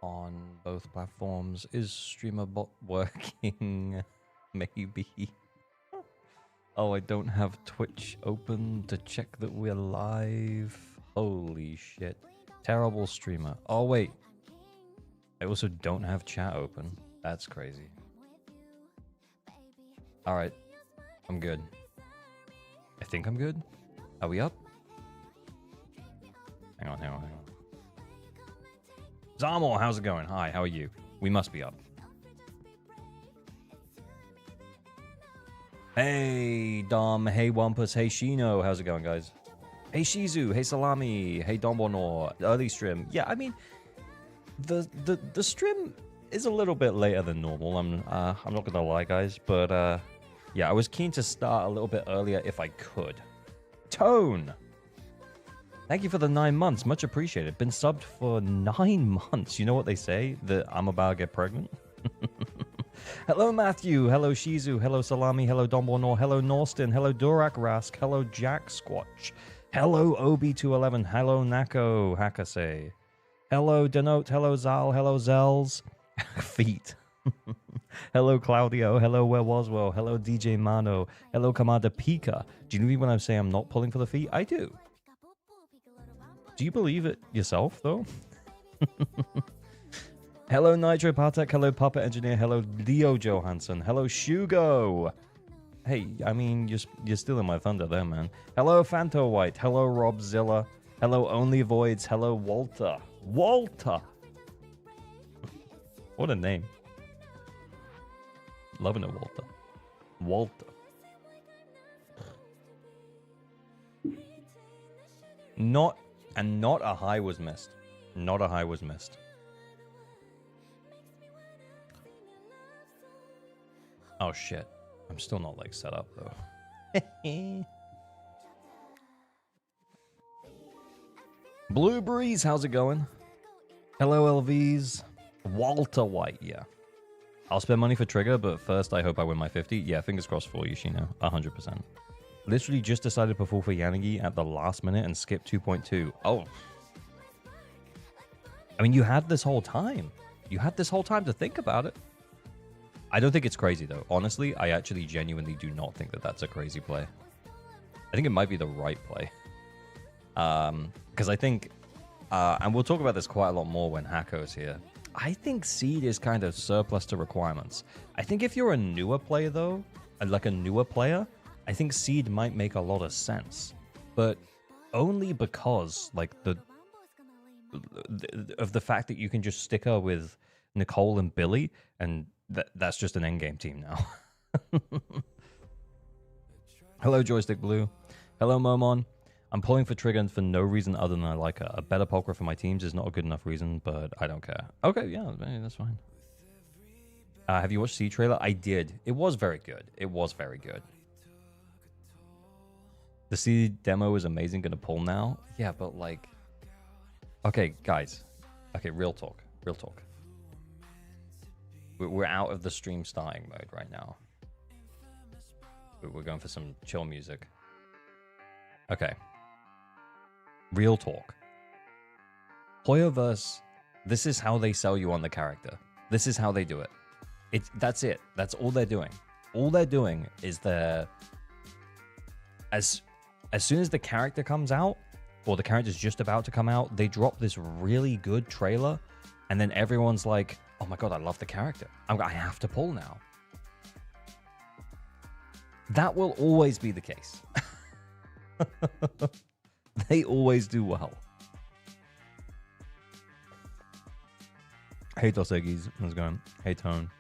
on both platforms. Is streamer bot working? Maybe. Oh, I don't have Twitch open to check that we're live. Holy shit. Terrible streamer. Oh, wait. I also don't have chat open. That's crazy. Alright. I'm good. I think I'm good. Are we up? Hang on. Zamor, how's it going? Hi, how are you? We must be up. Hey, Dom. Hey, Wampus. Hey, Shino. How's it going, guys? Hey, Shizu. Hey, Salami. Hey, Dombonor. Early stream. Yeah, I mean, the stream is a little bit later than normal. I'm not gonna lie, guys, but yeah, I was keen to start a little bit earlier if I could. Tone. Thank you for the 9 months. Much appreciated. Been subbed for 9 months. You know what they say? That I'm about to get pregnant? Hello, Matthew. Hello, Shizu. Hello, Salami. Hello, Dombonor. Hello, Norston. Hello, Durak Rask. Hello, Jack Squatch. Hello, Obi211. Hello, Nako Hakase. Hello, Denote. Hello, Zal. Hello, Zells. Feet. Hello, Claudio. Hello, Where Waswell. Hello, DJ Mano. Hello, Commander Pika. Do you know when I say I'm not pulling for the feet? I do. Do you believe it yourself, though? Hello, Nitro Patek. Hello, Puppet Engineer. Hello, Leo Johansson. Hello, Shugo. Hey, I mean, you're stealing my thunder there, man. Hello, Phanto White. Hello, Rob Zilla. Hello, Only Voids. Hello, Walter. Walter. What a name. Loving it, Walter. Walter. Not a high was missed. Not a high was missed. Oh shit. I'm still not like set up though. Blue Breeze, how's it going? Hello LVs. Walter White, yeah. I'll spend money for Trigger, but first I hope I win my 50. Yeah, fingers crossed for you, Shino. 100%. Literally just decided to pull for Yanagi at the last minute and skip 2.2. Oh. I mean, you had this whole time. You had this whole time to think about it. I don't think it's crazy, though. Honestly, I actually genuinely do not think that that's a crazy play. I think it might be the right play. Because I think, and we'll talk about this quite a lot more when Hako's here, I think Seed is kind of surplus to requirements. I think if you're a newer player, though, like a newer player, I think Seed might make a lot of sense. But only because, like, of the fact that you can just stick her with Nicole and Billy, and that's just an endgame team now. Hello, Joystick Blue. Hello, Momon. I'm pulling for Trigger for no reason other than I like her. A better Polka for my teams is not a good enough reason, but I don't care. Okay, yeah, that's fine. Have you watched Seed trailer? I did. It was very good. It was very good. The Seed demo is amazing. Gonna pull now? Yeah, but like... Okay, guys. Okay, real talk. Real talk. We're out of the stream starting mode right now. We're going for some chill music. Okay. Real talk. Hoyoverse, this is how they sell you on the character. This is how they do it. That's it. That's all they're doing. All they're doing is as soon as the character comes out, or the character's just about to come out, they drop this really good trailer, and then everyone's like, oh my god, I love the character. I have to pull now. That will always be the case. They always do well. Hey Dosegis, how's it going? Hey Tone.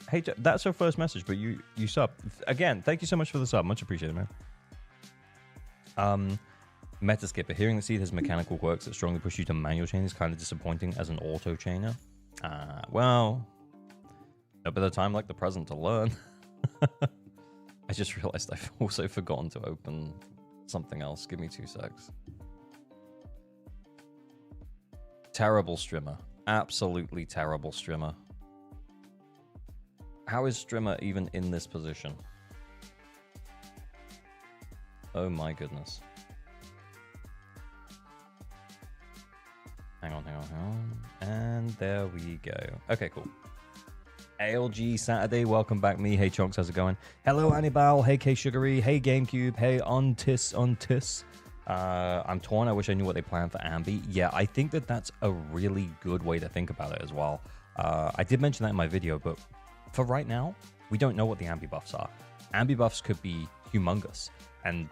Hey, that's her first message, but you sub. Again, thank you so much for the sub. Much appreciated, man. Metaskipper, hearing that Seed has mechanical quirks that strongly push you to manual chain is kind of disappointing as an auto chainer. Well, no better time like the present to learn. I just realized I've also forgotten to open something else. Give me 2 secs. Terrible Strimmer. Absolutely terrible Strimmer. How is Strimmer even in this position? Oh my goodness. Hang on. And there we go. Okay, cool. ALG Saturday, welcome back me. Hey Chonks, how's it going? Hello Annibal, hey K Sugary, hey GameCube, hey Untis. I'm torn, I wish I knew what they planned for Ambi. Yeah, I think that that's a really good way to think about it as well. I did mention that in my video, but for right now, we don't know what the Ambi buffs are. Ambi buffs could be humongous and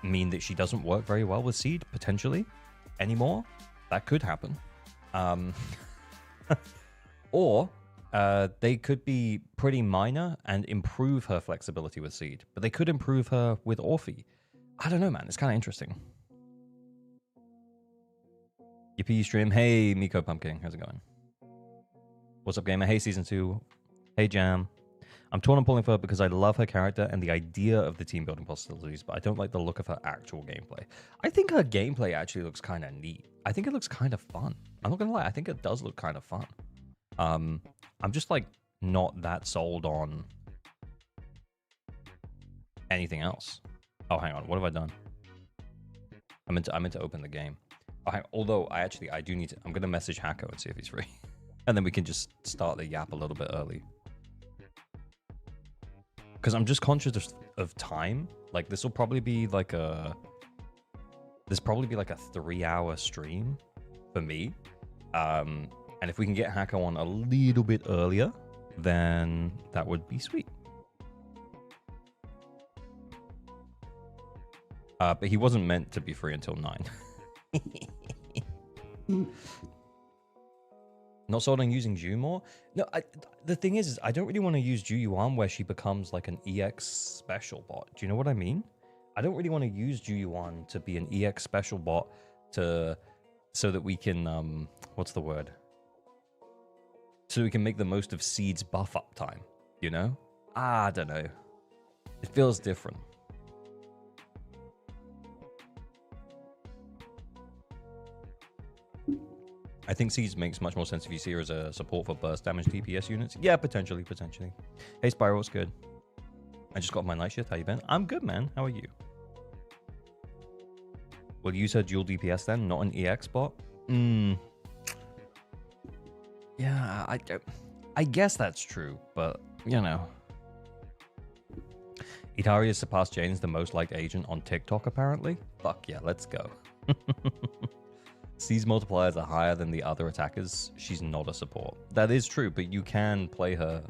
mean that she doesn't work very well with Seed, potentially, anymore. That could happen. Or they could be pretty minor and improve her flexibility with Seed, but they could improve her with Orphe. I don't know, man. It's kind of interesting. Yippee stream. Hey, Miko Pumpkin. How's it going? What's up, gamer? Hey, Season 2. Hey, Jam. I'm torn and pulling for her because I love her character and the idea of the team building possibilities, but I don't like the look of her actual gameplay. I think her gameplay actually looks kind of neat. I think it looks kind of fun. I'm not going to lie. I think it does look kind of fun. I'm just, like, not that sold on anything else. Oh, hang on. What have I done? I meant to open the game. Oh, although, I do need to... I'm going to message Hako and see if he's free. And then we can just start the yap a little bit early. Because I'm just conscious of time. Like, this will probably be like a... This probably be like a 3-hour stream for me. And if we can get Hako on a little bit earlier, then that would be sweet. But he wasn't meant to be free until 9. Not sold on using Ju more? No, the thing is I don't really want to use Ju Yuan where she becomes like an EX special bot. Do you know what I mean? I don't really want to use Ju Yuan to be an EX special bot so that we can, what's the word? So we can make the most of Seed's buff up time, you know? I don't know. It feels different. I think Siege makes much more sense if you see her as a support for burst damage DPS units. Yeah, potentially. Hey, Spyro, what's good? I just got my night shift. How you been? I'm good, man. How are you? We'll use her dual DPS then, not an EX bot? Yeah, I guess that's true, but, you know. Itari has surpassed Jane's the most liked agent on TikTok, apparently. Fuck yeah, let's go. C's multipliers are higher than the other attackers. She's not a support. That is true, but you can play her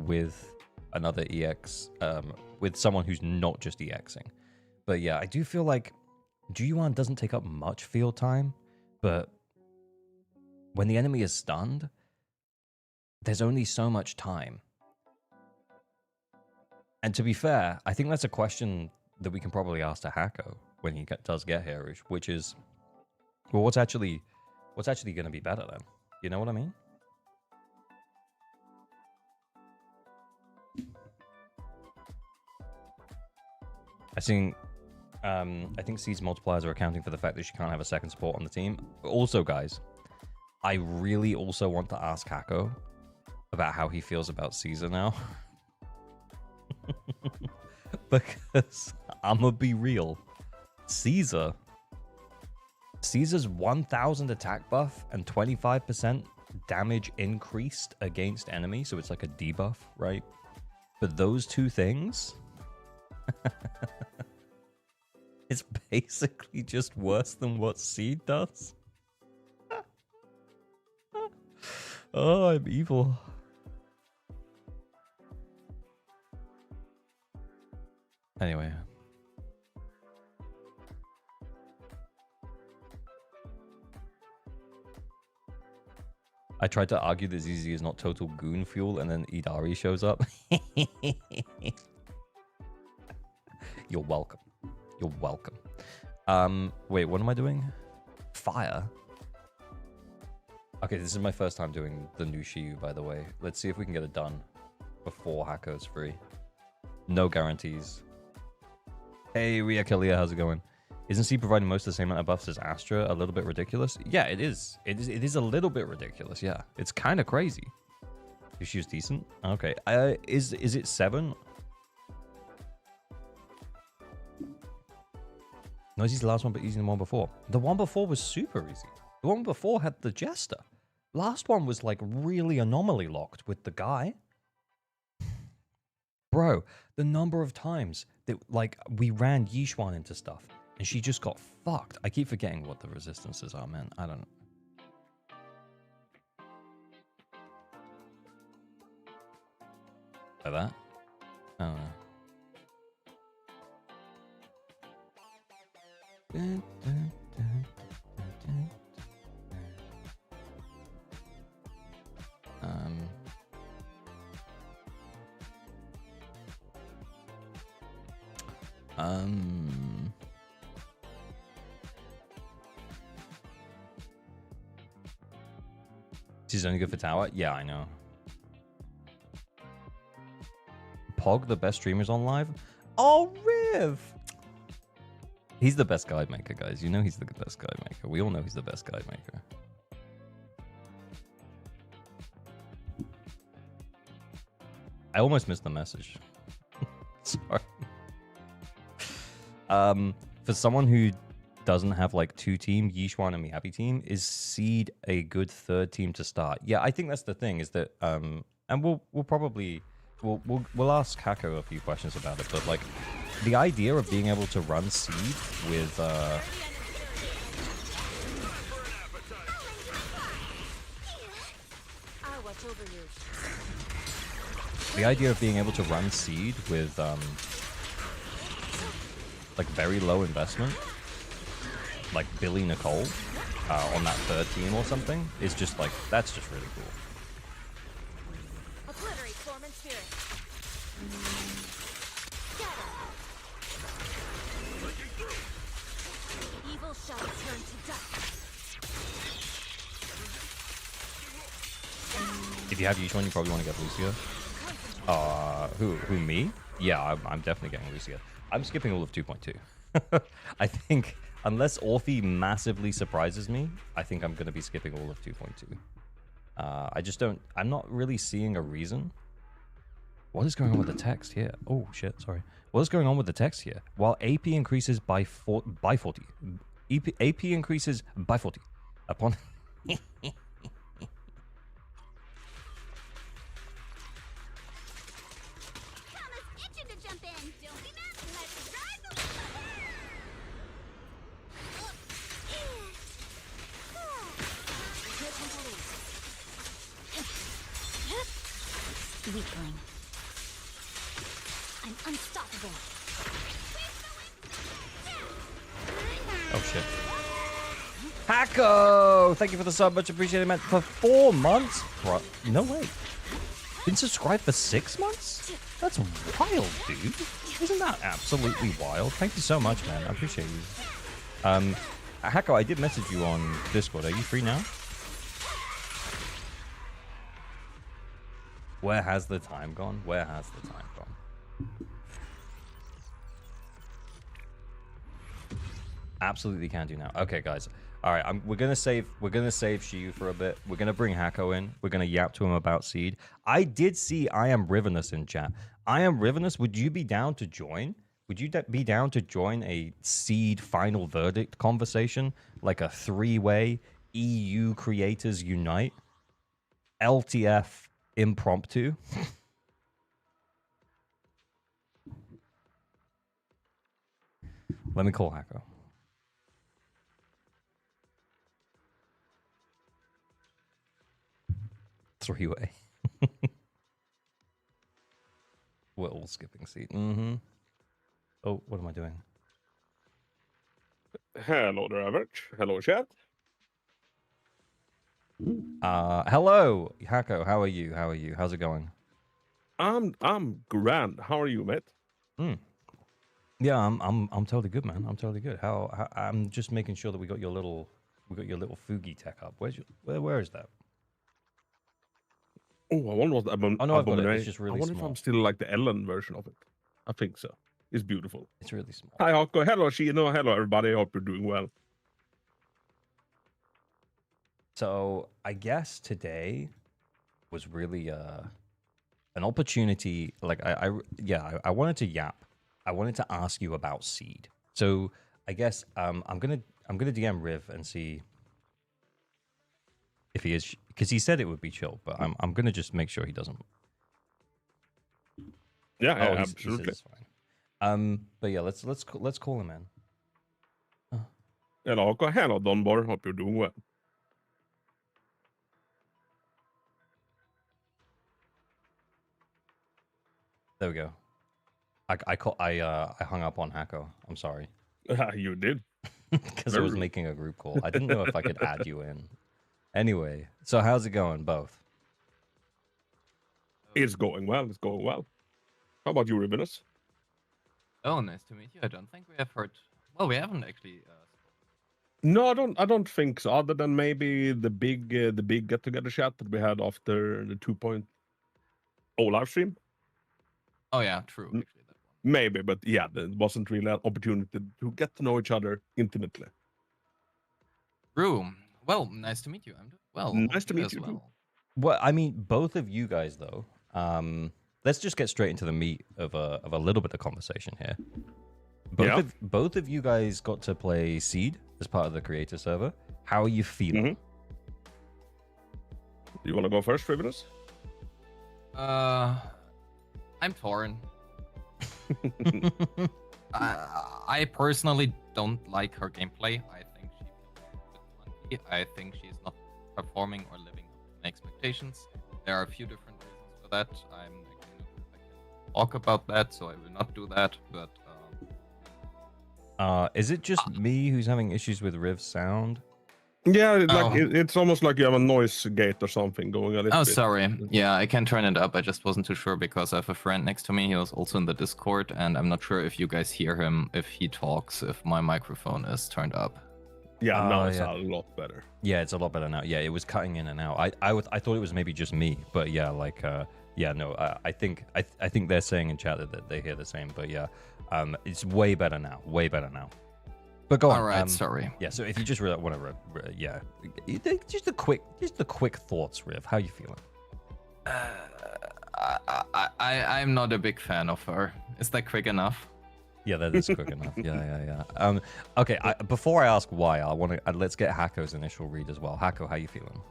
with another EX, with someone who's not just EXing. But yeah, I do feel like Ju Yuan doesn't take up much field time, but when the enemy is stunned, there's only so much time. And to be fair, I think that's a question that we can probably ask to Hako when he does get here, which is, well, what's actually going to be better then? You know what I mean? I think C's multipliers are accounting for the fact that she can't have a second support on the team. Also, guys, I really also want to ask Hako about how he feels about Caesar now. Because I'm gonna be real. Caesar's 1000 attack buff and 25% damage increased against enemies, so it's like a debuff, right? But those two things, it's basically just worse than what Seed does. Oh, I'm evil. Anyway. I tried to argue that ZZ is not total goon fuel, and then Idari shows up. You're welcome. You're welcome. Wait, what am I doing? Fire? Okay, this is my first time doing the new Shiyu, by the way. Let's see if we can get it done before Hako's free. No guarantees. Hey, Ria Kalia, how's it going? Isn't she providing most of the same amount of buffs as Astra? A little bit ridiculous? Yeah, it is. It is a little bit ridiculous, yeah. It's kind of crazy. If she was decent? Okay. Is it 7? No, easy's the last one, but easy than the one before. The one before was super easy. The one before had the Jester. Last one was like really anomaly locked with the guy. Bro, the number of times that like we ran Yishuan into stuff and she just got fucked. I keep forgetting what the resistances are, man. I don't know. Like that? I don't know. She's only good for tower? Yeah, I know. Pog, the best streamers on live? Oh, Riv! He's the best guide maker, guys. You know he's the best guide maker. We all know he's the best guide maker. I almost missed the message. Sorry. For someone who doesn't have like two team, Yishuan and Miyabi team, is Seed a good third team to start? Yeah, I think that's the thing. Is that and we'll probably we'll ask Hako a few questions about it, but like the idea of being able to run Seed with the idea of being able to run Seed with like very low investment, like Billy Nicole on that third team or something, is just like, that's just really cool. Obliterate form and spirit. Evil shall turn to dust. If you have Yishuan, you probably want to get Lucia. Who me? Yeah, I'm definitely getting Lucia. I'm skipping all of 2.2. I think, unless Orphe massively surprises me, I think I'm going to be skipping all of 2.2. I just don't, I'm not really seeing a reason. What is going on with the text here? Oh, shit, sorry. What is going on with the text here? While AP increases by 40, AP increases by 40 upon... Weakling. I'm unstoppable. Oh shit. Hako! Thank you for the sub, much appreciated, man. For 4 months? Bro, no way. Been subscribed for 6 months? That's wild, dude. Isn't that absolutely wild? Thank you so much, man. I appreciate you. Hako, I did message you on Discord. Are you free now? Where has the time gone? Where has the time gone? Absolutely can do now. Okay, guys. All right, we're gonna save Shiyu for a bit. We're gonna bring Hako in. We're gonna yap to him about Seed. I did see I Am Rivenous in chat. I Am Rivenous, would you be down to join? Would you be down to join a Seed final verdict conversation, like a 3-way EU creators unite, LTF impromptu? Let me call Hako. Three-way. We're all skipping Seed. Mm-hmm. Oh, what am I doing? Hello there, Average. Hello, chat. Hello, Hako. How are you? How are you? How's it going? I'm grand. How are you, mate? Yeah, I'm totally good, man. I'm totally good. How I'm just making sure that we got your little Fugi tech up. Where is that? Oh, I wonder what Oh no, I've got it. It's just really I wonder small. if I'm still like the Ellen version of it. I think so. It's beautiful. It's really small. Hi, Hako. Hello, Shino. Hello, everybody. Hope you're doing well. So I guess today was really an opportunity. Like I wanted to yap. I wanted to ask you about Seed. So I guess I'm gonna DM Riv and see if he is, because he said it would be chill, but I'm gonna just make sure he doesn't. Yeah, Oh, he absolutely. says it's fine. But yeah, let's call him in. Hello, hello, Donbor. Hope you're doing well. There we go. I hung up on Hako. I'm sorry. You did. Because I was making a group call. I didn't know if I could add you in. Anyway, so how's it going, both? It's going well. It's going well. How about you, Rivenus? Oh, nice to meet you. I don't think we have heard. Well, we haven't actually. No, I don't think so. Other than maybe the big get together chat that we had after the 2.0 live stream. Oh yeah, true. Actually, that one. Maybe, but yeah, there wasn't really an opportunity to get to know each other intimately. True. Well, nice to meet you. I'm doing well. Nice to meet as you too. well. Well, I mean, both of you guys, though. Let's just get straight into the meat of a little bit of conversation here. Both of you guys got to play Seed as part of the creator server. How are you feeling? Do you want to go first, Rivenus? I'm torn. I personally don't like her gameplay. I think she feels a bit clunky. I think she's not performing or living up to my expectations. There are a few different reasons for that. I'm actually not sure if I can talk about that, so I will not do that. But is it just me who's having issues with Riv's sound? Yeah, like it's almost like you have a noise gate or something going a little oh, bit. sorry. Yeah, I can turn it up. I just wasn't too sure because I have a friend next to me. He was also in the Discord, and I'm not sure if you guys hear him if he talks, if my microphone is turned up. Yeah, now it's a lot better. Yeah, it's a lot better now. Yeah, it was cutting in and out. I thought it was maybe just me, but yeah, like I think they're saying in chat that they hear the same, but yeah, it's way better now. Way better now. But go on. All right, sorry. Yeah, so if you just really want to, just the quick thoughts, Riv. How you feeling? I'm not a big fan of her. Is that quick enough? Yeah, that is quick enough. Yeah. Okay. Before I ask why, I want to let's get Hako's initial read as well. Hako, how you feeling?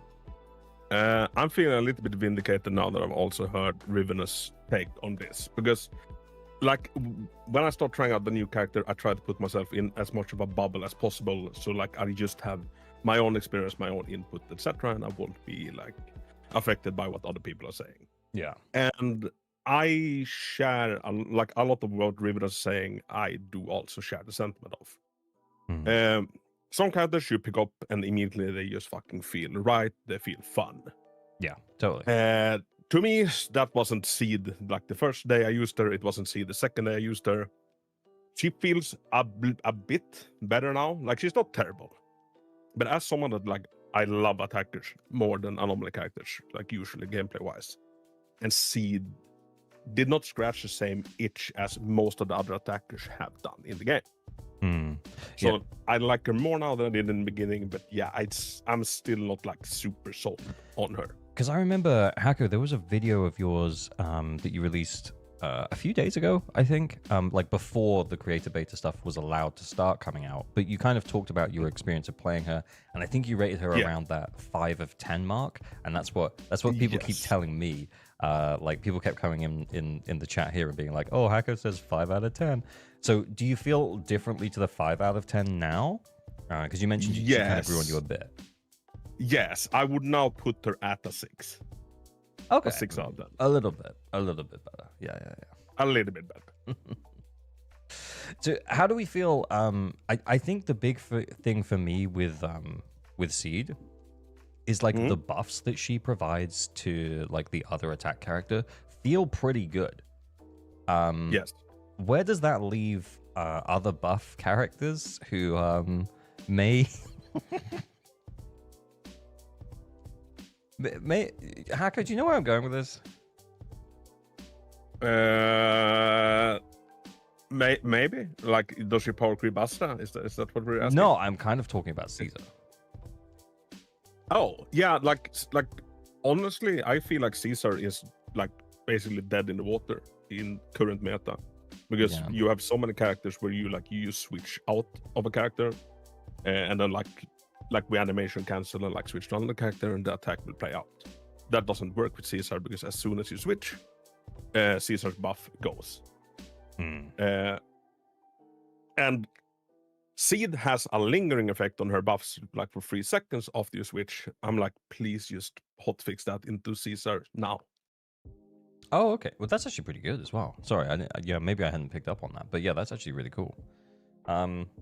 I'm feeling a little bit vindicated now that I've also heard Rivenus' take on this, because like when I start trying out the new character, I try to put myself in as much of a bubble as possible, so like I just have my own experience, my own input, etc., and I won't be like affected by what other people are saying. Yeah. And I share a lot of what Rivenus is saying. I do also share the sentiment of. Some characters you pick up and immediately they just fucking feel right. They feel fun. Yeah, totally. To me, that wasn't Seed. Like the first day I used her, it wasn't Seed. The second day I used her, she feels a bit better now. Like she's not terrible, but as someone that like I love attackers more than anomaly characters, like usually gameplay wise, and Seed did not scratch the same itch as most of the other attackers have done in the game. So I like her more now than I did in the beginning, but yeah, I'm still not like super sold on her. Because I remember, Hako, there was a video of yours that you released a few days ago, I think, like before the creator beta stuff was allowed to start coming out. But you kind of talked about your experience of playing her, and I think you rated her around that 5 of 10 mark, and that's what people keep telling me. Like people kept coming in the chat here and being like, "Oh, Hako says 5 out of 10." So do you feel differently to the 5 out of 10 now? Because you mentioned she kind of grew on you a bit. Yes, I would now put her at a 6. Okay. A 6 out of 10. A little bit better. Yeah. A little bit better. So how do we feel? I think the big thing for me with Seed is like the buffs that she provides to like the other attack character feel pretty good. Yes. Where does that leave other buff characters who may Hako, do you know where I'm going with this? Maybe. Like, does she power creep Asta? Is that what we're asking? No, I'm kind of talking about Caesar. Oh, yeah, like honestly, I feel like Caesar is like basically dead in the water in current meta. Because you have so many characters where you switch out of a character and then like like we animation cancel and like switch to another character, and the attack will play out. That doesn't work with Caesar because as soon as you switch, Caesar's buff goes. And Seed has a lingering effect on her buffs, like for 3 seconds after you switch. I'm like, please just hotfix that into Caesar now. Oh, okay. Well, that's actually pretty good as well. Sorry, yeah, maybe I hadn't picked up on that, but yeah, that's actually really cool.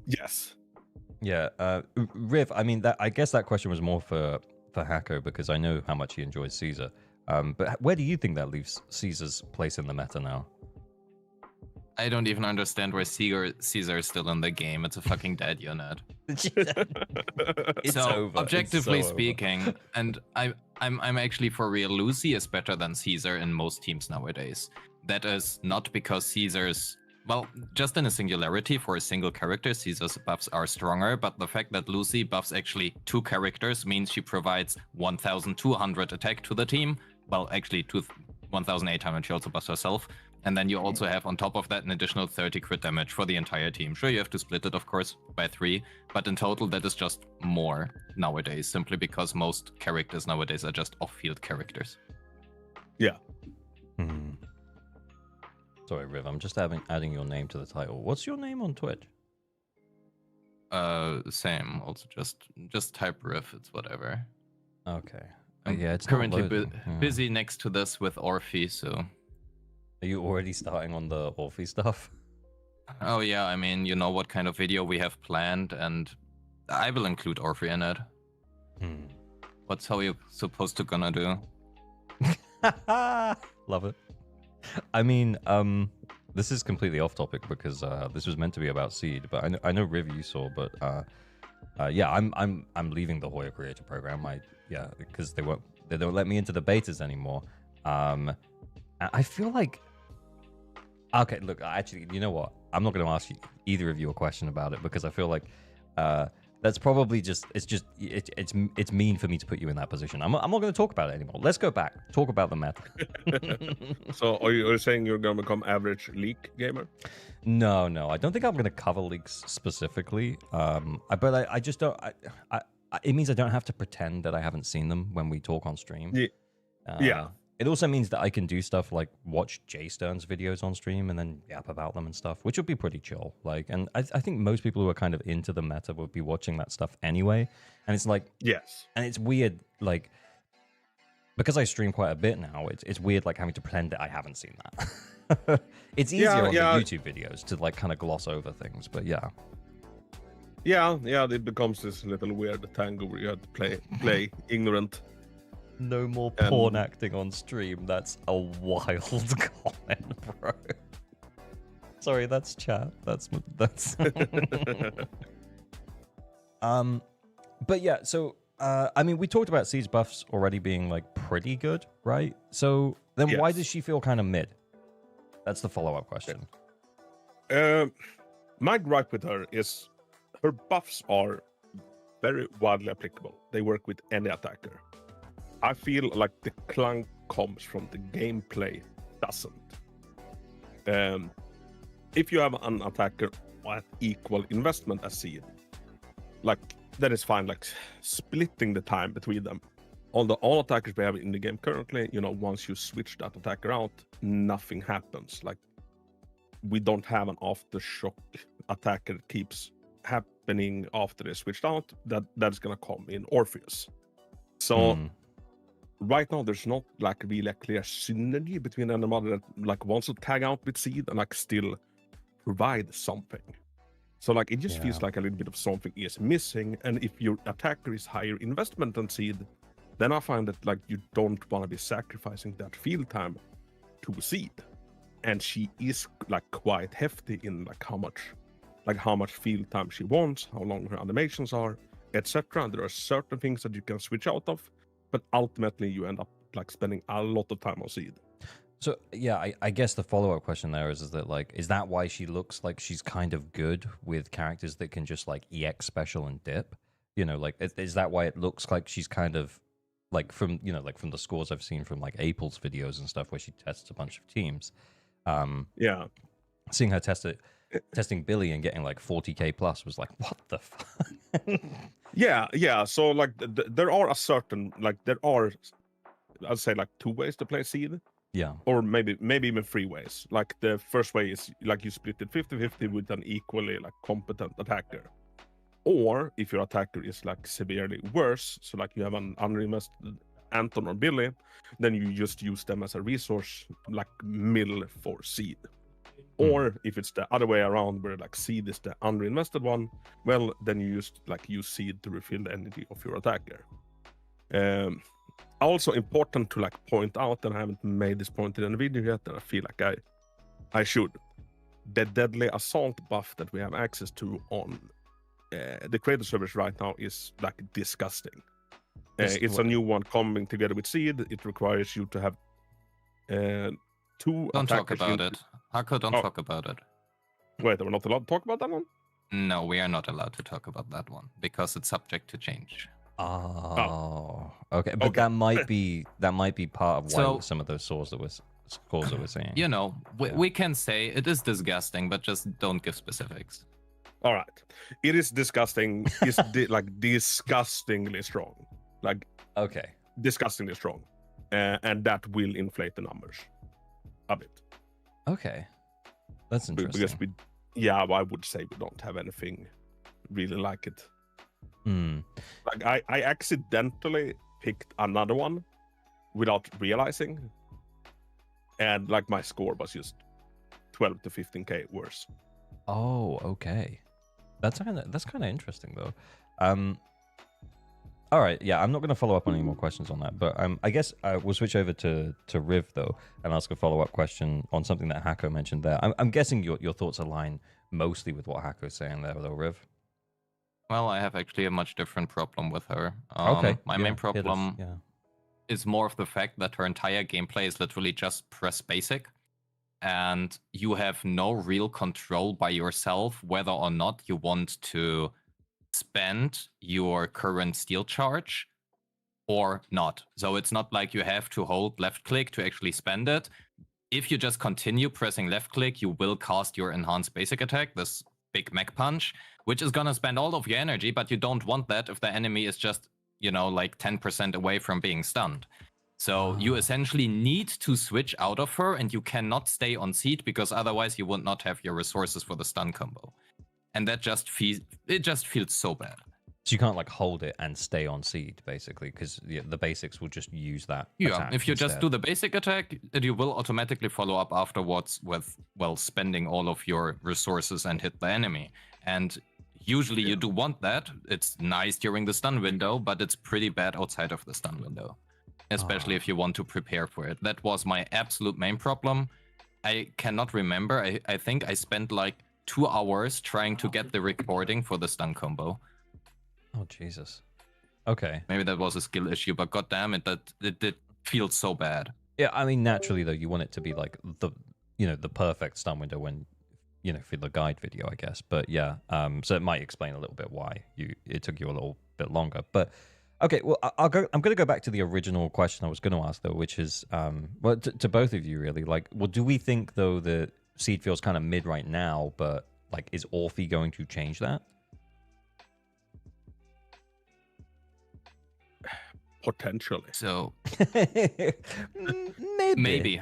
Yes. Yeah, Riv. I mean, I guess that question was more for Hako because I know how much he enjoys Caesar. But where do you think that leaves Caesar's place in the meta now? I don't even understand where Caesar is still in the game. It's a fucking dead unit. It's so over. objectively It's so speaking, over. and I'm actually for real. Lucy is better than Caesar in most teams nowadays. That is not because Caesar's just in a singularity for a single character, Caesar's buffs are stronger. But the fact that Lucy buffs actually 2 characters means she provides 1,200 attack to the team. Well, actually 1,800. She also buffs herself. And then you also have on top of that an additional 30 crit damage for the entire team. Sure, you have to split it, of course, by 3. But in total, that is just more nowadays, simply because most characters nowadays are just off-field characters. Yeah. Sorry, Riv. I'm just adding your name to the title. What's your name on Twitch? Same. Also, just type Riv. It's whatever. Okay. I'm yeah, it's currently busy next to this with Orphe, so... Are you already starting on the Orphe stuff? Oh yeah, I mean, you know what kind of video we have planned, and I will include Orphe in it. What's how you supposed to gonna do? Love it. I mean, this is completely off topic because this was meant to be about Seed, but I know Riv you saw, but yeah, I'm leaving the Hoya Creator Program. Because they don't let me into the betas anymore. I feel like, okay, look, actually, you know what? I'm not going to ask either of you a question about it because I feel like that's probably it's mean for me to put you in that position. I'm not going to talk about it anymore. Let's go back. Talk about the meta. So are you saying you're going to become average league gamer? No, I don't think I'm going to cover leagues specifically. But I just don't. It means I don't have to pretend that I haven't seen them when we talk on stream. Yeah. It also means that I can do stuff like watch Jster's videos on stream and then yap about them and stuff, which would be pretty chill. And I think most people who are kind of into the meta would be watching that stuff anyway. And it's like, yes, and it's weird, like, because I stream quite a bit now. It's weird, like having to pretend that I haven't seen that. It's easier on the YouTube videos to like kind of gloss over things, but yeah. Yeah, it becomes this little weird tango where you have to play ignorant. No more porn acting on stream. That's a wild comment, bro. Sorry, that's chat. That's But yeah, so I mean, we talked about Seed's buffs already being like pretty good, right? So then why does she feel kind of mid? That's the follow-up question. My gripe with her is her buffs are very widely applicable. They work with any attacker. I feel like the clunk comes from the gameplay doesn't. If you have an attacker at equal investment as Seed, like that is fine. Like splitting the time between them. All attackers we have in the game currently, once you switch that attacker out, nothing happens. Like we don't have an aftershock attacker that keeps happening after they switched out. That's gonna come in Orpheus. So. Right now, there's not like really a clear synergy between anybody that like wants to tag out with Seed and like still provide something. So like it just feels like a little bit of something is missing. And if your attacker is higher investment than Seed, then I find that like you don't want to be sacrificing that field time to Seed. And she is like quite hefty in like how much field time she wants, how long her animations are, etc. And there are certain things that you can switch out of. But ultimately, you end up like spending a lot of time on Seed. So yeah, I guess the follow-up question there is that like, is that why she looks like she's kind of good with characters that can just like EX special and dip? Like is that why it looks like she's kind of like from from the scores I've seen from like April's videos and stuff where she tests a bunch of teams. Yeah, seeing her test it, testing Billy and getting like 40k plus was like, what the fuck? Yeah. So like, there are a certain I'd say like 2 ways to play seed, Yeah. or maybe even 3 ways. Like the first way is like you split it 50-50 with an equally like competent attacker. Or if your attacker is like severely worse, so like you have an underinvested Anton or Billy, then you just use them as a resource like mill for seed. Or if it's the other way around, where like seed is the underinvested one, well, then you just like use seed to refill the energy of your attacker. Also important to like point out, and I haven't made this point in a video yet, and I feel like I should. The deadly assault buff that we have access to on the creator servers right now is like disgusting. It's a new one coming together with seed. It requires you to have 2 Don't talk attackers about it. Hako, don't talk about it. Wait, we're not allowed to talk about that one? No, we are not allowed to talk about that one because it's subject to change. Oh, okay. But Okay. that might be part of why So- some of those scores that we're seeing. You know, Yeah. we can say it is disgusting, but just don't give specifics. All right. It is disgusting. It's like disgustingly strong. Like Okay. disgustingly strong. And that will inflate the numbers a bit. Okay. That's interesting. Because I would say we don't have anything really like it. Like I accidentally picked another one without realizing, and like my score was just 12 to 15k worse. Oh, okay. That's kind of interesting though. All right, yeah, I'm not going to follow up on any more questions on that, but I guess we'll switch over to Riv though and ask a follow-up question on something that Hako mentioned there. I'm guessing your thoughts align mostly with what Hako's saying there, though, Riv. Well, I have actually a much different problem with her. Okay. My yeah, main hit us, problem Yeah. is more of the fact that her entire gameplay is literally just press basic, and you have no real control by yourself whether or not you want to spend your current steel charge or not. So it's not like you have to hold left click to actually spend it. If you just continue pressing left click, you will cast your enhanced basic attack, this big mech punch, which is gonna spend all of your energy, but you don't want that if the enemy is just, like 10% away from being stunned. So you essentially need to switch out of her, and you cannot stay on seat because otherwise you would not have your resources for the stun combo. And that just feels so bad. So you can't like hold it and stay on seed basically, because the basics will just use that. Yeah, attack if you just instead. do the basic attack, you will automatically follow up afterwards with, spending all of your resources and hit the enemy. And usually you do want that. It's nice during the stun window, but it's pretty bad outside of the stun window, especially if you want to prepare for it. That was my absolute main problem. I cannot remember. I think I spent like 2 hours trying to get the recording for the stun combo. Oh Jesus. Okay. Maybe that was a skill issue, but goddamn it, it did feel so bad. Yeah, I mean naturally though, you want it to be like the perfect stun window when for the guide video, I guess. But yeah, so it might explain a little bit why it took you a little bit longer. But okay, well I'm going to go back to the original question I was going to ask though, which is to both of you really, like, well, do we think though that seed feels kind of mid right now, but like is Orphe going to change that? Potentially. So Maybe.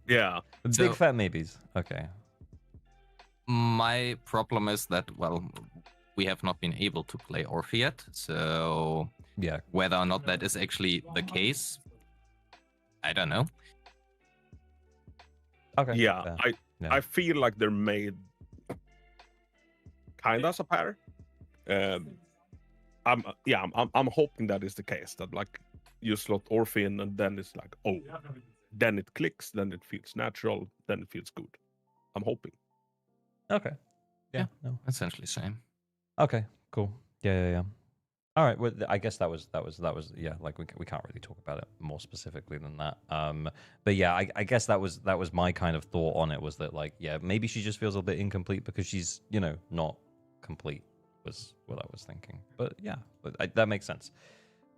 Yeah. Big fat maybes. Okay. My problem is that, we have not been able to play Orphe yet, so Yeah. whether or not that is actually the case, I don't know. Okay. Yeah. Yeah. I feel like they're made kind of as a pair. I'm hoping that is the case, that like you slot Orphe in and then it's like, oh, then it clicks, then it feels natural, then it feels good. I'm hoping. Okay. Yeah. No. Essentially same. Okay. Cool. Yeah. All right. Well, I guess that was yeah. Like we can't really talk about it more specifically than that. But yeah, I guess that was my kind of thought on it, was that like, yeah, maybe she just feels a bit incomplete because she's not complete, was what I was thinking. But yeah, that makes sense.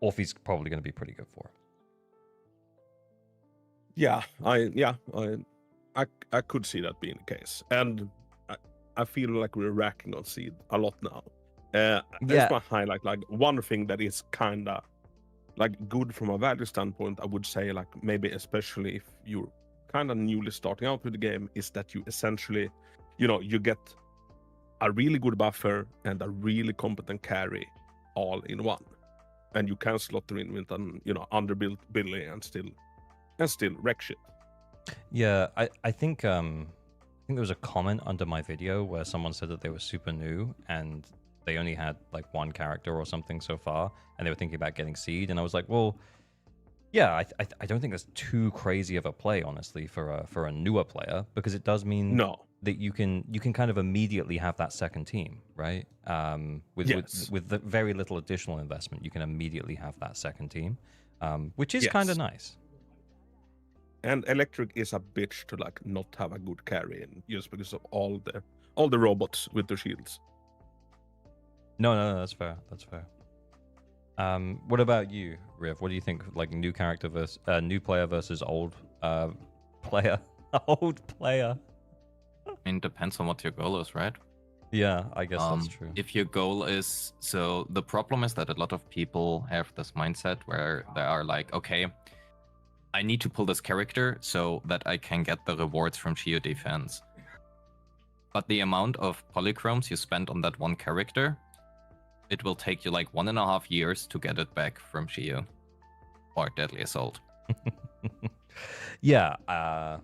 Orphe's probably going to be pretty good for her. Yeah, I could see that being the case. And I feel like we're racking on seed a lot now. Yeah. That's my highlight. Like one thing that is kinda like good from a value standpoint, I would say, like maybe especially if you're kind of newly starting out with the game, is that you essentially, you get a really good buffer and a really competent carry all in one, and you can slot them in with an underbuilt Billy and still wreck shit. Yeah, I think there was a comment under my video where someone said that they were super new and they only had like one character or something so far, and they were thinking about getting seed. And I was like, well, yeah, I don't think that's too crazy of a play, honestly, for a newer player, because it does mean that you can kind of immediately have that second team, right? With the very little additional investment, you can immediately have that second team, which is kind of nice. And Electric is a bitch to like not have a good carry in, just because of all the robots with the shields. No, that's fair. That's fair. What about you, Riv? What do you think? Like new character versus new player versus old player? Old player. I mean, depends on what your goal is, right? Yeah, I guess that's true. If your goal is so, the problem is that a lot of people have this mindset where they are like, okay, I need to pull this character so that I can get the rewards from Shiyu Defense. But the amount of polychromes you spend on that one character, it will take you like 1.5 years to get it back from Shiyu or Deadly Assault. Yeah, I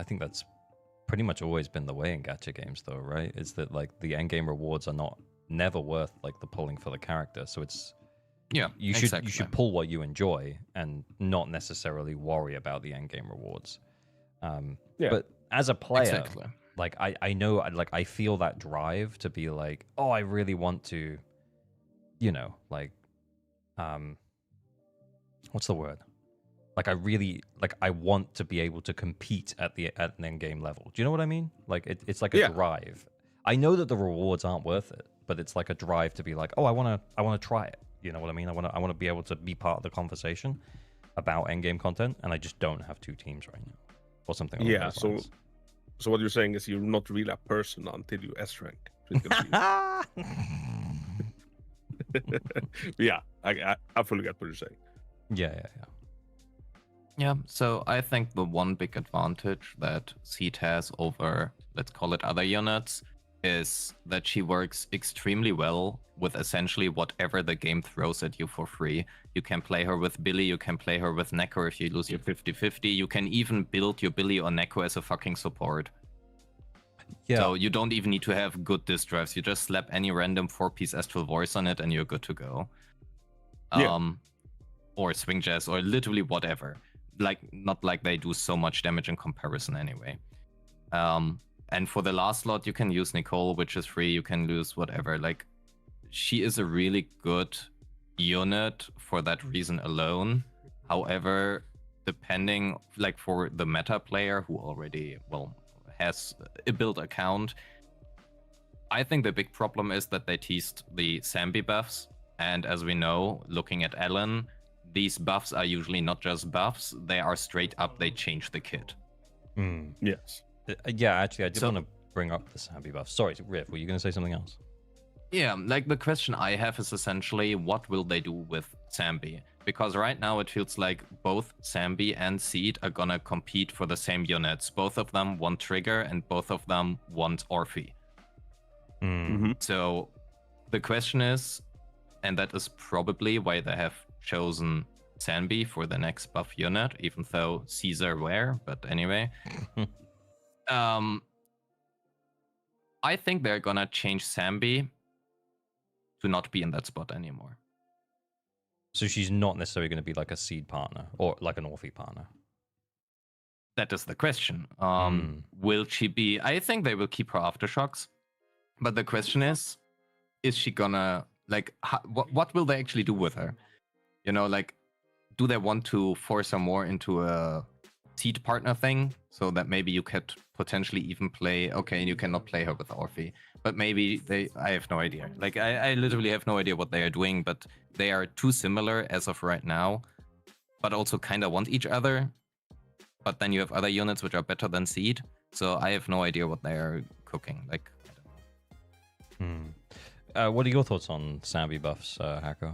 think that's pretty much always been the way in gacha games, though, right? Is that like the end game rewards are never worth like the pulling for the character, so it's you should pull what you enjoy and not necessarily worry about the end game rewards. But as a player, like I know, like I feel that drive to be like, oh, I really want to, like, what's the word? Like I want to be able to compete at an end game level. Do you know what I mean? Like it's like a drive. I know that the rewards aren't worth it, but it's like a drive to be like, oh, I want to try it. You know what I mean? I want to be able to be part of the conversation about endgame content, and I just don't have two teams right now, or something. Yeah. So what you're saying is you're not really a person until you S rank. Yeah, I fully get what you're saying. Yeah. So I think the one big advantage that Seed has over, let's call it, other units, is that she works extremely well with essentially whatever the game throws at you for free. You can play her with Billy, you can play her with Neko if you lose your 50-50, you can even build your Billy or Neko as a fucking support. Yeah. So you don't even need to have good disk drives, you just slap any random 4-piece Astral Voice on it and you're good to go. Or Swing Jazz, or literally whatever. Like, not like they do so much damage in comparison anyway. And for the last slot, you can use Nicole, which is free. You can lose whatever. Like, she is a really good unit for that reason alone. However, depending, like for the meta player who already, has a build account, I think the big problem is that they teased the Zambi buffs. And as we know, looking at Ellen, these buffs are usually not just buffs. They are straight up, they change the kit. Yes. Yeah, actually, I did want to bring up the Zambi buff. Sorry, Riv, were you going to say something else? Yeah, like the question I have is essentially, what will they do with Zambi? Because right now it feels like both Zambi and Seed are gonna compete for the same units. Both of them want Trigger and both of them want Orphe. So the question is, and that is probably why they have chosen Zambi for the next buff unit, even though Caesar rare, but anyway. I think they're gonna change Zambi to not be in that spot anymore. So she's not necessarily going to be like a Seed partner or like an Orphe partner. That is the question. Will she be? I think they will keep her Aftershocks, but the question is she gonna like? What will they actually do with her? You know, like, do they want to force her more into a Seed partner thing so that maybe you could potentially even play? Okay, you cannot play her with Orphe, but maybe I have no idea. Like, I literally have no idea what they are doing, but they are too similar as of right now, but also kind of want each other. But then you have other units which are better than Seed, so I have no idea what they are cooking. Like, I don't know. What are your thoughts on Sambi buffs, Hako?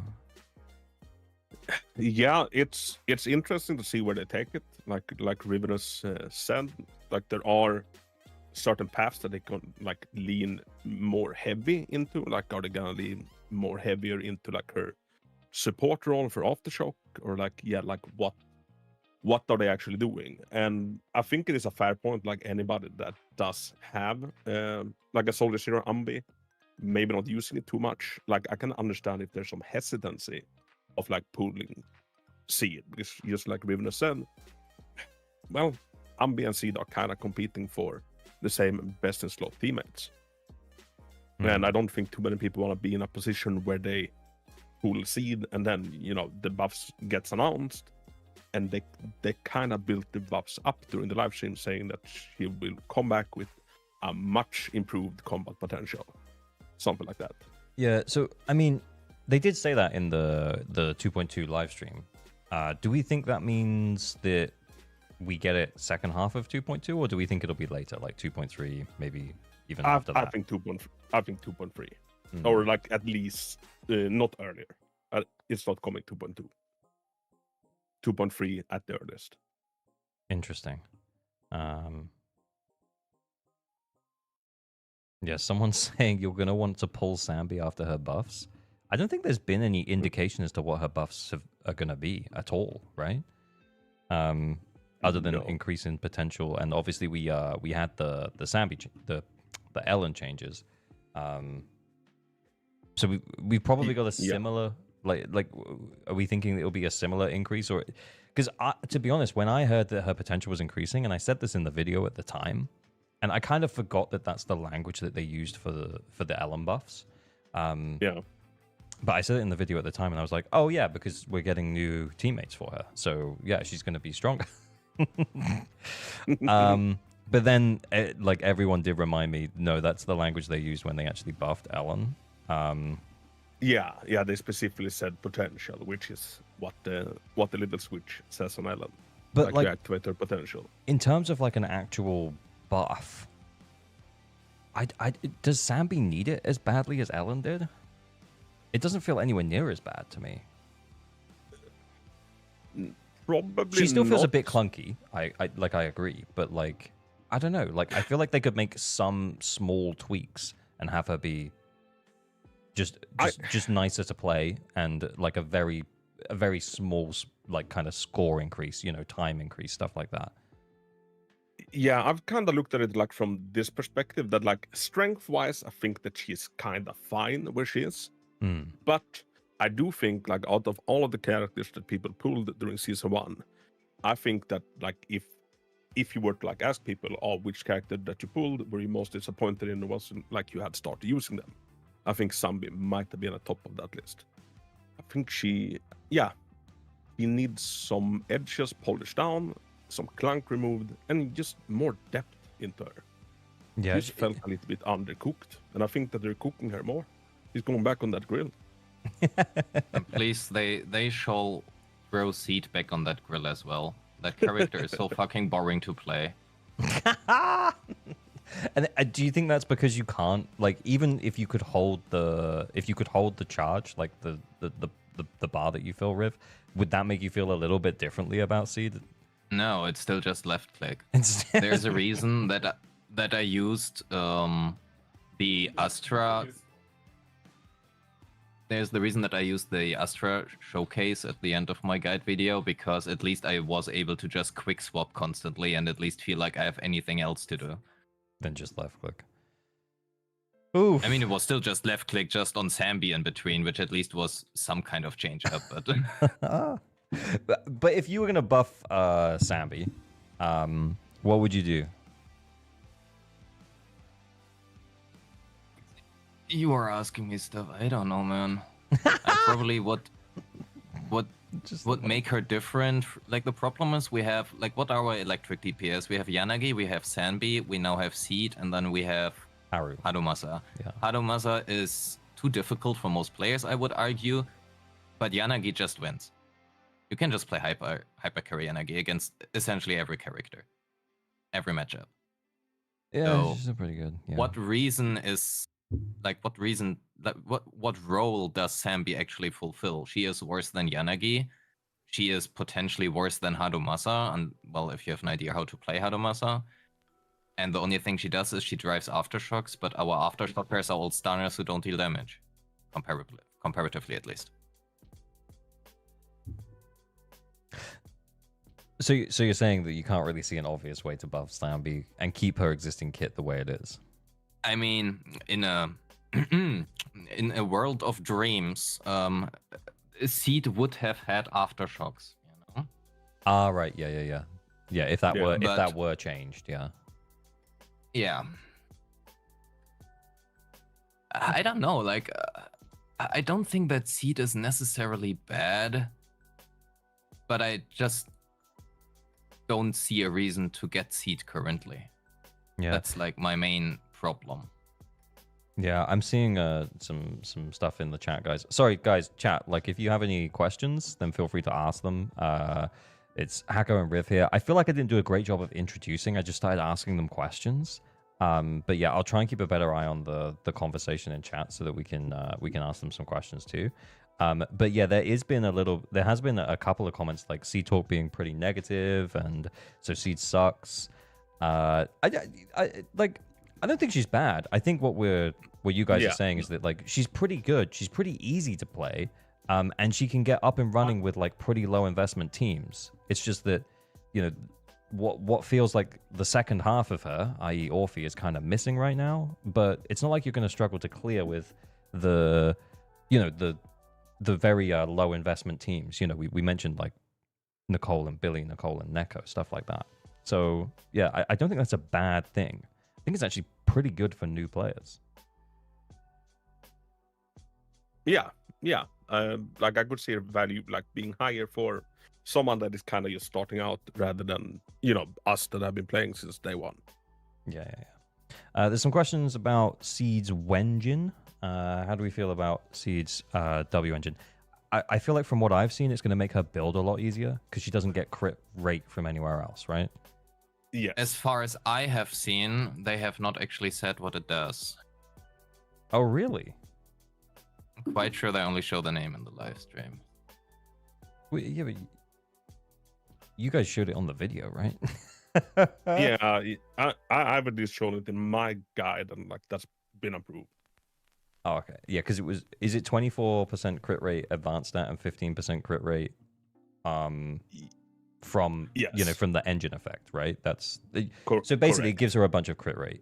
Yeah, it's interesting to see where they take it. Like Rivenus said, like there are certain paths that they can like lean more heavy into. Like, are they gonna lean more heavier into like her support role for Aftershock, or like like what are they actually doing? And I think it is a fair point. Like anybody that does have like a Soldier Zero Ambi, maybe not using it too much. Like I can understand if there's some hesitancy of like pulling Seed, because just like Rivenus said, well, Ambi and Seed are kind of competing for the same best in slot teammates. And I don't think too many people want to be in a position where they pull Seed and then, you know, the buffs gets announced and they kind of built the buffs up during the live stream, saying that she will come back with a much improved combat potential. Something like that. Yeah, so, I mean, they did say that in the 2.2 live stream. Do we think that means that we get it second half of 2.2, or do we think it'll be later, like 2.3, maybe even after that? I think 2.3, or like at least not earlier. It's not coming 2.2. 2.3 at the earliest. Interesting. Yeah, someone's saying you're going to want to pull Sambi after her buffs. I don't think there's been any indication as to what her buffs are going to be at all, right? Other than increase in potential, and obviously we had the Sambi the Ellen changes. So we've probably got a similar like are we thinking it'll be a similar increase? Or because to be honest, when I heard that her potential was increasing, and I said this in the video at the time, and I kind of forgot that that's the language that they used for the Ellen buffs. But I said it in the video at the time, and I was like, oh yeah, because we're getting new teammates for her, so yeah, she's going to be stronger. But then like everyone did remind me, no, that's the language they used when they actually buffed Ellen. They specifically said potential, which is what the little switch says on Ellen. But like you activate her potential. In terms of like an actual buff, does Sambi need it as badly as Ellen did? It doesn't feel anywhere near as bad to me. Probably she still feels not. a bit clunky. I agree, but like I don't know. Like I feel like they could make some small tweaks and have her be just nicer to play, and like a very small like kind of score increase, you know, time increase, stuff like that. Yeah, I've kind of looked at it like from this perspective, that like strength wise, I think that she's kind of fine where she is. But I do think like out of all of the characters that people pulled during season 1, I think that like if you were to like ask people, oh, which character that you pulled were you most disappointed in, was like you had started using them, I think Sambi might have been at the top of that list. I think she needs some edges polished down, some clunk removed, and just more depth into her. Yeah, she felt a little bit undercooked, and I think that they're cooking her more. He's going back on that grill. And please, they shall throw Seed back on that grill as well. That character is so fucking boring to play. And do you think that's because you can't, like, even if you could hold the charge, like the bar that you fill, Riv, would that make you feel a little bit differently about Seed? No, it's still just left click. There's a reason that I used the Astra. There's the reason that I used the Astra showcase at the end of my guide video, because at least I was able to just quick swap constantly and at least feel like I have anything else to do. Than just left click. Ooh. I mean, it was still just left click just on Sambi in between, which at least was some kind of change up. But if you were going to buff Sambi, what would you do? You are asking me stuff. I don't know, man. I probably would make her different. Like, the problem is we have, like, what are our electric DPS? We have Yanagi, we have Sanbi, we now have Seed, and then we have Harumasa. Yeah. Harumasa is too difficult for most players, I would argue, but Yanagi just wins. You can just play hyper carry Yanagi against essentially every character, every matchup. Yeah, So, she's pretty good. Yeah. what reason is what role does Sambi actually fulfill? She is worse than Yanagi. She is potentially worse than Hadumasa, and well, if you have an idea how to play Hadumasa. And the only thing she does is she drives aftershocks, but our aftershock pairs are all stunners who don't deal damage. Comparatively at least. So you're saying that you can't really see an obvious way to buff Slamby and keep her existing kit the way it is? I mean, in a in a world of dreams, Seed would have had aftershocks, you know? Ah, right. Yeah. Yeah, if that Yeah, were changed, yeah. Yeah. I don't know, like, I don't think that Seed is necessarily bad, but I just don't see a reason to get Seed currently. Yeah. That's like my main problem. Yeah, I'm seeing some stuff in the chat, guys. Sorry, guys, chat. Like, if you have any questions, then feel free to ask them. It's Hako and Riv here. I feel like I didn't do a great job of introducing. I just started asking them questions. But yeah, I'll try and keep a better eye on the conversation in chat so that we can ask them some questions too. But yeah, there has been a couple of comments like Seed Talk being pretty negative, and so Seed sucks. I don't think she's bad. I think what you guys are saying is that like she's pretty good. She's pretty easy to play, and she can get up and running with like pretty low investment teams. It's just that, you know, what feels like the second half of her, i.e. Orphe, is kind of missing right now. But it's not like you're going to struggle to clear with the very low investment teams. You know, we mentioned like Nicole and Billy, Nicole and Neko, stuff like that. So yeah, I don't think that's a bad thing. I think it's actually pretty good for new players. Yeah. Like I could see a value like being higher for someone that is kind of just starting out rather than, you know, us that have been playing since day one. Yeah. There's some questions about Seed's Wenjin. How do we feel about Seed's W engine? I feel like from what I've seen, it's going to make her build a lot easier because she doesn't get crit rate from anywhere else, right? Yes. As far as I have seen, they have not actually said what it does. Oh, really? I'm quite sure they only show the name in the live stream. Wait, yeah, but you guys showed it on the video, right? Yeah, I've at least shown it in my guide, and like that's been approved. Oh, okay. Yeah, because is it 24% crit rate advanced stat and 15% crit rate from Yes. from the engine effect, right? That's Correct. so basically it gives her a bunch of crit rate.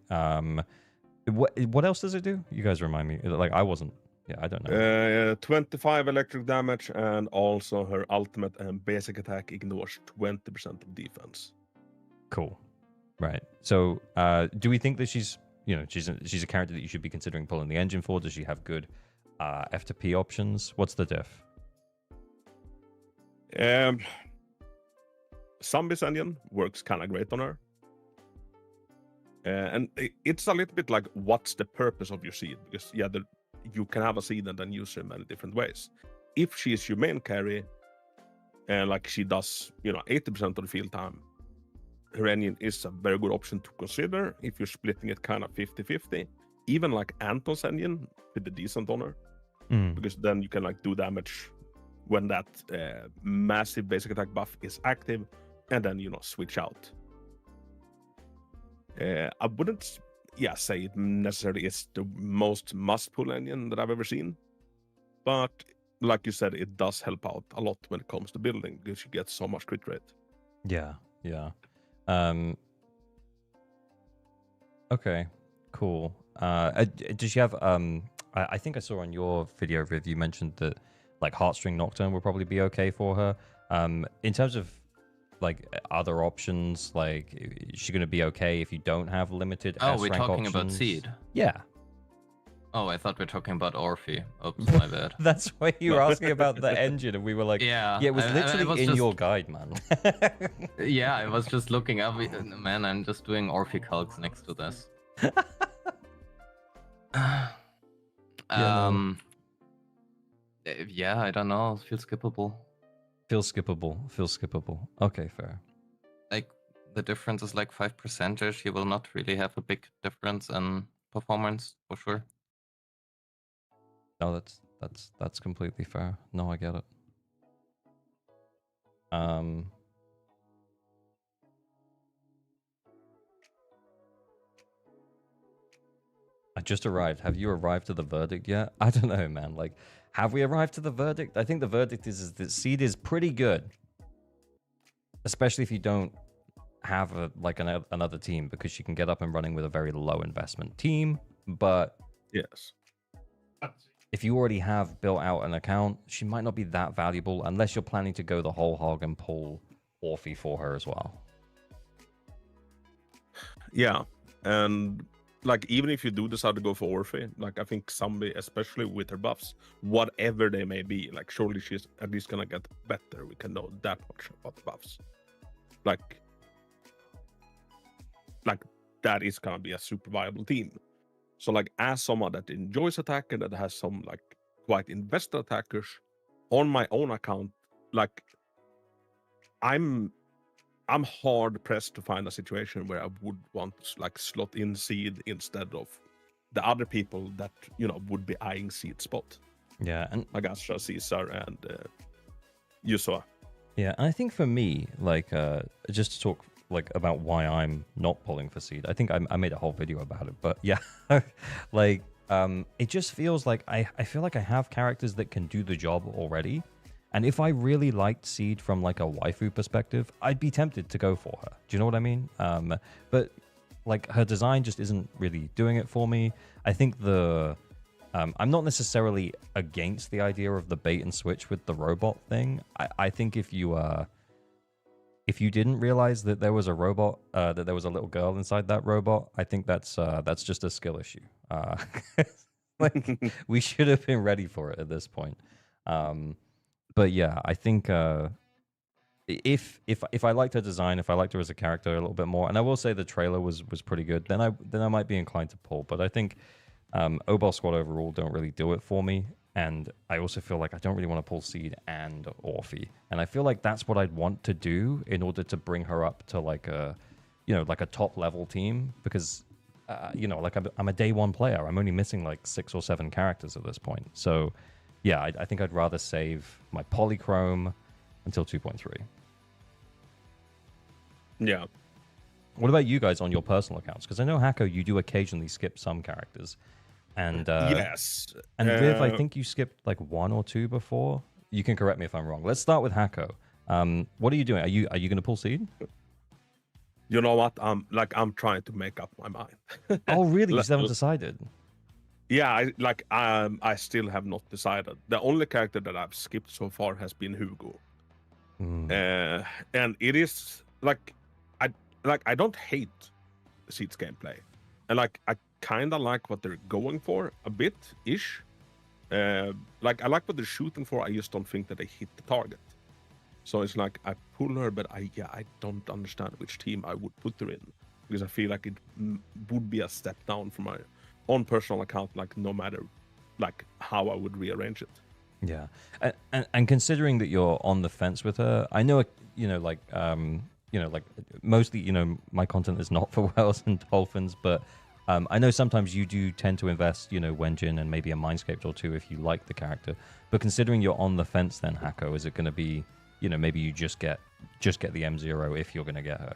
What else does it do? You guys remind me. Like I don't know. 25 electric damage, and also her ultimate and basic attack ignores 20% of defense. Cool. Right. So, do we think that she's a character that you should be considering pulling the engine for? Does she have good F to P options? What's the diff? Zombie's engine works kind of great on her. And it's a little bit like, what's the purpose of your seed? Because you can have a seed and then use her in many different ways. If she is your main carry, and like she does, 80% of the field time, her engine is a very good option to consider if you're splitting it kind of 50-50. Even like Anton's engine with the decent on her, because then you can like do damage when that massive basic attack buff is active, and then switch out. I wouldn't say it necessarily is the most must-pull engine that I've ever seen, but like you said, it does help out a lot when it comes to building because you get so much crit rate. Yeah. Okay, cool. Does she have I think I saw on your video, Viv, you mentioned that like Heartstring Nocturne would probably be okay for her. In terms of like other options, like is she gonna be okay if you don't have limited Oh, S we're rank talking options? about Seed. Yeah. Oh, I thought we were talking about Orphe. Oops, my bad. That's why you were asking about the engine, and we were like, Yeah, it was I literally was in just- your guide, man. Yeah, I was just looking up. Man, I'm just doing Orphe calcs next to this. Yeah, I don't know. Feels skippable. Feels skippable. Okay, fair. Like the difference is like 5%, she will not really have a big difference in performance for sure. No, that's completely fair. No, I get it. I just arrived. Have you arrived to the verdict yet? I don't know, man. Like, have we arrived to the verdict? I think the verdict is that Seed is pretty good, especially if you don't have another team, because she can get up and running with a very low investment team. But Yes. if you already have built out an account, she might not be that valuable unless you're planning to go the whole hog and pull Orphe for her as well. Yeah, and like even if you do decide to go for Orphe, like I think somebody, especially with her buffs, whatever they may be, like surely she's at least gonna get better. We can know that much about the buffs. Like that is gonna be a super viable team. So like as someone that enjoys attack and that has some like quite invested attackers on my own account, like I'm hard pressed to find a situation where I would want like slot in Seed instead of the other people that would be eyeing Seed spot. Yeah, and like Astra, Caesar, and Yusua. Yeah, and I think for me, like, just to talk like about why I'm not pulling for Seed, I think I made a whole video about it. But yeah, like, it just feels like I feel like I have characters that can do the job already. And if I really liked Seed from like a waifu perspective, I'd be tempted to go for her. Do you know what I mean? But like her design just isn't really doing it for me. I think I'm not necessarily against the idea of the bait and switch with the robot thing. I think if you didn't realize that there was a robot, that there was a little girl inside that robot, I think that's just a skill issue. Like we should have been ready for it at this point. But yeah, I think if I liked her design, if I liked her as a character a little bit more, and I will say the trailer was pretty good, then I might be inclined to pull. But I think Obol Squad overall don't really do it for me, and I also feel like I don't really want to pull Seed and Orphe, and I feel like that's what I'd want to do in order to bring her up to like a top level team, because like I'm a day one player. I'm only missing like 6 or 7 characters at this point, so. Yeah, I think I'd rather save my Polychrome until 2.3. Yeah. What about you guys on your personal accounts? Because I know, Hako, you do occasionally skip some characters. And yes. And Viv, I think you skipped like 1 or 2 before. You can correct me if I'm wrong. Let's start with Hako. What are you doing? Are you going to pull Seed? You know what? I'm trying to make up my mind. Oh, really? You still haven't decided? Yeah, I still have not decided. The only character that I've skipped so far has been Hugo. And it is I don't hate Seed's gameplay. And I kind of like what they're going for a bit ish. I like what they're shooting for. I just don't think that they hit the target. So it's like I pull her, but I don't understand which team I would put her in, because I feel like it would be a step down from my own personal account, like no matter like how I would rearrange it. Yeah, and considering that you're on the fence with her, I know mostly my content is not for whales and dolphins, but I know sometimes you do tend to invest Wenjin and maybe a Mindscape or 2 if you like the character. But considering you're on the fence, then Hako, is it going to be maybe you just get the M0 if you're going to get her?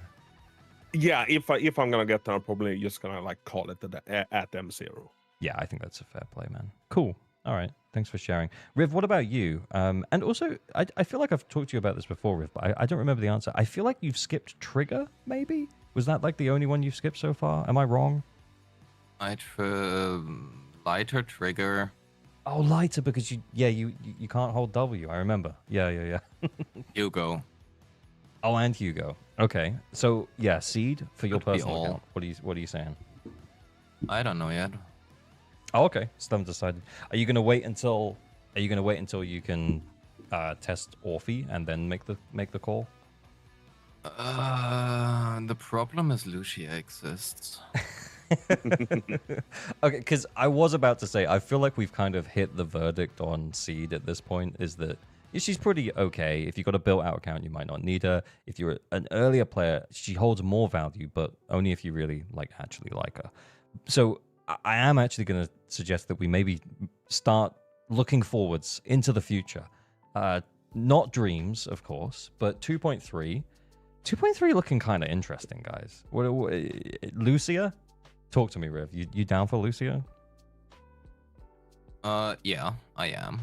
Yeah, if I'm gonna get her, I'm probably just gonna call it at M0. Yeah, I think that's a fair play, man. Cool. All right. Thanks for sharing. Riv, what about you? And also, I feel like I've talked to you about this before, Riv, but I don't remember the answer. I feel like you've skipped Trigger, maybe? Was that like the only one you've skipped so far? Am I wrong? Lighter Trigger. Oh, lighter, because you can't hold W. I remember. Yeah. Hugo. Oh, and Hugo. Okay. So, yeah, Seed for your Could be personal all. account. What are you saying? I don't know yet. Oh, okay. Still haven't decided. Are you going to wait until you can test Orphe and then make the call? The problem is Lucia exists. Okay, because I was about to say, I feel like we've kind of hit the verdict on Seed at this point, is that she's pretty okay. If you've got a built-out account, you might not need her. If you're an earlier player, she holds more value, but only if you really actually like her. So I am actually going to suggest that we maybe start looking forwards into the future. Not dreams, of course, but 2.3. 2.3 looking kind of interesting, guys. What, Lucia? Talk to me, Riv. You down for Lucia? Yeah, I am.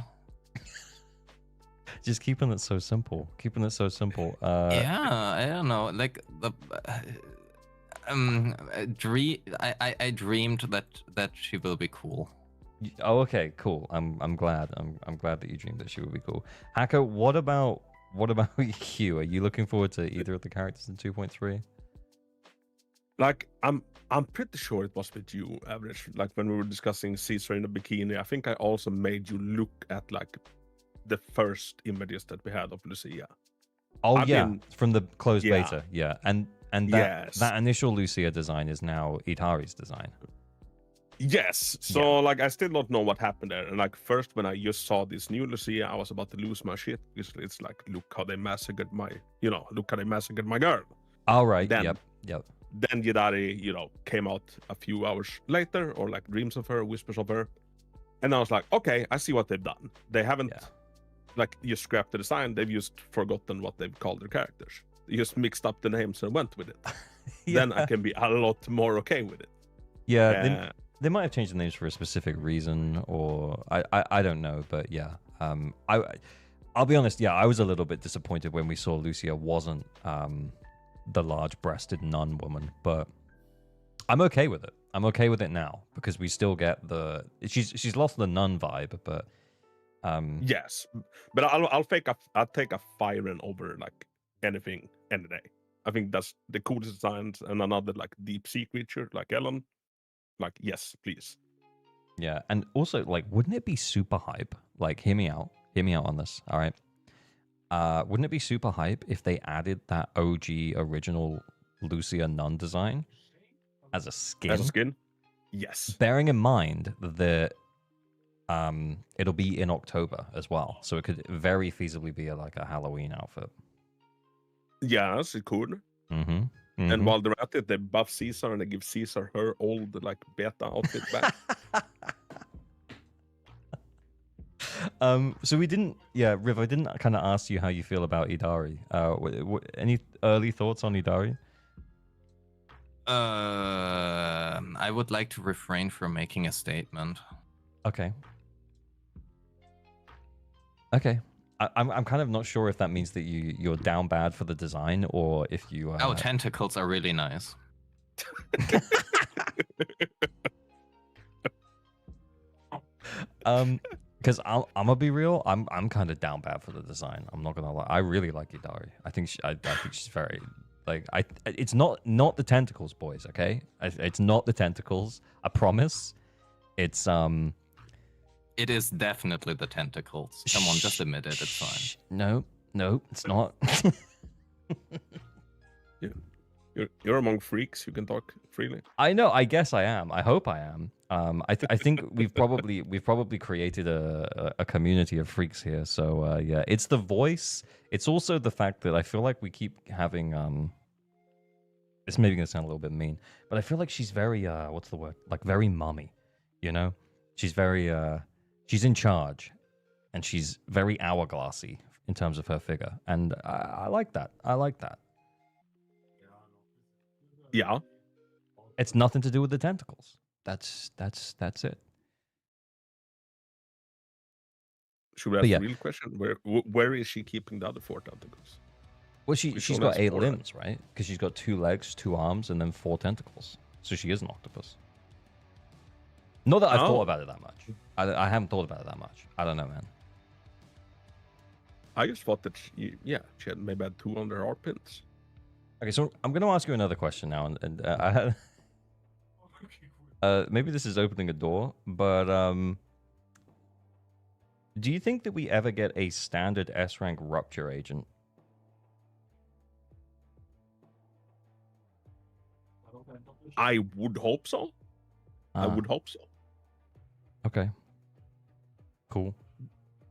Just keeping it so simple. Keeping it so simple. Yeah, I don't know. Like the I dreamed that she will be cool. Oh, okay, cool. I'm glad. I'm glad that you dreamed that she would be cool. Hacker, what about you? Are you looking forward to either of the characters in 2.3? Like I'm pretty sure it was with you, Average. Like when we were discussing Caesar in a bikini, I think I also made you look at like the first images that we had of Lucia. Oh, I've yeah, been- from the closed Yeah. beta, yeah, and Yes. that initial Lucia design is now Itari's design. Yes. So like I still don't know what happened there. And like first when I just saw this new Lucia, I was about to lose my shit. It's like look how they massacred my girl. All right. Then- Yep. Then Yidari, came out a few hours later, or like dreams of her, whispers of her. And I was like, okay, I see what they've done. They haven't like just scrapped the design, they've just forgotten what they've called their characters. They just mixed up the names and went with it. Then I can be a lot more okay with it. Yeah. They might have changed the names for a specific reason, or I don't know, but yeah. I'll be honest. Yeah, I was a little bit disappointed when we saw Lucia wasn't the large-breasted nun woman, but I'm okay with it. I'm okay with it now because we still get she's lost the nun vibe, but Yes, but I'll take a Fyren over like anything any day. I think that's the coolest designs, and another like deep sea creature like Ellen. Like yes, please. yeah, and also like, wouldn't it be super hype? Like, hear me out on this. All right. Wouldn't it be super hype if they added that OG original Lucia nun design as a skin? As a skin? Yes. Bearing in mind that it'll be in October as well, so it could very feasibly be like a Halloween outfit. Yes, it could. Mm-hmm. And while they're at it, they buff Caesar and they give Caesar her old like beta outfit back. So we didn't, Riv, I didn't kind of ask you how you feel about Idari. Any early thoughts on Idari? I would like to refrain from making a statement. Okay. I'm kind of not sure if that means that you're down bad for the design, or if you Oh, tentacles are really nice. Because I'm gonna be real, I'm kind of down bad for the design. I'm not gonna lie. I really like Idari. I think she's very like it's not the tentacles, boys. Okay, it's not the tentacles. I promise. It's It is definitely the tentacles. Come on, just admit it. It's fine. No, it's not. You're among freaks. You can talk freely. I know. I guess I am. I hope I am. I think we've probably created a community of freaks here. So yeah, it's the voice. It's also the fact that I feel like we keep having It's maybe gonna sound a little bit mean, but I feel like she's very what's the word? Like very mommy. You know, she's very she's in charge, and she's very hourglassy in terms of her figure, and I like that. I like that. Yeah. It's nothing to do with the tentacles. That's it. Should we ask the real question? Where is she keeping the other 4 tentacles? Well, she's got 8 limbs, right? Because she's got 2 legs, 2 arms, and then 4 tentacles. So she is an octopus. Not that I've thought about it that much. I haven't thought about it that much. I don't know, man. I just thought that she had maybe had 2 on her armpits. Okay, so I'm going to ask you another question now, and I had maybe this is opening a door, but do you think that we ever get a standard S rank rupture agent? I would hope so. I would hope so. Okay. Cool.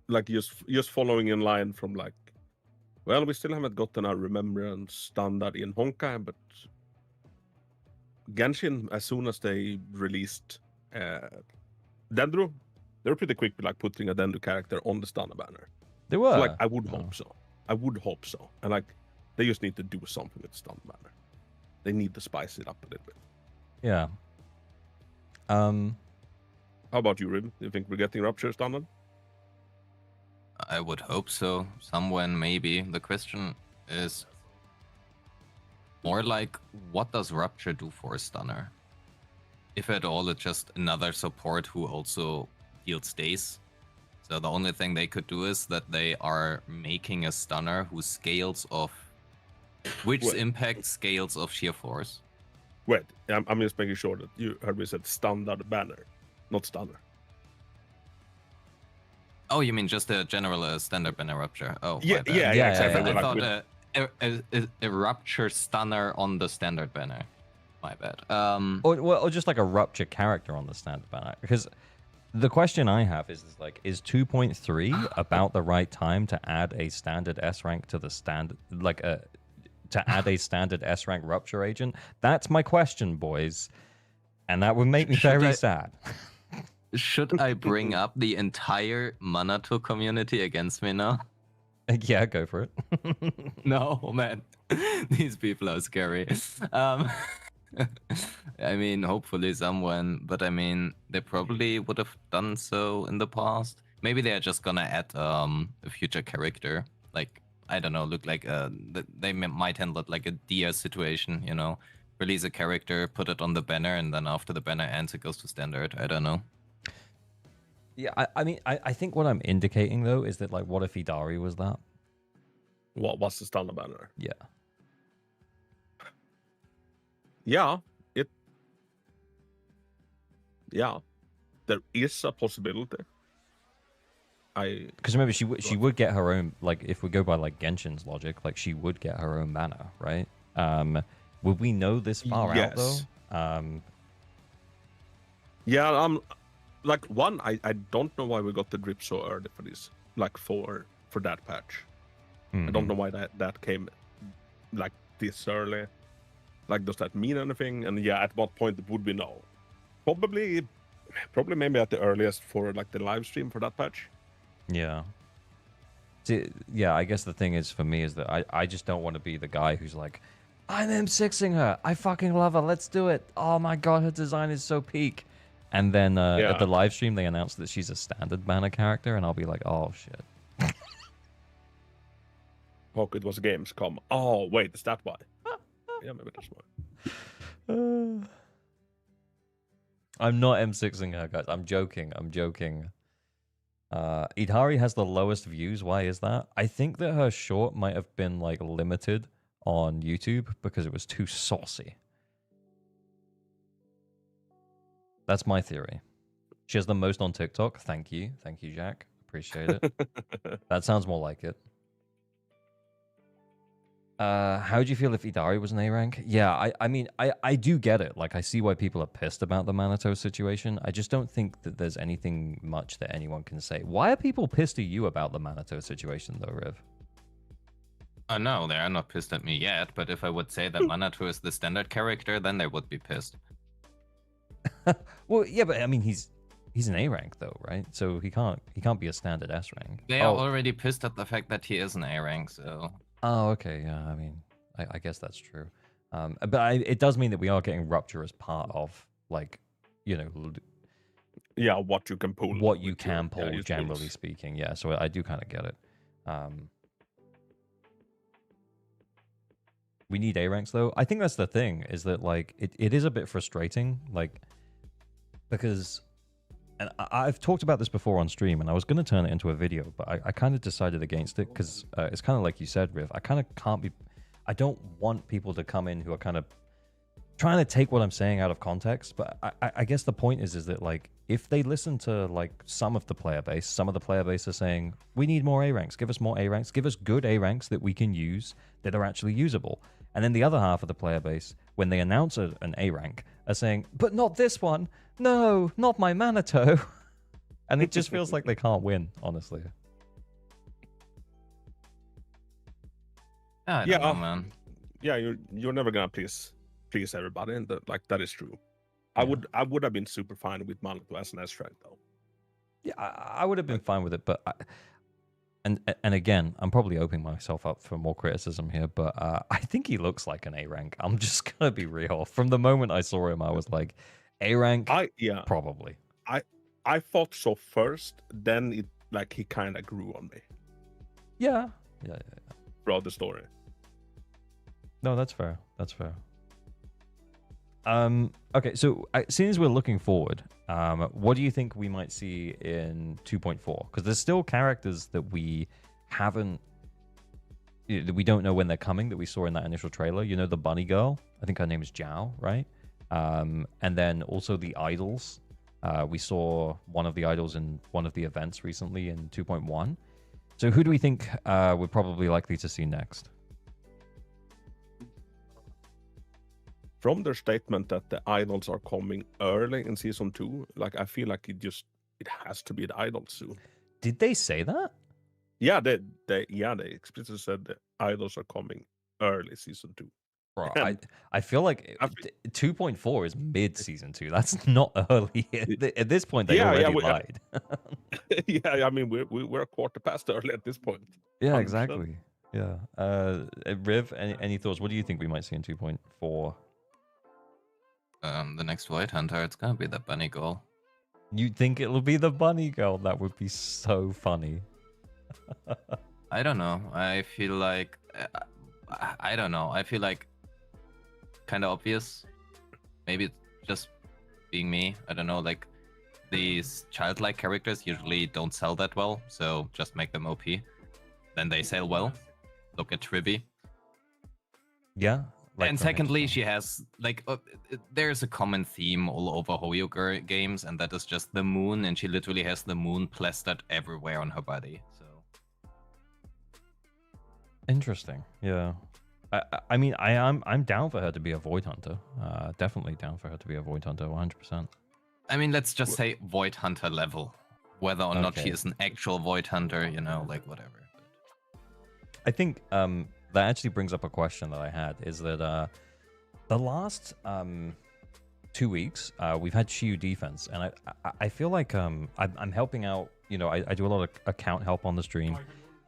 like just following in line from like, well, we still haven't gotten a remembrance standard in Honkai, but Genshin, as soon as they released Dendro, they were pretty quick with like putting a Dendro character on the standard banner. They were. So, like, I would hope so. I would hope so. And like, they just need to do something with the standard banner. They need to spice it up a little bit. Yeah. How about you, Rib? Do you think we're getting Rupture standard? I would hope so. Someone maybe. The question is more like, what does Rupture do for a stunner? If at all, it's just another support who also deals stays. So the only thing they could do is that they are making a stunner who scales off, which Wait. impact scales of sheer force. Wait, I'm just making sure that you heard me said standard banner, not stunner. Oh, you mean just a general standard banner Rupture? Oh, my Yeah, bad. yeah, exactly. I Like, thought a Rupture stunner on the standard banner. My bad. Or just like a Rupture character on the standard banner. Because the question I have is like, is 2.3 about the right time to add a standard S rank to the standard, like to add a standard S rank Rupture agent? That's my question, boys. And that would make me very sad. Should I bring up the entire Manato community against me now? Yeah, go for it. No, man. These people are scary. I mean, hopefully someone, but I mean, they probably would have done so in the past. Maybe they're just gonna add a future character. Like, I don't know, look like they might handle it like a Dia situation, you know? Release a character, put it on the banner, and then after the banner ends, it goes to standard. I don't know. Yeah, I mean, I think what I'm indicating, though, is that, like, what if Idari was that? What was the standard banner? Yeah. Yeah, there is a possibility. Because remember, she would get her own, like, if we go by, like, Genshin's logic, like, she would get her own banner, right? Would we know this far out, though? Yeah, like, one, I don't know why we got the drip so early for this, like, for that patch. I don't know why that came, like, this early. Like, does that mean anything? And yeah, at what point would we know? Probably maybe at the earliest for, like, the live stream for that patch. Yeah. See, yeah, I guess the thing is, for me, is that I just don't want to be the guy who's like, I'm M6ing her. I fucking love her. Let's do it. Oh my god, her design is so peak. And then at the live stream, they announced that she's a standard banner character, and I'll be like, oh shit. Hope it was Gamescom. Oh, wait, is that why? Yeah, maybe that's why. I'm not M6ing her, guys. I'm joking. Idari has the lowest views. Why is that? I think that her short might have been like limited on YouTube because it was too saucy. That's my theory. She has the most on TikTok. Thank you, Jack. Appreciate it. That sounds more like it. How do you feel if Idari was an A rank? Yeah, I mean, I do get it. Like, I see why people are pissed about the Manato situation. I just don't think that there's anything much that anyone can say. Why are people pissed at you about the Manato situation, though, Riv? No, they are not pissed at me yet, but if I would say that Manato is the standard character, then they would be pissed. Well, yeah, but I mean, he's an A rank, though, right? So he can't be a standard S rank. They are already pissed at the fact that he is an A rank, so... Oh, okay, yeah, I mean, I guess that's true. But it does mean that we are getting Rupture as part of, like, you know... Yeah, what you can pull. What you can pull, your generally skills. speaking, yeah, so I do kind of get it. We need A ranks, though. I think that's the thing, is that, like, it is a bit frustrating, like, because... And I've talked about this before on stream, and I was going to turn it into a video, but I kind of decided against it because it's kind of like you said, Riv. I kind of can't be... I don't want people to come in who are kind of trying to take what I'm saying out of context, but I guess the point is that, like, if they listen to, like, some of the player base are saying, we need more A ranks, give us more A ranks, give us good A ranks that we can use that are actually usable. And then the other half of the player base, when they announce an A rank, are saying, but not this one. No, not my Manato. And it just feels like they can't win, honestly. I don't know, man. Yeah, you're never gonna please everybody, and that is true. I Yeah. would have been super fine with Malto as an S rank though. Yeah, I would have been fine with it, but and again, I'm probably opening myself up for more criticism here, but I think he looks like an A rank. I'm just gonna be real. From the moment I saw him, I was like, A rank, probably. I thought so first, then he kind of grew on me Yeah. throughout the story. No, that's fair. That's fair. Okay, so seeing as we're looking forward, what do you think we might see in 2.4? Because there's still characters that we haven't, that we don't know when they're coming, that we saw in that initial trailer. You know, the bunny girl. I think her name is Zhao, right? And then also the idols. We saw one of the idols in one of the events recently in 2.1. So who do we think we're probably likely to see next? From their statement that the idols are coming early in season 2, I feel like it has to be the idols soon. Did they say that? Yeah, they explicitly said the idols are coming early season 2. Bro, I feel like 2.4 is mid season 2. That's not early. At this point, they already lied. Yeah, I mean we're a quarter past early at this point. Yeah, 100%. exactly. Yeah. Riv, any thoughts? What do you think we might see in 2.4? The next Void Hunter, it's gonna be the bunny girl. You think it'll be the bunny girl? That would be so funny. I don't know. I feel like I don't know. I feel like kind of obvious. Maybe it's just being me. I don't know. Like these childlike characters usually don't sell that well, so just make them OP. Then they sell well. Look at Trivi. Yeah. And secondly, she has there's a common theme all over Hoyo games, and that is just the moon, and she literally has the moon plastered everywhere on her body. So interesting. Yeah. I mean, I'm down for her to be a Void Hunter. Definitely down for her to be a Void Hunter, 100%. I mean, let's just say Void Hunter level, whether or not she is an actual Void Hunter, whatever. I think that actually brings up a question that I had, is that the last 2 weeks, we've had Shiyu Defense, and I feel like I'm helping out. I do a lot of account help on the stream,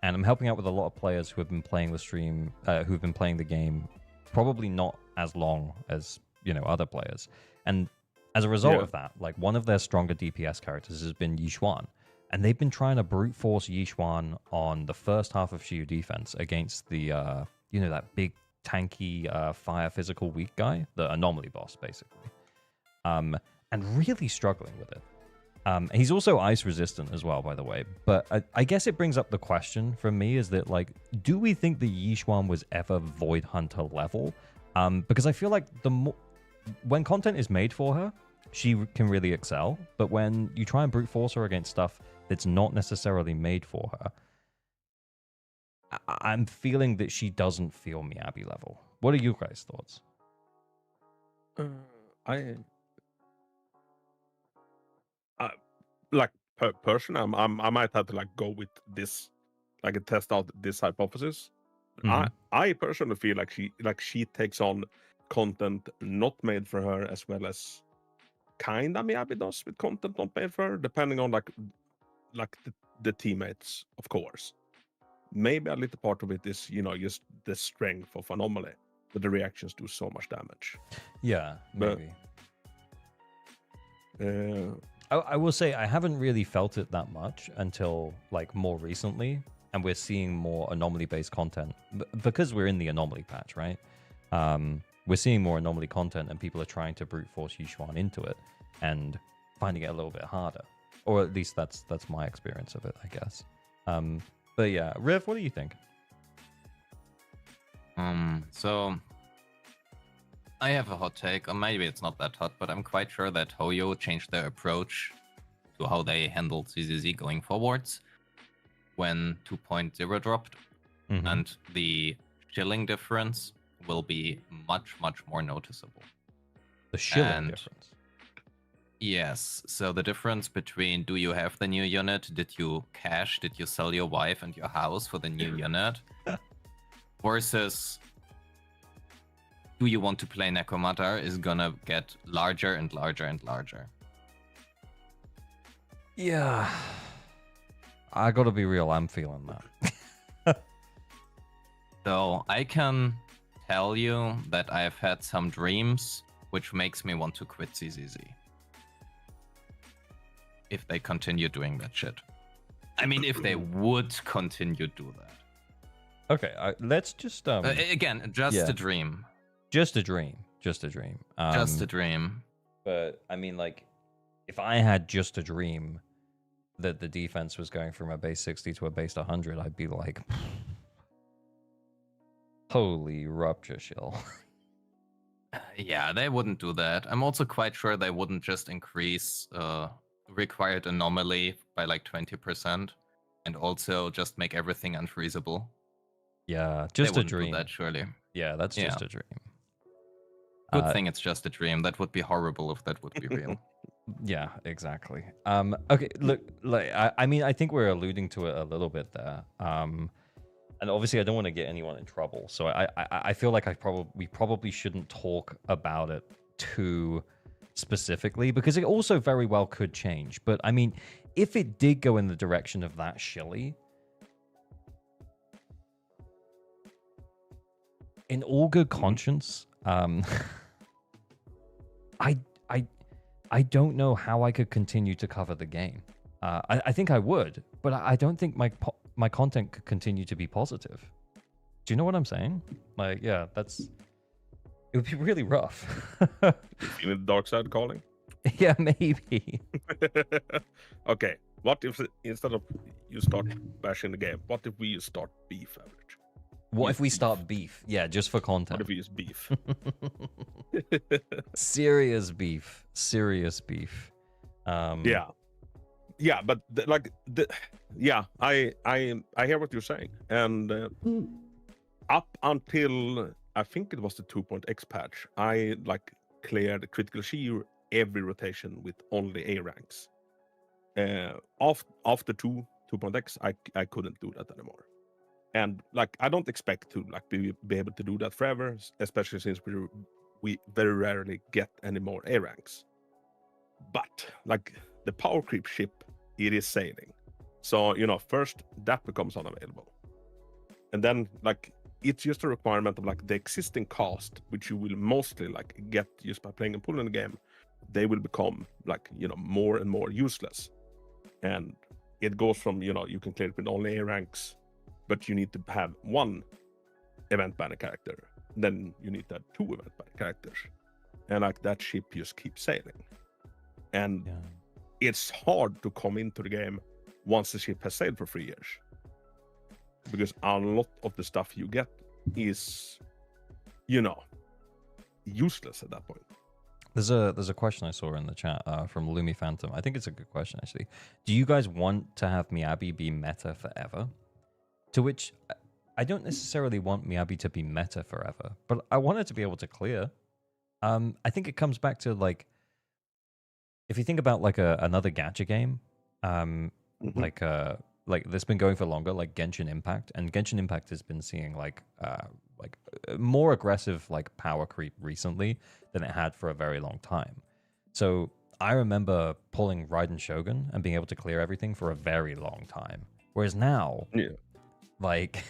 and I'm helping out with a lot of players who have been playing the stream, who've been playing the game, probably not as long as other players. And as a result of that, one of their stronger DPS characters has been Yixuan. And they've been trying to brute force Yixuan on the first half of Shiyu Defense against the, that big tanky fire physical weak guy, the anomaly boss, basically. And really struggling with it. He's also ice resistant as well, by the way. But I guess it brings up the question from me is that, do we think the Yixuan was ever Void Hunter level? Because I feel like when content is made for her, she can really excel. But when you try and brute force her against stuff that's not necessarily made for her, I'm feeling that she doesn't feel Miyabi level. What are you guys' thoughts? Personally, I might have to go with this, test out this hypothesis. Mm-hmm. I personally feel like she takes on content not made for her as well as kinda Miyabi does with content not made for her, depending on the teammates, of course. Maybe a little part of it is just the strength of Anomaly, but the reactions do so much damage. Yeah, maybe. But, I will say I haven't really felt it that much until more recently, and we're seeing more anomaly-based content because we're in the anomaly patch, right? We're seeing more anomaly content, and people are trying to brute force Yixuan into it and finding it a little bit harder, or at least that's my experience of it, I guess. But yeah, Riv, what do you think? So I have a hot take, or maybe it's not that hot, but I'm quite sure that Hoyo changed their approach to how they handled ZZZ going forwards when 2.0 dropped, and the shilling difference will be much, much more noticeable. The shilling difference? Yes, so the difference between do you have the new unit, did you cash, did you sell your wife and your house for the new unit, versus do you want to play Nekomata is gonna get larger and larger and larger. Yeah. I gotta be real, I'm feeling that. So I can tell you that I've had some dreams which makes me want to quit ZZZ. If they continue doing that shit. I mean, if they would continue do that. Okay, let's just again, just yeah. a dream. Just a dream. Just a dream. Just a dream. But I mean, like, if I had just a dream that the defense was going from a base 60 to a base 100, I'd be like, holy rupture shill. Yeah, they wouldn't do that. I'm also quite sure they wouldn't just increase required anomaly by like 20% and also just make everything unfreezable. Yeah, just they a dream. Do that surely. Yeah, that's just a dream. Good thing it's just a dream. That would be horrible if that would be real. Yeah, exactly. Okay, look, like I mean, I think we're alluding to it a little bit there. And obviously, I don't want to get anyone in trouble, so I feel like we probably shouldn't talk about it too specifically because it also very well could change. But I mean, if it did go in the direction of that shilly, in all good conscience, I don't know how I could continue to cover the game. I think I would, but I don't think my content could continue to be positive. Do you know what I'm saying? Like, yeah, it would be really rough. Feeling the dark side calling? Yeah, maybe. Okay, what if instead of you start bashing the game, what if we start beef average? What if we start beef? Yeah, just for content. What if we use beef? Serious beef. Serious beef. Yeah, but I hear what you're saying, and up until I think it was the 2.x patch, I like cleared critical Shiyu every rotation with only A ranks. After 2.x, I couldn't do that anymore. And like I don't expect to like be able to do that forever, especially since we very rarely get any more A ranks. But like the power creep ship, it is sailing. So first that becomes unavailable, and then like it's just a requirement of like the existing cast, which you will mostly like get just by playing and pulling the game. They will become like more and more useless, and it goes from you can clear it with only A ranks. But you need to have one event banner character. Then you need to have 2 event banner characters. And like that ship just keeps sailing. And it's hard to come into the game once the ship has sailed for 3 years. Because a lot of the stuff you get is, useless at that point. There's a question I saw in the chat from Lumi Phantom. I think it's a good question, actually. Do you guys want to have Miyabi be meta forever? To which I don't necessarily want Miyabi to be meta forever, but I want it to be able to clear. I think it comes back to like, if you think about like another gacha game, like that's been going for longer, like Genshin Impact, and Genshin Impact has been seeing like more aggressive like power creep recently than it had for a very long time. So I remember pulling Raiden Shogun and being able to clear everything for a very long time, whereas now. Yeah. Like,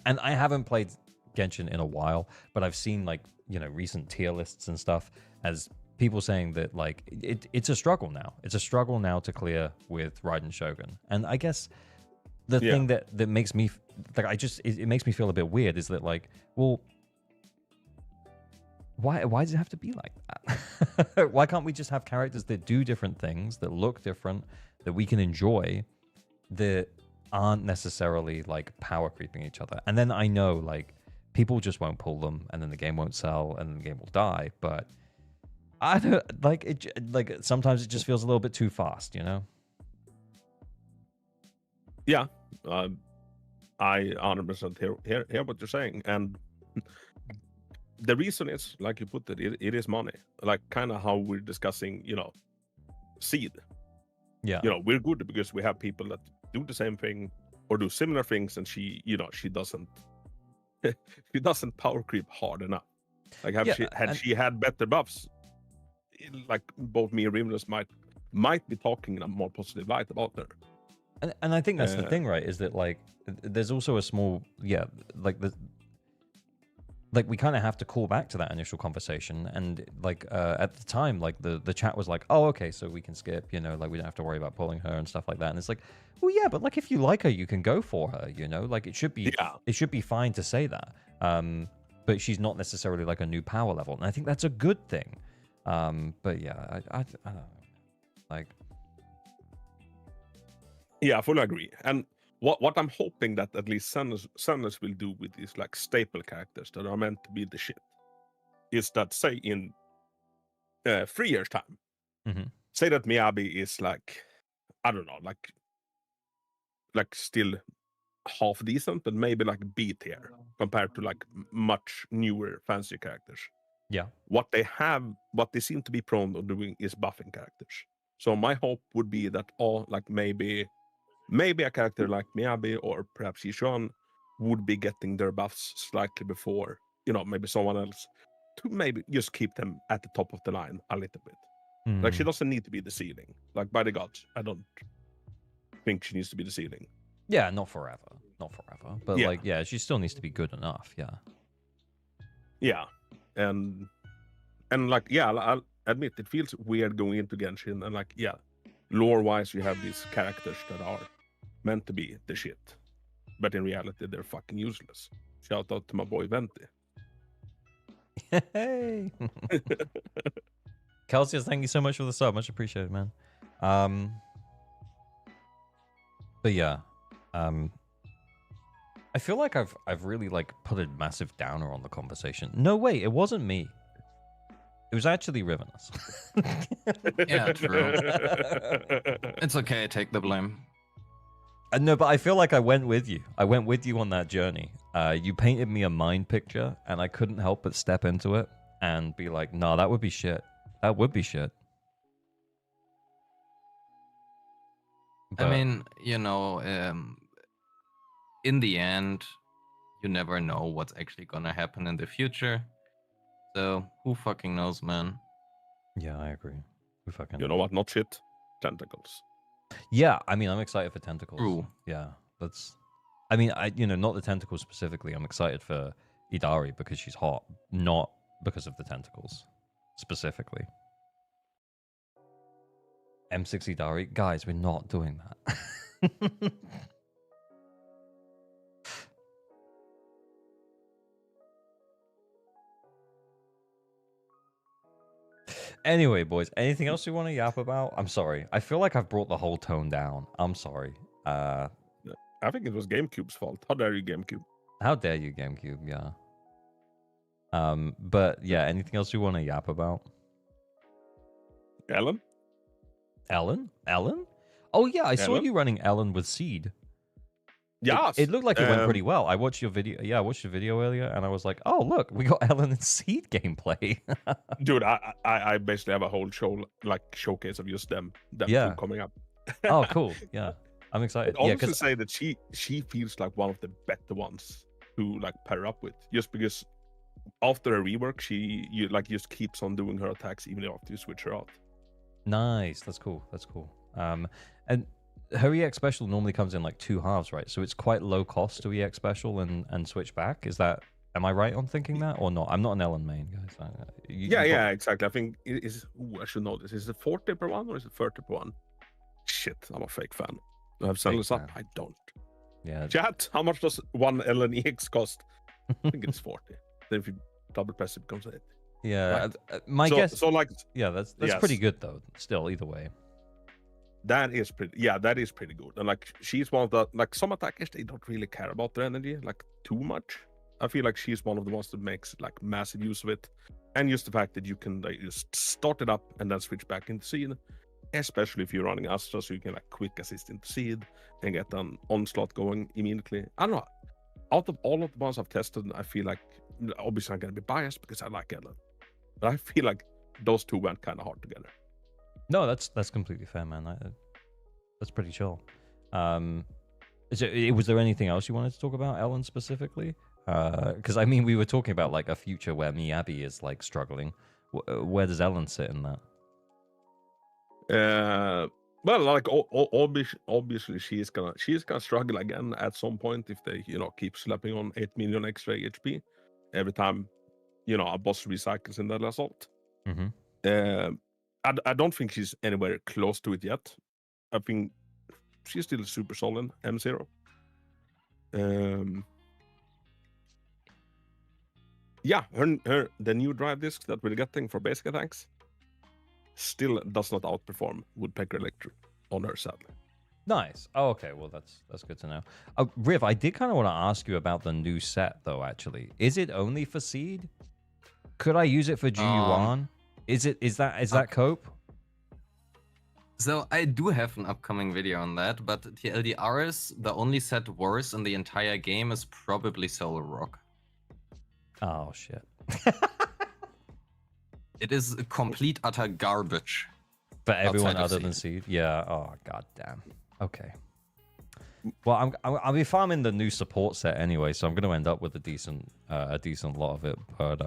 and I haven't played Genshin in a while, but I've seen like, recent tier lists and stuff as people saying that like it's a struggle now. It's a struggle now to clear with Raiden Shogun. And I guess the thing that makes me like, it makes me feel a bit weird is that like, well, why does it have to be like that? Why can't we just have characters that do different things, that look different, that we can enjoy, that aren't necessarily like power creeping each other? And then I know like people just won't pull them, and then the game won't sell, and then the game will die. But I don't like it. Like sometimes it just feels a little bit too fast, Yeah, I 100% hear what you're saying, and the reason is like you put it. It is money. Like kind of how we're discussing, Seed. Yeah, we're good because we have people that do the same thing or do similar things, and she doesn't she doesn't power creep hard enough. Like Yeah, she had better buffs, like both me and Rimless might be talking in a more positive light about her. And I think that's the thing, right? Is that like there's also a small like we kind of have to call back to that initial conversation, and like at the time, like the chat was like, oh, okay, so we can skip, you know, like we don't have to worry about pulling her and stuff like that. And it's like, well, yeah, but like if you like her, you can go for her, you know, like it should be fine to say that. But she's not necessarily like a new power level, and I think that's a good thing. But yeah, I don't know, like. Yeah, I fully agree. And what I'm hoping that at least Sunless will do with these like staple characters that are meant to be the shit is that, say in 3 years time, say that Miyabi is like, I don't know, like still half decent, but maybe like B tier compared to like much newer fancy characters. Yeah. What they seem to be prone to doing is buffing characters. So my hope would be that like maybe a character like Miyabi or perhaps Yishuan would be getting their buffs slightly before, you know, maybe someone else, to maybe just keep them at the top of the line a little bit. Like she doesn't need to be the ceiling. Like by the gods, I don't think she needs to be the ceiling. Yeah, not forever. But like, yeah, she still needs to be good enough. Yeah. Yeah, and like, yeah, I'll admit it feels weird going into Genshin, and like, yeah, lore-wise, you have these characters that are meant to be the shit, but in reality, they're fucking useless. Shout out to my boy Venti. Hey. Calcius, thank you so much for the sub. Much appreciated, man. But yeah, I feel like I've really like put a massive downer on the conversation. No, wait, it wasn't me. It was actually Rivenus. Yeah, true. It's okay, take the blame. No, but I feel like I went with you. I went with you on that journey. You painted me a mind picture, and I couldn't help but step into it and be like, "No, that would be shit. That would be shit." But, I mean, you know, in the end, you never know what's actually gonna happen in the future. So who fucking knows, man? yeah, I agree. Who fucking You know what? Not shit. Tentacles. Yeah, I mean, I'm excited for tentacles. True. Yeah, that's. I mean, not the tentacles specifically. I'm excited for Idari because she's hot, not because of the tentacles specifically. M6 Idari, guys, we're not doing that. Anyway, boys, anything else you want to yap about? I'm sorry. I feel like I've brought the whole tone down. I'm sorry. I think it was GameCube's fault. How dare you, GameCube? How dare you, GameCube? Yeah. But yeah, anything else you want to yap about? Ellen? Oh yeah, I saw you running Ellen with Seed. Yes. It looked like it went pretty well. I watched your video. Yeah, I watched your video earlier, and I was like, "Oh, look, we got Ellen and Seed gameplay." Dude, I basically have a whole showcase of just them two coming up. Oh, cool. Yeah, I'm excited. I'd Yeah, also say that she feels like one of the better ones to like pair up with, just because after a rework, you just keeps on doing her attacks even after you switch her out. Nice. That's cool. And her EX special normally comes in like 2 halves, right? So it's quite low cost to EX special and switch back. Am I right on thinking that or not? I'm not an Ellen main, guys. Yeah, exactly. I think it is. I should know this. Is it 40 per one or is it 30 per one? Shit, I'm a fake fan. Do I have sellers up? I don't. Yeah. Chat, how much does one Ellen EX cost? I think it's 40. Then if you double press it becomes 80. Yeah, right. my guess. So like, yeah, that's yes. pretty good though. Still, either way. That is pretty. Yeah, that is pretty good. And like, she's one of the like some attackers they don't really care about their energy like too much. I feel like she's one of the ones that makes like massive use of it, and just the fact that you can like just start it up and then switch back into seed, especially if you're running Astra, so you can like quick assist into seed and get an onslaught going immediately. I don't know. Out of all of the ones I've tested, I feel like obviously I'm gonna be biased because I like Ellen, but I feel like those two went kind of hard together. No, that's completely fair, man. That's pretty chill. Was there anything else you wanted to talk about, Ellen specifically? Because I mean, we were talking about like a future where Miyabi is like struggling. Where does Ellen sit in that? Well, like obviously she's gonna struggle again at some point if they keep slapping on 8 million extra HP every time a boss recycles in that assault. Mm-hmm. I don't think she's anywhere close to it yet. I think she's still super solid M0. Yeah, her the new drive disc that we're getting for basic attacks still does not outperform Woodpecker Electric on her, sadly. Nice. Oh, okay. Well, that's good to know. Riv, I did kind of want to ask you about the new set, though. Actually, is it only for Seed? Could I use it for G1? Is that cope? So I do have an upcoming video on that, but TLDRs, the only set worse in the entire game is probably Solar Rock. Oh shit. It is complete utter garbage. For everyone outside of other than Seed? Yeah. Oh god damn. Okay. Well, I'll be farming the new support set anyway, so I'm going to end up with a decent lot of it. But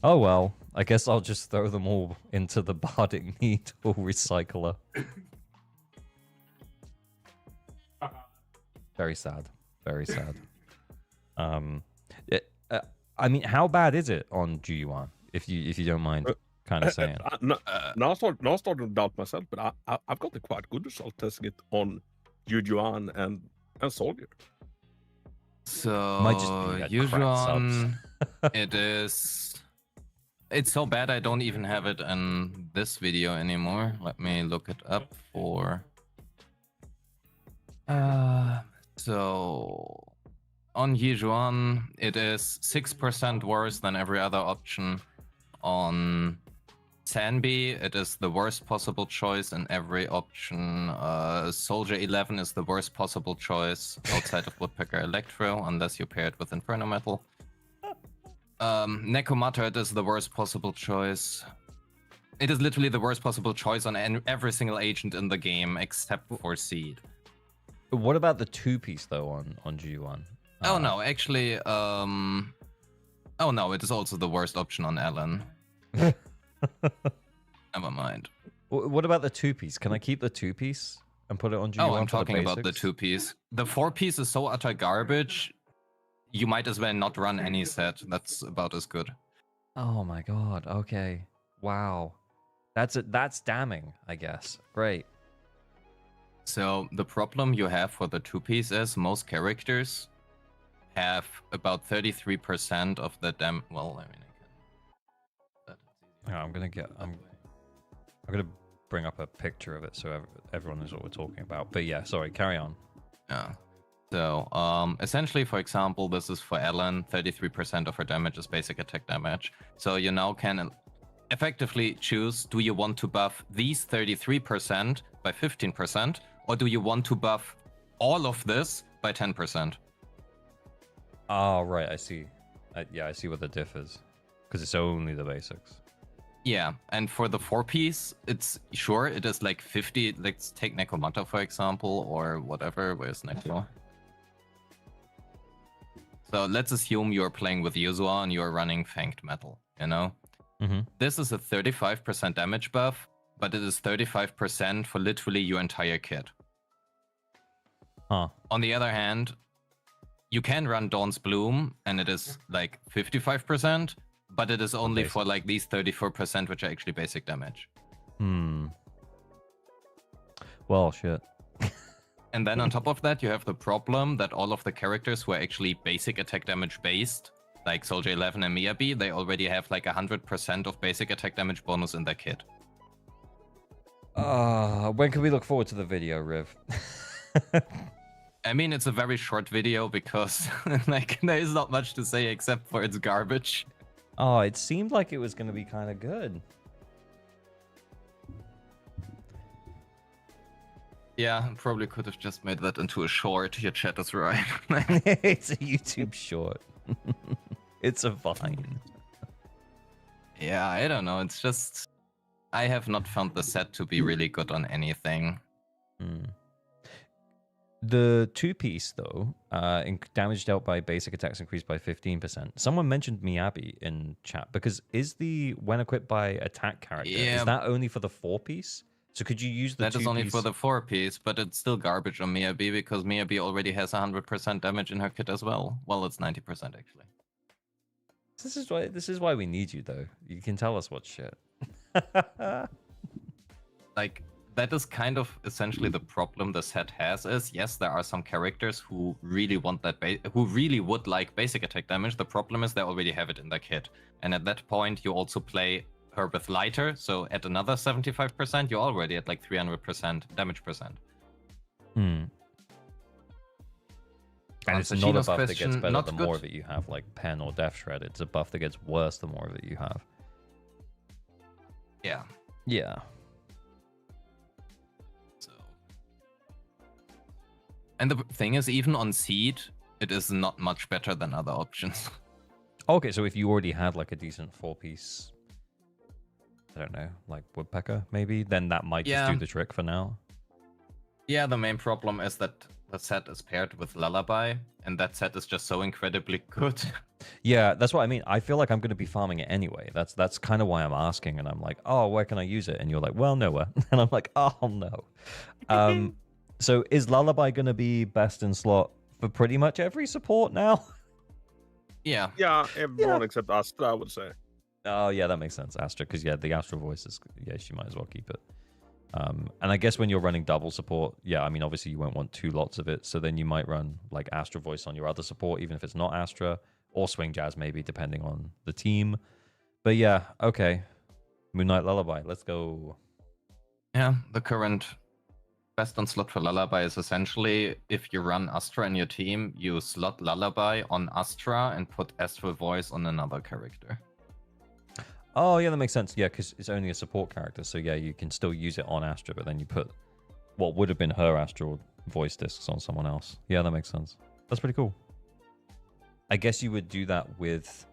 oh well. I guess I'll just throw them all into the Bardic Needle recycler. Very sad. Very sad. I mean, how bad is it on G1? If you don't mind kind of saying. Now I'm starting to doubt myself, but I've got a quite good result testing it on Yujuan and Soldier. So Might just be at cracked subs. It's so bad I don't even have it in this video anymore. Let me look it up for. So on Yijuan, it is 6% worse than every other option. On Sanbi, it is the worst possible choice in every option. Soldier 11 is the worst possible choice outside of Woodpecker Electro, unless you pair it with Inferno Metal. Nekomata, it is the worst possible choice. It is literally the worst possible choice on every single agent in the game except for Seed. What about the two-piece though on G1? Oh no, actually, oh no, it is also the worst option on Ellen. Never mind. What about the two-piece? Can I keep the two-piece and put it on G1? Oh, I'm talking about the two-piece. The four-piece is so utter garbage, you might as well not run any set. That's about as good. Oh my god. Okay. Wow. That's damning, I guess. Great. So the problem you have for the two-piece is most characters have about 33% of the well, I mean, I'm gonna bring up a picture of it so everyone knows what we're talking about. But yeah, sorry, carry on. Yeah. So essentially, for example, this is for Ellen. 33% of her damage is basic attack damage. So you now can effectively choose: do you want to buff these 33% by 15%, or do you want to buff all of this by 10%? Oh, right, I see. Yeah, I see what the diff is. Because it's only the basics. Yeah, and for the four-piece, it's sure, it is like 50. Let's take Nekomata, for example, or whatever. Where's Neko? So let's assume you're playing with Yuzua and you're running Fanged Metal, you know? Mm-hmm. This is a 35% damage buff, but it is 35% for literally your entire kit. Huh. On the other hand, you can run Dawn's Bloom, and it is like 55%, but it is only for like these 34%, which are actually basic damage. Well, shit. And then on top of that, you have the problem that all of the characters who are actually basic attack damage based, like Soldier 11 and Miyabi, they already have like 100% of basic attack damage bonus in their kit. When can we look forward to the video, Riv? I mean, it's a very short video because like there is not much to say except for it's garbage. Oh, it seemed like it was going to be kind of good. Yeah, probably could have just made that into a short. Your chat is right. It's a YouTube short. It's a Vine. Yeah, I don't know. It's just I have not found the set to be really good on anything. The two-piece, though, damage dealt by basic attacks increased by 15%. Someone mentioned Miyabi in chat, because when equipped by attack character, Yeah. is that only for the four-piece? So could you use the That is only two-piece? for the 4-piece, but it's still garbage on Miyabi because Miyabi already has 100% damage in her kit as well. Well, it's 90% actually. This is why we need you, though. You can tell us what shit. Like, that is kind of essentially the problem the set has. Is yes, there are some characters who really want that, who really would like basic attack damage. The problem is they already have it in their kit, and at that point you also play her with lighter. So at another 75%, you're already at like 300% damage percent. And it's not a Shino's buff that gets question, better not the good. more of it you have, like Pen or Death Shred. It's a buff that gets worse the more of it you have. Yeah. Yeah. So, and the thing is, even on Seed, it is not much better than other options. Okay, so if you already had like a decent four-piece, I don't know, like Woodpecker maybe, then that might just do the trick for now. Yeah, the main problem is that the set is paired with Lullaby, and that set is just so incredibly good. Yeah, that's what I mean. I feel like I'm going to be farming it anyway. That's kind of why I'm asking, and I'm like, oh, where can I use it? And you're like, well, nowhere. And I'm like, oh, no. So is Lullaby going to be best in slot for pretty much every support now? Yeah. Yeah, everyone except Astra, I would say. Oh, yeah, that makes sense, Astra, because, yeah, the Astra voice is, yeah, she might as well keep it. And I guess when you're running double support, yeah, I mean, obviously you won't want two lots of it, so then you might run, like, Astra voice on your other support, even if it's not Astra, or Swing Jazz, maybe, depending on the team. But, yeah, okay. Moonlight Lullaby, let's go. Yeah, the current best on slot for Lullaby is essentially, if you run Astra in your team, you slot Lullaby on Astra and put Astral Voice on another character. Oh, yeah, that makes sense. Yeah, because it's only a support character. So, yeah, you can still use it on Astra, but then you put what would have been her Astral voice discs on someone else. Yeah, that makes sense. That's pretty cool. I guess you would do that with,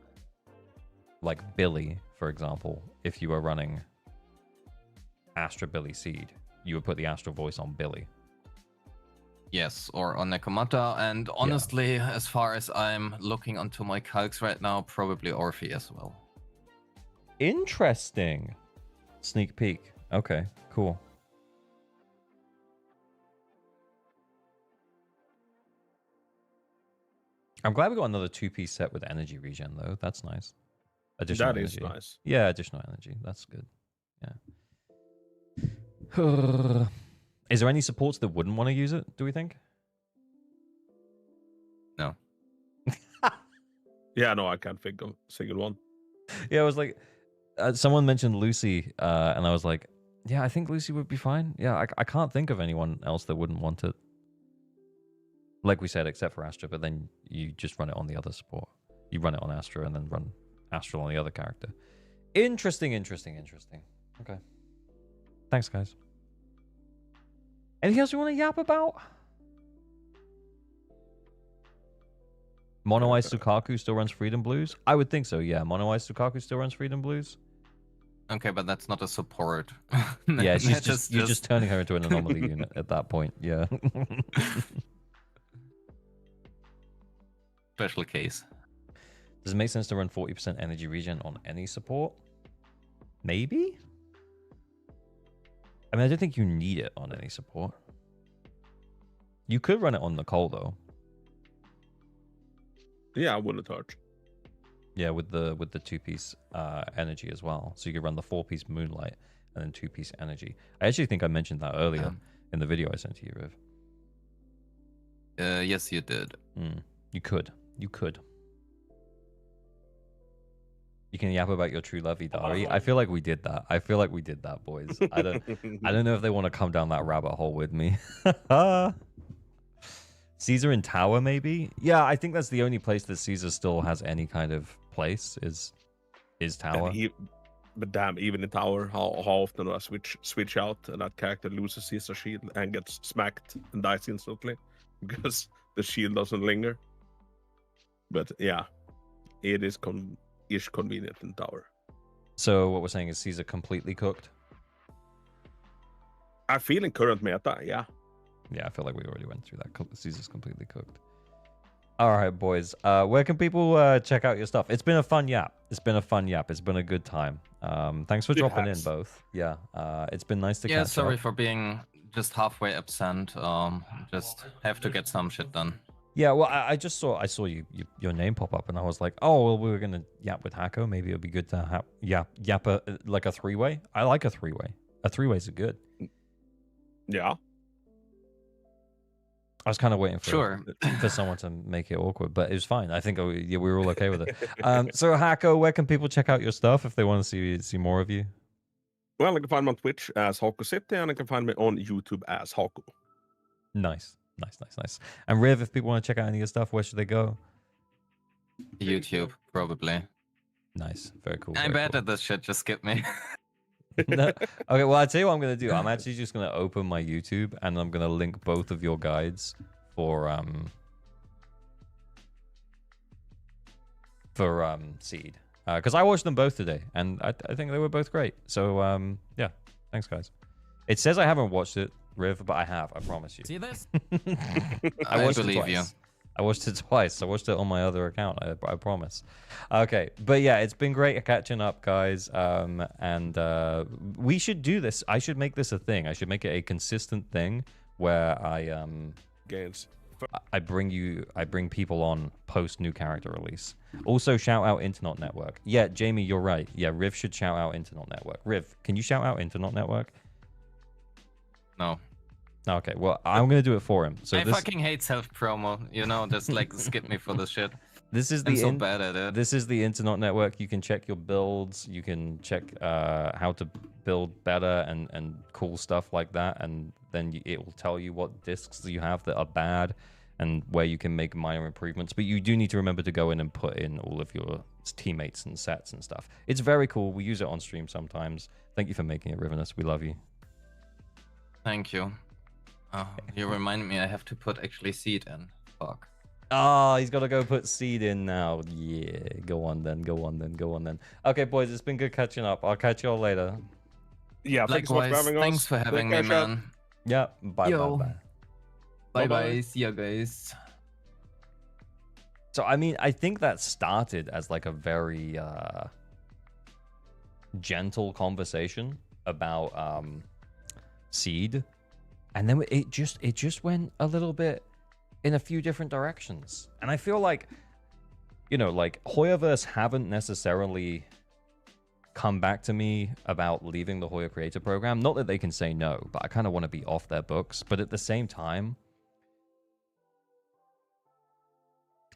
like, Billy, for example. If you were running Astra Billy Seed, you would put the Astral voice on Billy. Yes, or on Nekomata. And honestly, as far as I'm looking onto my calcs right now, probably Orphe as well. Interesting. Sneak peek. Okay, cool. I'm glad we got another two-piece set with energy regen, though. That's nice. Additional That energy. is nice. Yeah, additional energy. That's good. Yeah. Is there any supports that wouldn't want to use it, do we think? No. Yeah, no, I can't think of a single one. Yeah, I was like, someone mentioned Lucy, and I was like, yeah, I think Lucy would be fine. Yeah, I can't think of anyone else that wouldn't want it. Like we said, except for Astra, but then you just run it on the other support. You run it on Astra and then run Astra on the other character. Interesting. Okay. Thanks, guys. Anything else you want to yap about? Mono Eye Sukaku still runs Freedom Blues? I would think so, yeah. Mono Eye Sukaku still runs Freedom Blues? Okay, but that's not a support. Yeah, you're just turning her into an anomaly unit at that point, yeah. Special case. Does it make sense to run 40% energy regen on any support? Maybe? I mean, I don't think you need it on any support. You could run it on Nicole, though. Yeah, I wouldn't hurt. Yeah, with the two-piece energy as well. So you could run the four-piece Moonlight and then two-piece energy. I actually think I mentioned that earlier in the video I sent to you, Riv. Yes, you did. You could. You can yap about your true love, Idari. I feel like we did that. Boys. I don't know if they want to come down that rabbit hole with me. Caesar in Tower, maybe? Yeah, I think that's the only place that Caesar still has any kind of place is Tower. But damn, even in Tower, how often do I switch out and that character loses Caesar shield and gets smacked and dies instantly because the shield doesn't linger. But yeah, it is convenient in Tower. So what we're saying is Caesar completely cooked? I feel in current meta, yeah. Yeah, I feel like we already went through that. Caesar's completely cooked. All right, boys. Where can people check out your stuff? It's been a fun yap. It's been a good time. Thanks for dropping in, both. Yeah, it's been nice to catch sorry up. for being just halfway absent. Just have to get some shit done. Yeah, well, I just saw your name pop up, and I was like, oh, well, we were gonna yap with Hako. Maybe it'd be good to yap like a three-way. I like a three-way. A three-ways are good. Yeah. I was kind of waiting for someone to make it awkward, but it was fine. I think we were all okay with it. So Hako, where can people check out your stuff if they want to see more of you? Well, you can find me on Twitch as Haku City, and you can find me on YouTube as Haku. Nice. And Riv, if people want to check out any of your stuff, where should they go? YouTube, probably. Nice. Very cool. I'm bad at this shit. Just skip me. No. Okay, well, I'll tell you what I'm going to do. I'm actually just going to open my YouTube, and I'm going to link both of your guides for Seed. Because I watched them both today, and I think they were both great. So, yeah. Thanks, guys. It says I haven't watched it, Riv, but I have. I promise you. See this? I watched believe it twice. you. I watched it twice. I watched it on my other account. I promise. Okay, but yeah, it's been great catching up, guys. And we should do this. I should make this a thing. I should make it a consistent thing where I bring people on post new character release. Also, shout out Internet Network. Yeah, Jamie, you're right. Yeah, Riv should shout out Internet Network. Riv, can you shout out Internet Network? No. Okay, well, I'm gonna do it for him. So I fucking hate self promo. You know, just like skip me for this shit. This is I'm so bad at it. This is the Internet Network. You can check your builds. You can check how to build better and cool stuff like that. And then it will tell you what discs you have that are bad and where you can make minor improvements. But you do need to remember to go in and put in all of your teammates and sets and stuff. It's very cool. We use it on stream sometimes. Thank you for making it, Rivenus. We love you. Thank you. Oh, you remind me I have to put actually Seed in. Fuck. Oh, he's got to go put Seed in now. Yeah, go on then. Okay, boys, it's been good catching up. I'll catch y'all later. Yeah, thanks for having me, man. Yeah, bye. Bye. See ya, guys. So, I mean, I think that started as like a very gentle conversation about Seed. And then it just went a little bit in a few different directions. And I feel like, you know, like Hoyaverse haven't necessarily come back to me about leaving the Hoya Creator Program. Not that they can say no, but I kind of want to be off their books. But at the same time,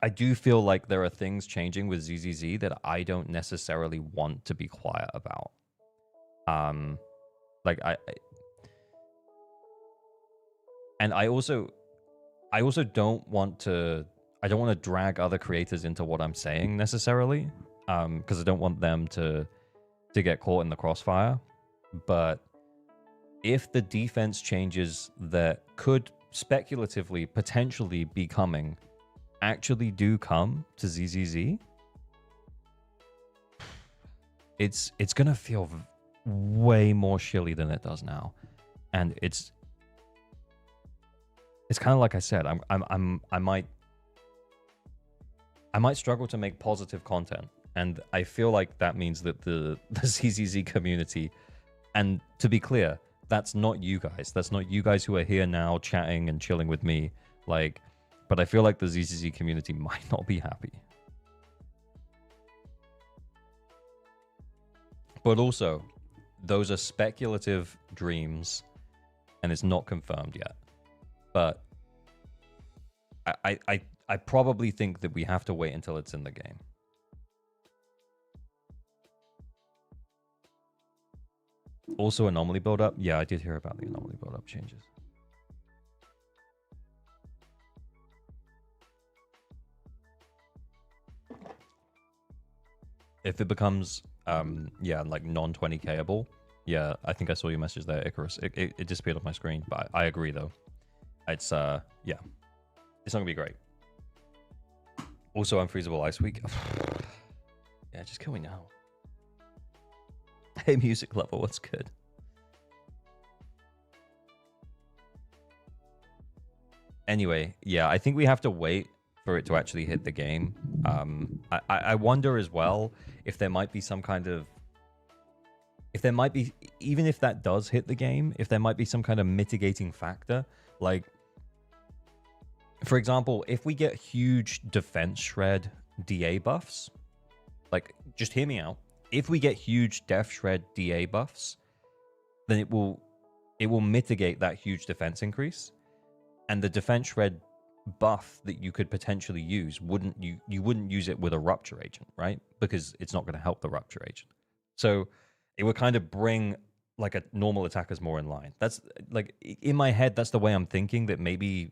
I do feel like there are things changing with ZZZ that I don't necessarily want to be quiet about. And I also don't want to drag other creators into what I'm saying necessarily, because I don't want them to get caught in the crossfire. But if the defense changes that could speculatively potentially be coming actually do come to ZZZ, it's gonna feel way more shilly than it does now, and it's kind of like I said, I might struggle to make positive content, and I feel like that means that the ZZZ community, and to be clear, that's not you guys who are here now chatting and chilling with me, like, but I feel like the ZZZ community might not be happy. But also, those are speculative dreams, and it's not confirmed yet. But I probably think that we have to wait until it's in the game. Also, anomaly build-up. Yeah, I did hear about the anomaly build-up changes. If it becomes, like non-20Kable, yeah, I think I saw your message there, Icarus. It disappeared off my screen, but I agree, though. It's, yeah. It's not gonna be great. Also, Unfreezable Ice Week. Yeah, just kill me now. Hey, Music Lover, what's good? Anyway, yeah, I think we have to wait for it to actually hit the game. I wonder as well if there might be some kind of, if there might be, even if that does hit the game, if there might be some kind of mitigating factor. Like, for example, if we get huge defense shred DA buffs, like, just hear me out. If we get huge def shred DA buffs, then it will mitigate that huge defense increase. And the defense shred buff that you could potentially use you wouldn't use it with a rupture agent, right? Because it's not going to help the rupture agent. So it would kind of bring like a normal attackers more in line. That's like, in my head, that's the way I'm thinking, that maybe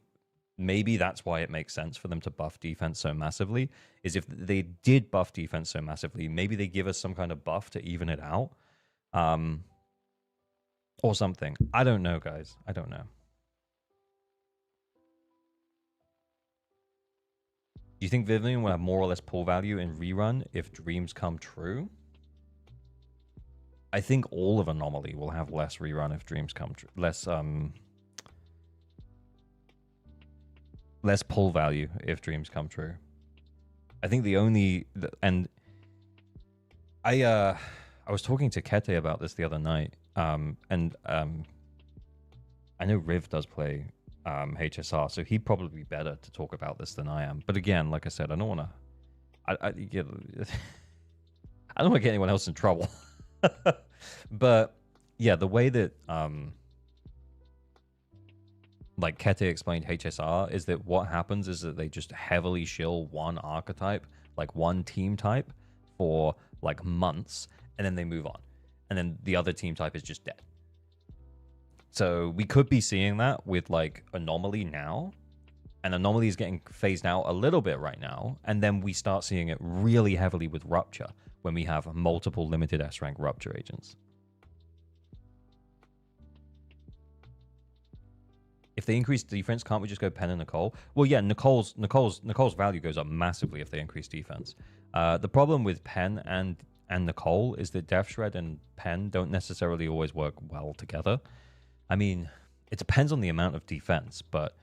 that's why it makes sense for them to buff defense so massively, is if they did buff defense so massively, maybe they give us some kind of buff to even it out, or something. I don't know, guys. I don't know. Do you think Vivian will have more or less pull value in rerun if dreams come true? I think all of Anomaly will have less rerun if dreams come true. Less pull value if dreams come true. I think the only, and I was talking to Kete about this the other night, and I know Riv does play HSR, so he'd probably be better to talk about this than I am. But again, like I said, I don't want to. I don't want to get anyone else in trouble. But yeah, the way that like Kete explained HSR is that what happens is that they just heavily shill one archetype, like one team type, for like months, and then they move on, and then the other team type is just dead. So we could be seeing that with like Anomaly now, and Anomaly is getting phased out a little bit right now, and then we start seeing it really heavily with Rupture when we have multiple limited S-rank Rupture agents. If they increase defense, can't we just go Pen and Nicole? Well, yeah, Nicole's value goes up massively if they increase defense. The problem with Pen and Nicole is that Death Shred and Pen don't necessarily always work well together. I mean, it depends on the amount of defense, but,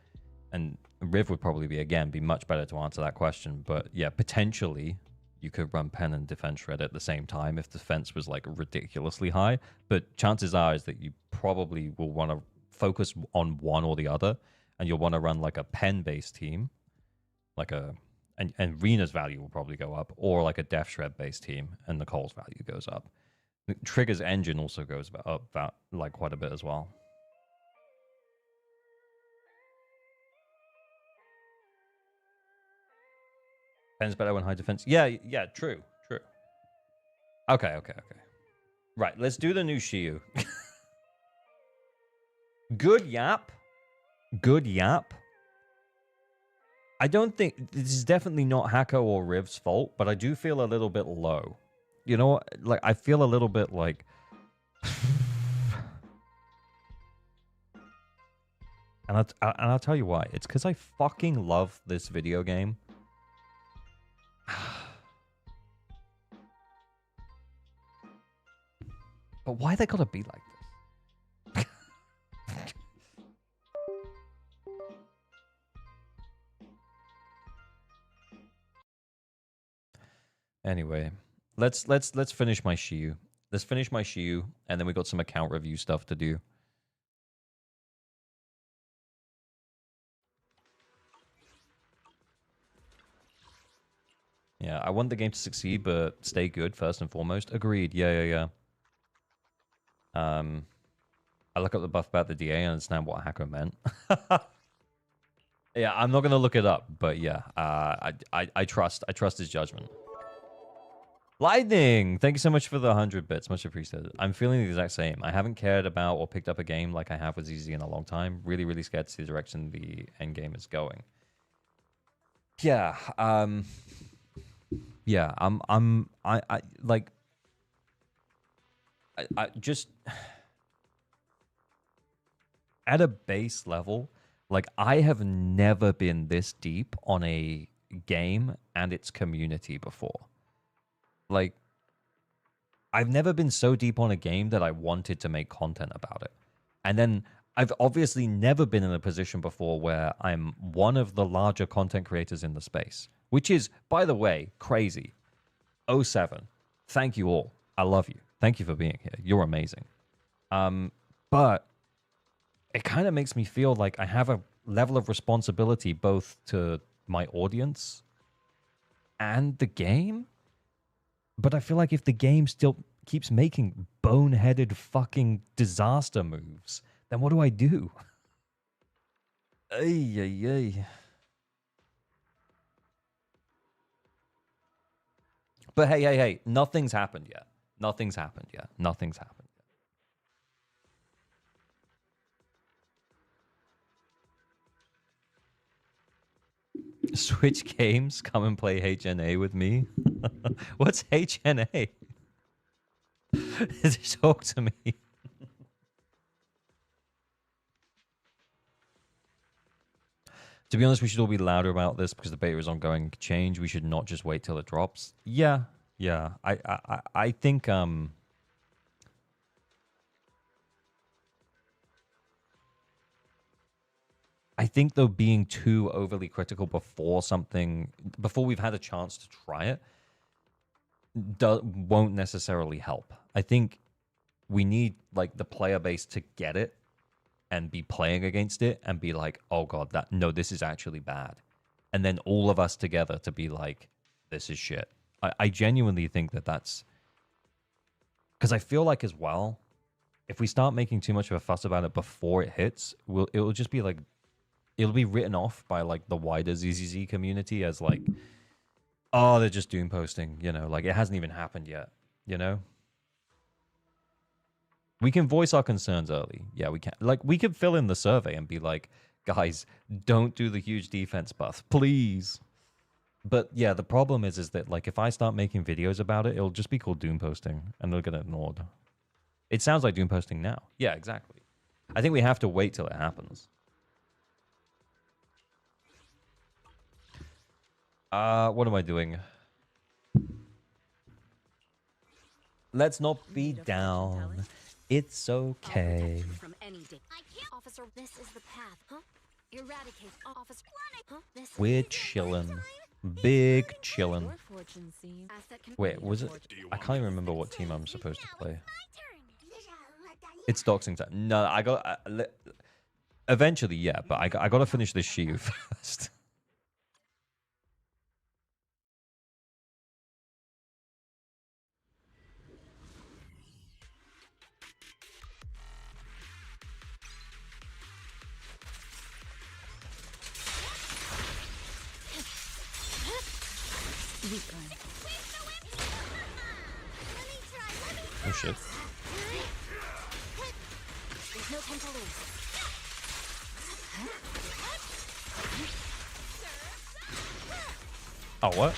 and Riv would probably be much better to answer that question. But yeah, potentially you could run Pen and Defense Shred at the same time if defense was like ridiculously high. But chances are is that you probably will want to focus on one or the other, and you'll want to run like a Pen-based team, like a, and Rena's value will probably go up, or like a Death Shred-based team, and Nicole's value goes up. Trigger's engine also goes up about like quite a bit as well. Pen's better when high defense. Yeah, true. Okay. Right, let's do the new Shiyu. Good yap. I don't think this is definitely not Hako or Riv's fault, but I do feel a little bit low. You know what? Like, I feel a little bit like... and I'll tell you why. It's because I fucking love this video game. But why they gotta be like this? Anyway, let's finish my Shiyu. Let's finish my Shiyu, and then we got some account review stuff to do. Yeah, I want the game to succeed, but stay good first and foremost. Agreed. Yeah. I look up the buff about the DA and understand what Hako meant. Yeah, I'm not gonna look it up, but yeah, I trust his judgment. Lightning, thank you so much for the 100 bits, much appreciated. I'm feeling the exact same. I haven't cared about or picked up a game like I have with ZZ in a long time. Really scared to see the direction the end game is going. Yeah, yeah, I just at a base level, like, I have never been this deep on a game and its community before. Like, I've never been so deep on a game that I wanted to make content about it. And then I've obviously never been in a position before where I'm one of the larger content creators in the space, which is, by the way, crazy. 07. Thank you all. I love you. Thank you for being here. You're amazing. But it kind of makes me feel like I have a level of responsibility both to my audience and the game. But I feel like if the game still keeps making boneheaded fucking disaster moves, then what do I do? Ay, ay, ay. But hey, nothing's happened yet. Nothing's happened yet. Nothing's happened yet. Switch games, come and play HNA with me. What's HNA? Talk to me. To be honest, we should all be louder about this because the beta is ongoing change. We should not just wait till it drops. Yeah. I think I think though being too overly critical before we've had a chance to try it won't necessarily help. I think we need like the player base to get it and be playing against it and be like, oh god, this is actually bad. And then all of us together to be like, this is shit. I genuinely think that's... Because I feel like as well, if we start making too much of a fuss about it before it hits, it'll just be like... It'll be written off by like the wider ZZZ community as like, oh, they're just doom posting, you know, like it hasn't even happened yet, you know? We can voice our concerns early. Yeah, we can. Like, we could fill in the survey and be like, guys, don't do the huge defense buff, please. But yeah, the problem is that like if I start making videos about it, it'll just be called doom posting and they'll get ignored. It sounds like doom posting now. Yeah, exactly. I think we have to wait till it happens. What am I doing? Let's not be down. It's okay. From any day. Officer, this is the path, huh? Eradicate, officer. Huh? This We're chillin'. Big chillin'. Your fortune seems. Wait, was it? I can't even remember what team I'm supposed to play. It's doxing time. No, I got... eventually, yeah, but I got to finish this Shiyu first. Oh shit. There's no time to lose. Oh, what?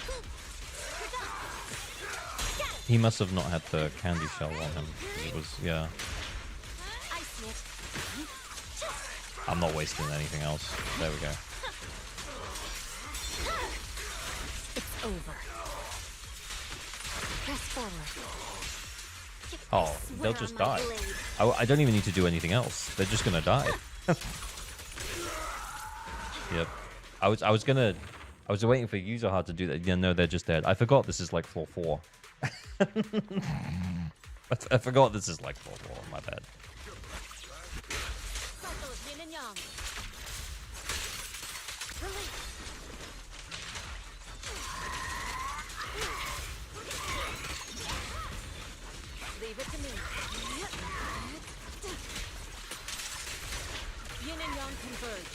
He must have not had the candy shell on him. It was, yeah. I see it. I'm not wasting anything else. There we go. It's over. Press forward. Oh, they'll just die. I don't even need to do anything else. They're just gonna die. Yep. I was waiting for Yuzoha to do that. Yeah, no, they're just dead. I forgot this is like floor 4. I forgot this is like floor 4. My bad. Cycle of yin and yang. Release. Leave it to me. Yin and yang converge.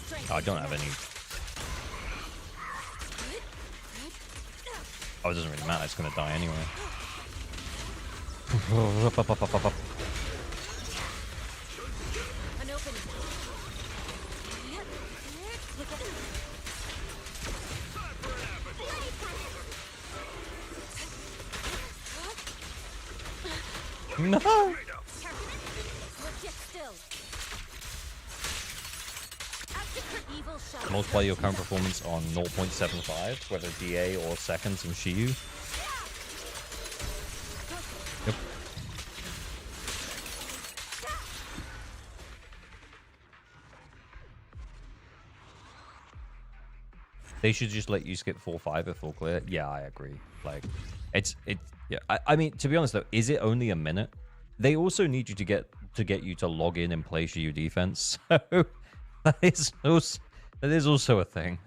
Strength. Oh, I don't have any. Oh, it doesn't really matter. It's gonna die anyway. An opening. Look at it. No. Look yet still. Evil shall Multiply your current performance on 0.75, whether DA or seconds in Shiyu. Yep. They should just let you skip 4-5 at full clear. Yeah, I agree. Like, yeah. I mean, to be honest though, is it only a minute? They also need you to get you to log in and play Shiyu Defense. So that is also a thing.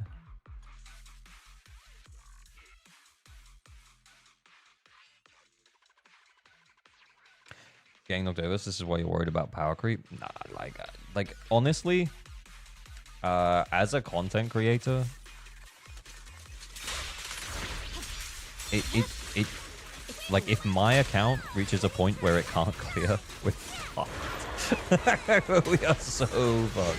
Getting knocked over. This is why you're worried about power creep. Nah, like honestly, as a content creator, it like if my account reaches a point where it can't clear, we're fucked. We are so fucked.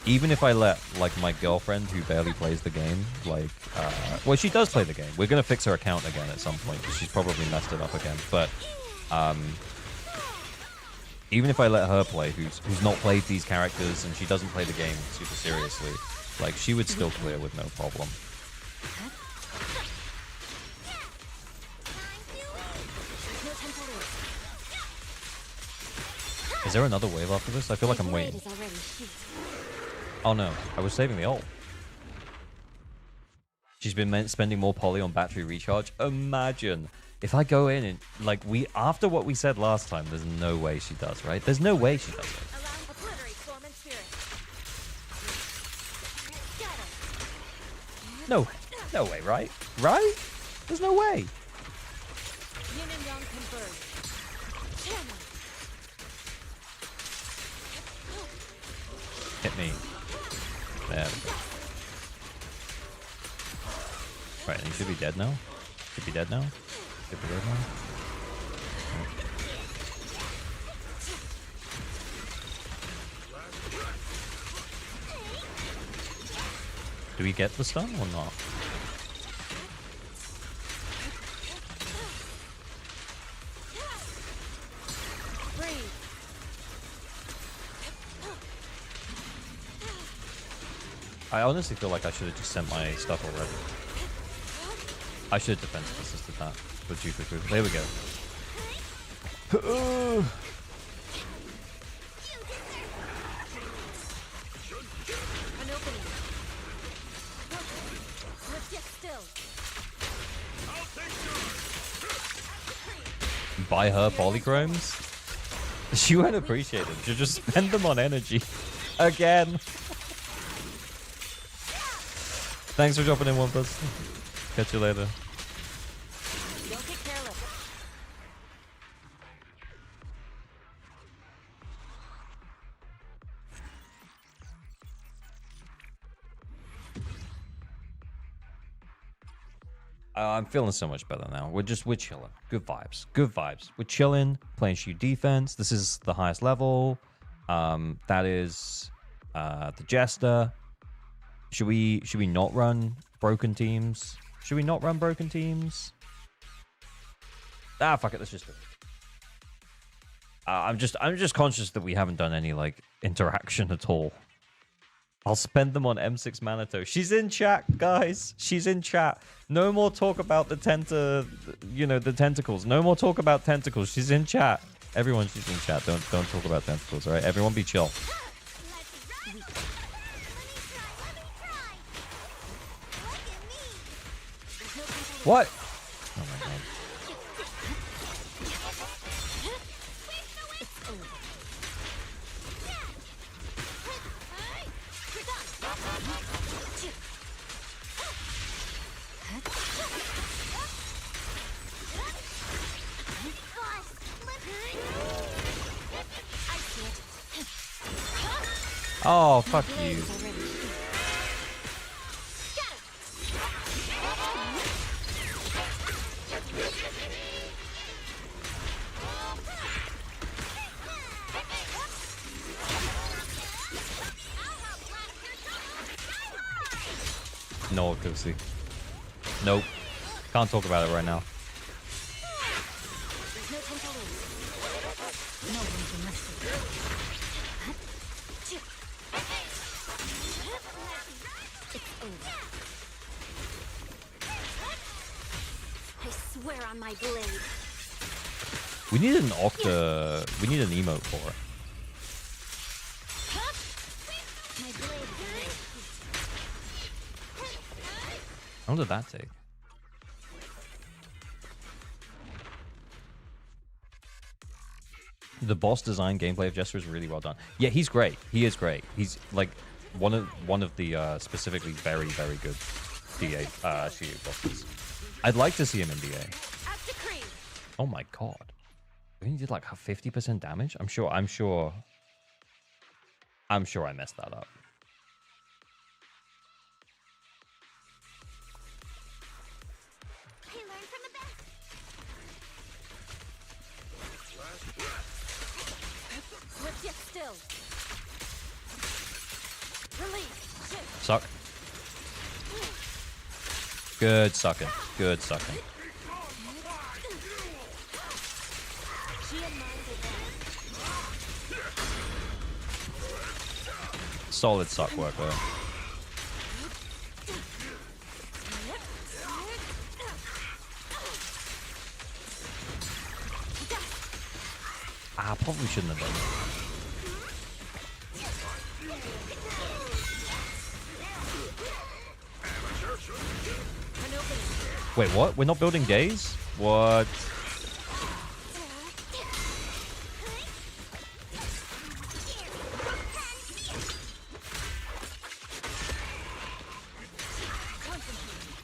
Even if I let like my girlfriend who barely plays the game, like, well, she does play the game. We're gonna fix her account again at some point because she's probably messed it up again. But even if I let her play, who's not played these characters and she doesn't play the game super seriously, like she would still clear with no problem. Is there another wave after this? I feel like I'm waiting. Oh no, I was saving the ult. She's been spending more poly on battery recharge. Imagine if I go in and like after what we said last time, there's no way she does, right? There's no way she does it. No way, right? Right? There's no way. Hit me. There we go. Right, and he should be dead now. Should be dead now. Should be dead now. Do we get the stun or not? I honestly feel like I should have just sent my stuff already. I should have defense assisted that with Jupiter. There we go. Buy her polychromes? She won't appreciate them. She'll just spend them on energy. Again. Thanks for dropping in, One Plus. Catch you later. Don't get careless. I'm feeling so much better now. We're chilling. Good vibes. Good vibes. We're chilling, playing Shiyu Defense. This is the highest level. That is the Jester. Should we not run broken teams? Should we not run broken teams? Ah, fuck it. Let's just do it. I'm just conscious that we haven't done any like interaction at all. I'll spend them on M6 Manato. She's in chat, guys. She's in chat. No more talk about the the tentacles. No more talk about tentacles. She's in chat. Everyone, she's in chat. Don't talk about tentacles, all right? Everyone be chill. What? Oh my god. Oh, fuck you. No accuracy. Nope. Can't talk about it right now. I swear on my blade. We need an Octa. We need an emote for it. My blade. How long did that take? The boss design gameplay of Jester is really well done. Yeah, he's great. He is great. He's like one of the specifically very good DA Shiyu bosses. I'd like to see him in DA. Oh my god. He did like 50% damage? I'm sure I messed that up. Hey, learn from the best. Swift yet still. Release. Shift. Suck. Good sucking. Good sucking. She and mine advance. Solid suck work there. I probably shouldn't have done that. An opening. Wait, what? We're not building days? What?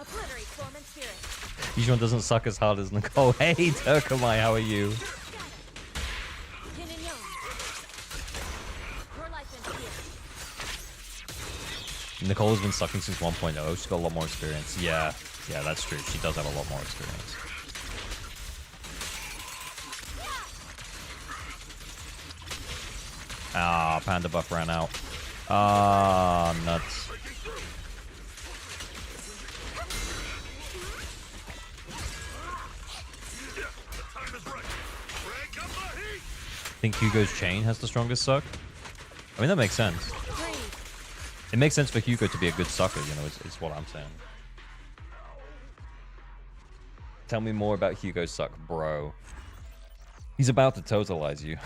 Obliterate form and spirit. Yishuan doesn't suck as hard as Nicole. Hey, Turkamai, how are you? Yin and yang. Your life ends here. Nicole's been sucking since 1.0. She's got a lot more experience. Yeah, that's true. She does have a lot more experience. Ah, panda buff ran out. Ah, nuts. I think Hugo's chain has the strongest suck. I mean, that makes sense. It makes sense for Hugo to be a good sucker, you know, it's what I'm saying. Tell me more about Hugo's suck, bro. He's about to totalize you.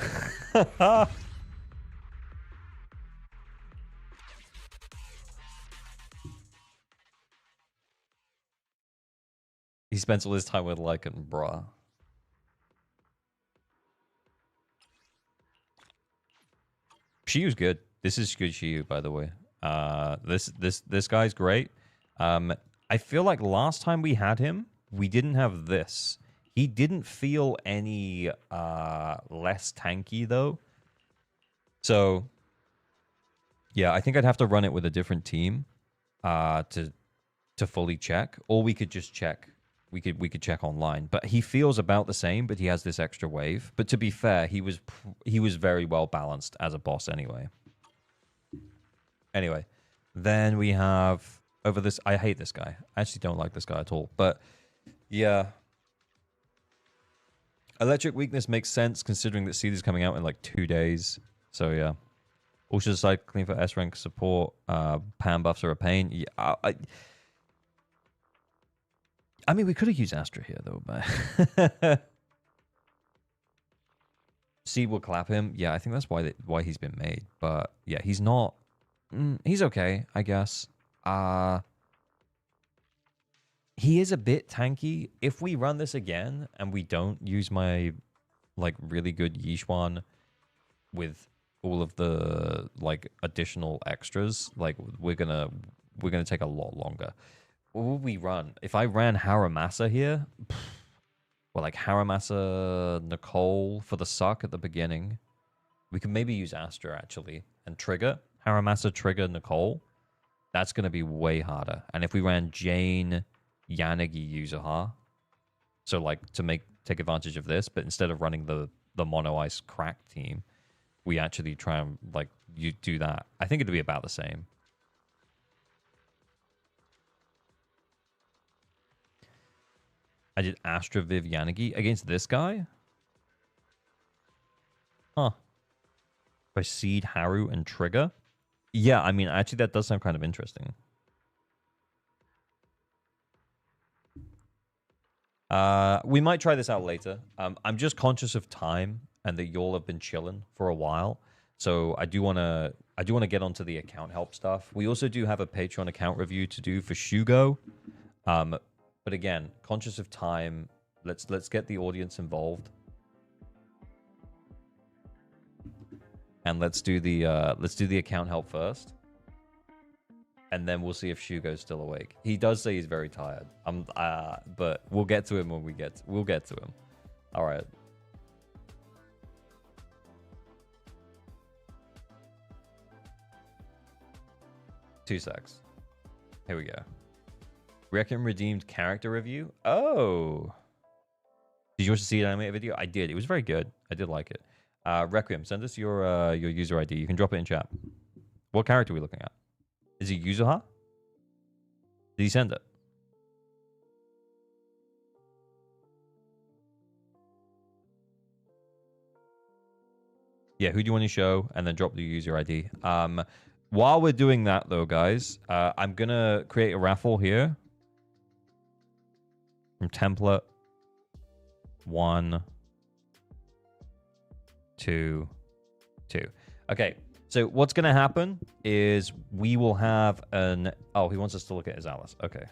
He spends all his time with Lycan, bruh. Shiyu's good. This is good Shiyu, by the way. This guy's great. I feel like last time we had him, we didn't have this. He didn't feel any less tanky though. So yeah, I think I'd have to run it with a different team to fully check, or we could just check. We could check online, but he feels about the same, but he has this extra wave. But to be fair, he was very well balanced as a boss anyway. Anyway, then we have over this. I hate this guy. I actually don't like this guy at all. But yeah, electric weakness makes sense considering that Seed is coming out in like 2 days. So yeah, also cycling for S rank support. Pan buffs are a pain. Yeah, I mean, we could have used Astra here, though, but... Seed will clap him. Yeah, I think that's why he's been made. But, yeah, he's not... he's okay, I guess. He is a bit tanky. If we run this again, and we don't use my, like, really good Yishuan with all of the, like, additional extras, like, we're gonna take a lot longer. What would we run? If I ran Haramasa here, well, like Haramasa Nicole for the suck at the beginning, we could maybe use Astra actually and trigger Haramasa, trigger Nicole. That's going to be way harder. And if we ran Jane, Yanagi, Yuzuha, so like to take advantage of this, but instead of running the mono ice crack team, we actually try and like you do that. I think it'd be about the same. I did Astra Viv Yanagi against this guy? Huh. By Seed, Haru, and Trigger? Yeah, I mean, actually, that does sound kind of interesting. We might try this out later. I'm just conscious of time and that y'all have been chilling for a while. So I do want to I do want to get onto the account help stuff. We also do have a Patreon account review to do for Shugo. But again, conscious of time, let's get the audience involved. And let's do the account help first. And then we'll see if Shugo's still awake. He does say he's very tired. But we'll get to him when we'll get to him. All right. Two secs. Here we go. Reckon redeemed character review. Oh. Did you want to see an animated video? I did. It was very good. I did like it. Requiem, send us your user ID. You can drop it in chat. What character are we looking at? Is it Yuzuha? Did he send it? Yeah, who do you want to show? And then drop the user ID. While we're doing that, though, guys, I'm going to create a raffle here. From template. 1, 2, 2. Okay. So what's going to happen is we will have an... Oh, he wants us to look at his Alice. Okay.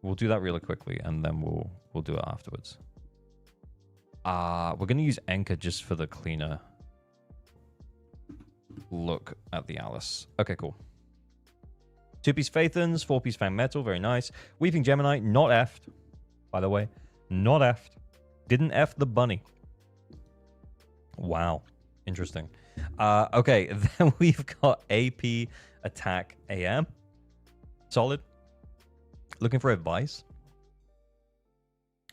We'll do that really quickly, and then we'll do it afterwards. We're going to use Enka just for the cleaner look at the Alice. Okay, cool. 2-piece Phaethons, 4-piece Fang Metal, very nice. Weeping Gemini, not effed, by the way. Not effed. Didn't F the bunny. Wow. Interesting. Okay, then we've got AP Attack AM. Solid. Looking for advice.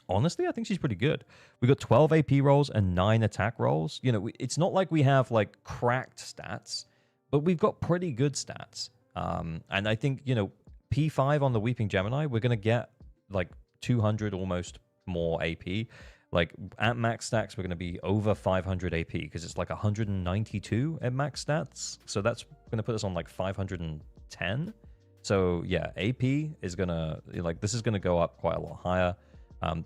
Honestly, I think she's pretty good. We got 12 AP rolls and 9 attack rolls. You know, it's not like we have like cracked stats, but we've got pretty good stats. And I think, you know, P5 on the Weeping Gemini, we're going to get like 200 almost more AP. Like, at max stats, we're going to be over 500 AP because it's like 192 at max stats. So that's going to put us on like 510. So, yeah, AP is going to, like, this is going to go up quite a lot higher.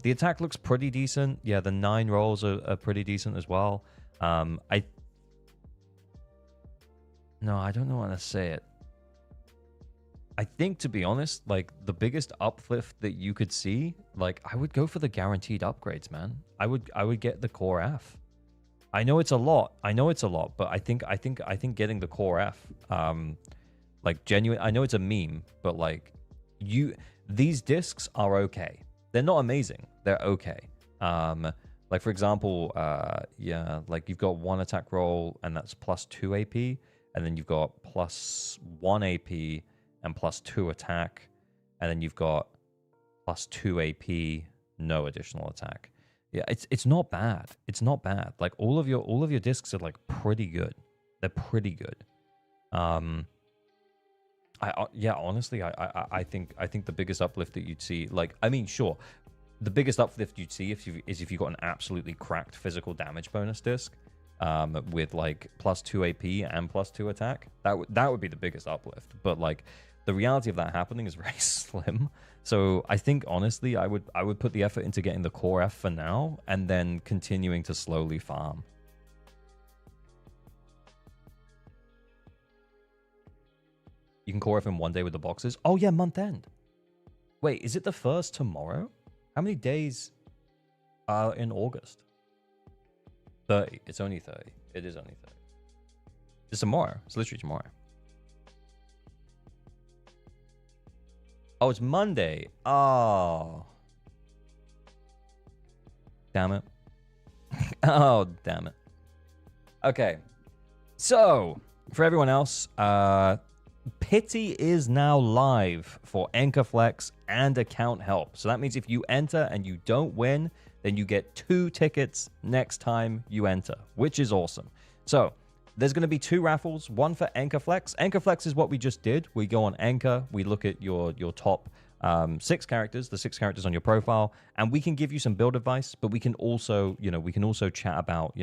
The attack looks pretty decent. Yeah, the 9 rolls are pretty decent as well. No, I don't know how to say it. I think, to be honest, like, the biggest uplift that you could see, like, I would go for the guaranteed upgrades, man. I would get the core F. I know it's a lot, but I think getting the core F, like, genuine. I know it's a meme, but like, these discs are okay. They're not amazing. They're okay. Like, for example, yeah, like, you've got 1 attack roll and that's plus 2 AP, and then you've got plus 1 AP and plus 2 attack, and then you've got plus 2 AP, no additional attack. Yeah, it's not bad. It's not bad. Like, all of your discs are like pretty good. They're pretty good. Yeah, honestly, I think the biggest uplift that you'd see, like, I mean, sure, the biggest uplift you'd see is if you got an absolutely cracked physical damage bonus disc, with like plus 2 AP and plus 2 attack. That would be the biggest uplift. But like, the reality of that happening is very slim. So I think, honestly, I would put the effort into getting the core F for now, and then continuing to slowly farm. You can core F in 1 day with the boxes. Oh yeah, month end. Wait, is it the 1st tomorrow? How many days are in August? 30. It's only 30. It is only 30. It's tomorrow. It's literally tomorrow. Oh, it's Monday. Oh. Damn it. Oh, damn it. Okay. So, for everyone else, Pity is now live for Enka Flex and account help. So that means if you enter and you don't win, then you get 2 tickets next time you enter, which is awesome. So there's going to be 2 raffles, one for Enka Flex. Enka Flex is what we just did. We go on Enka, we look at your top 6 characters, the 6 characters on your profile, and we can give you some build advice, but we can also, chat about,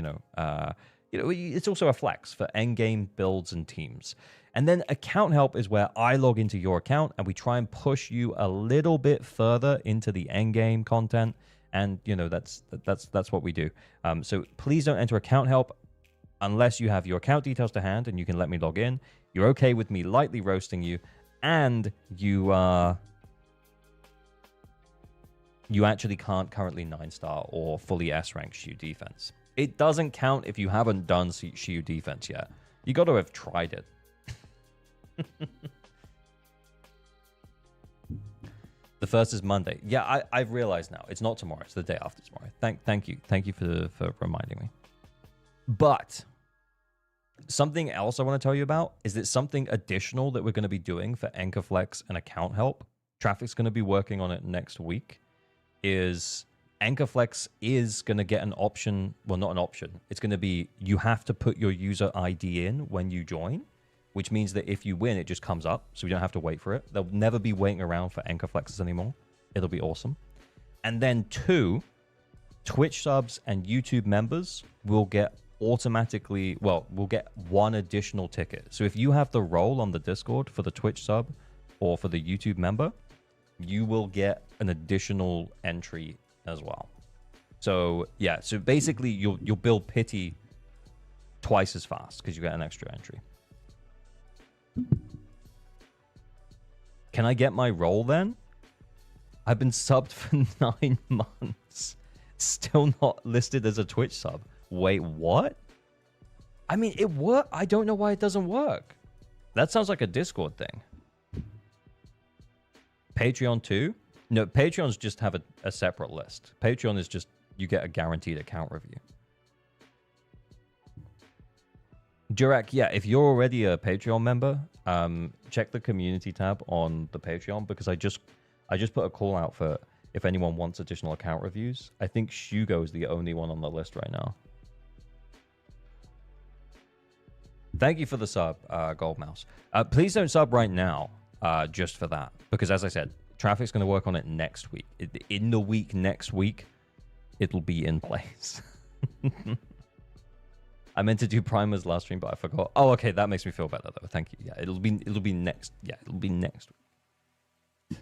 it's also a flex for endgame builds and teams. And then account help is where I log into your account and we try and push you a little bit further into the endgame content. And, that's what we do. So please don't enter account help unless you have your account details to hand and you can let me log in, you're okay with me lightly roasting you, and you actually can't currently 9-star or fully S-rank Shiyu Defense. It doesn't count if you haven't done Shiyu Defense yet. You got to have tried it. The first is Monday. Yeah, I've realized now. It's not tomorrow. It's the day after tomorrow. Thank you. Thank you for reminding me. But something else I want to tell you about is that something additional that we're going to be doing for Anchorflex and account help. Traffic's going to be working on it next week. Is Anchorflex is going to get an option. Well, not an option. It's going to be you have to put your user ID in when you join, which means that if you win, it just comes up, so we don't have to wait for it. They'll never be waiting around for Anchorflexes anymore. It'll be awesome. And then 2, Twitch subs and YouTube members will get automatically, well, we'll get 1 additional ticket. So if you have the role on the Discord for the Twitch sub or for the YouTube member, you will get an additional entry as well. So yeah, so basically you'll build pity twice as fast because you get an extra entry. Can I get my role then? I've been subbed for 9 months. Still not listed as a Twitch sub. Wait, what? I mean, it works. I don't know why it doesn't work. That sounds like a Discord thing. Patreon too? No, Patreons just have a separate list. Patreon is just, you get a guaranteed account review. Jurak, yeah, if you're already a Patreon member, check the community tab on the Patreon, because I just put a call out for if anyone wants additional account reviews. I think Shugo is the only one on the list right now. Thank you for the sub, Gold Mouse. Please don't sub right now, just for that, because as I said, Traffic's going to work on it next week. In the week next week, it'll be in place. I meant to do Primer's last stream, but I forgot. Oh, okay, that makes me feel better though. Thank you. Yeah, it'll be next. Yeah, it'll be next week.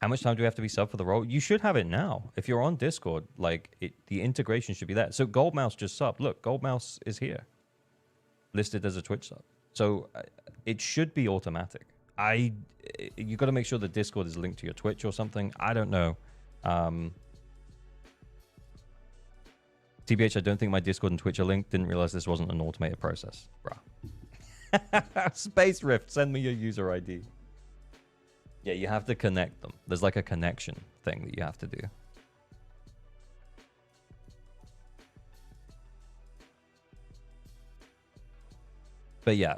How much time do we have to be sub for the role? You should have it now. If you're on Discord, like the integration should be there. So Gold Mouse just subbed. Look, Gold Mouse is here, listed as a Twitch sub. So it should be automatic. You got to make sure the Discord is linked to your Twitch or something. I don't know. TBH, I don't think my Discord and Twitch are linked. Didn't realize this wasn't an automated process. Bruh. Space Rift, send me your user ID. Yeah, you have to connect them. There's like a connection thing that you have to do. But yeah,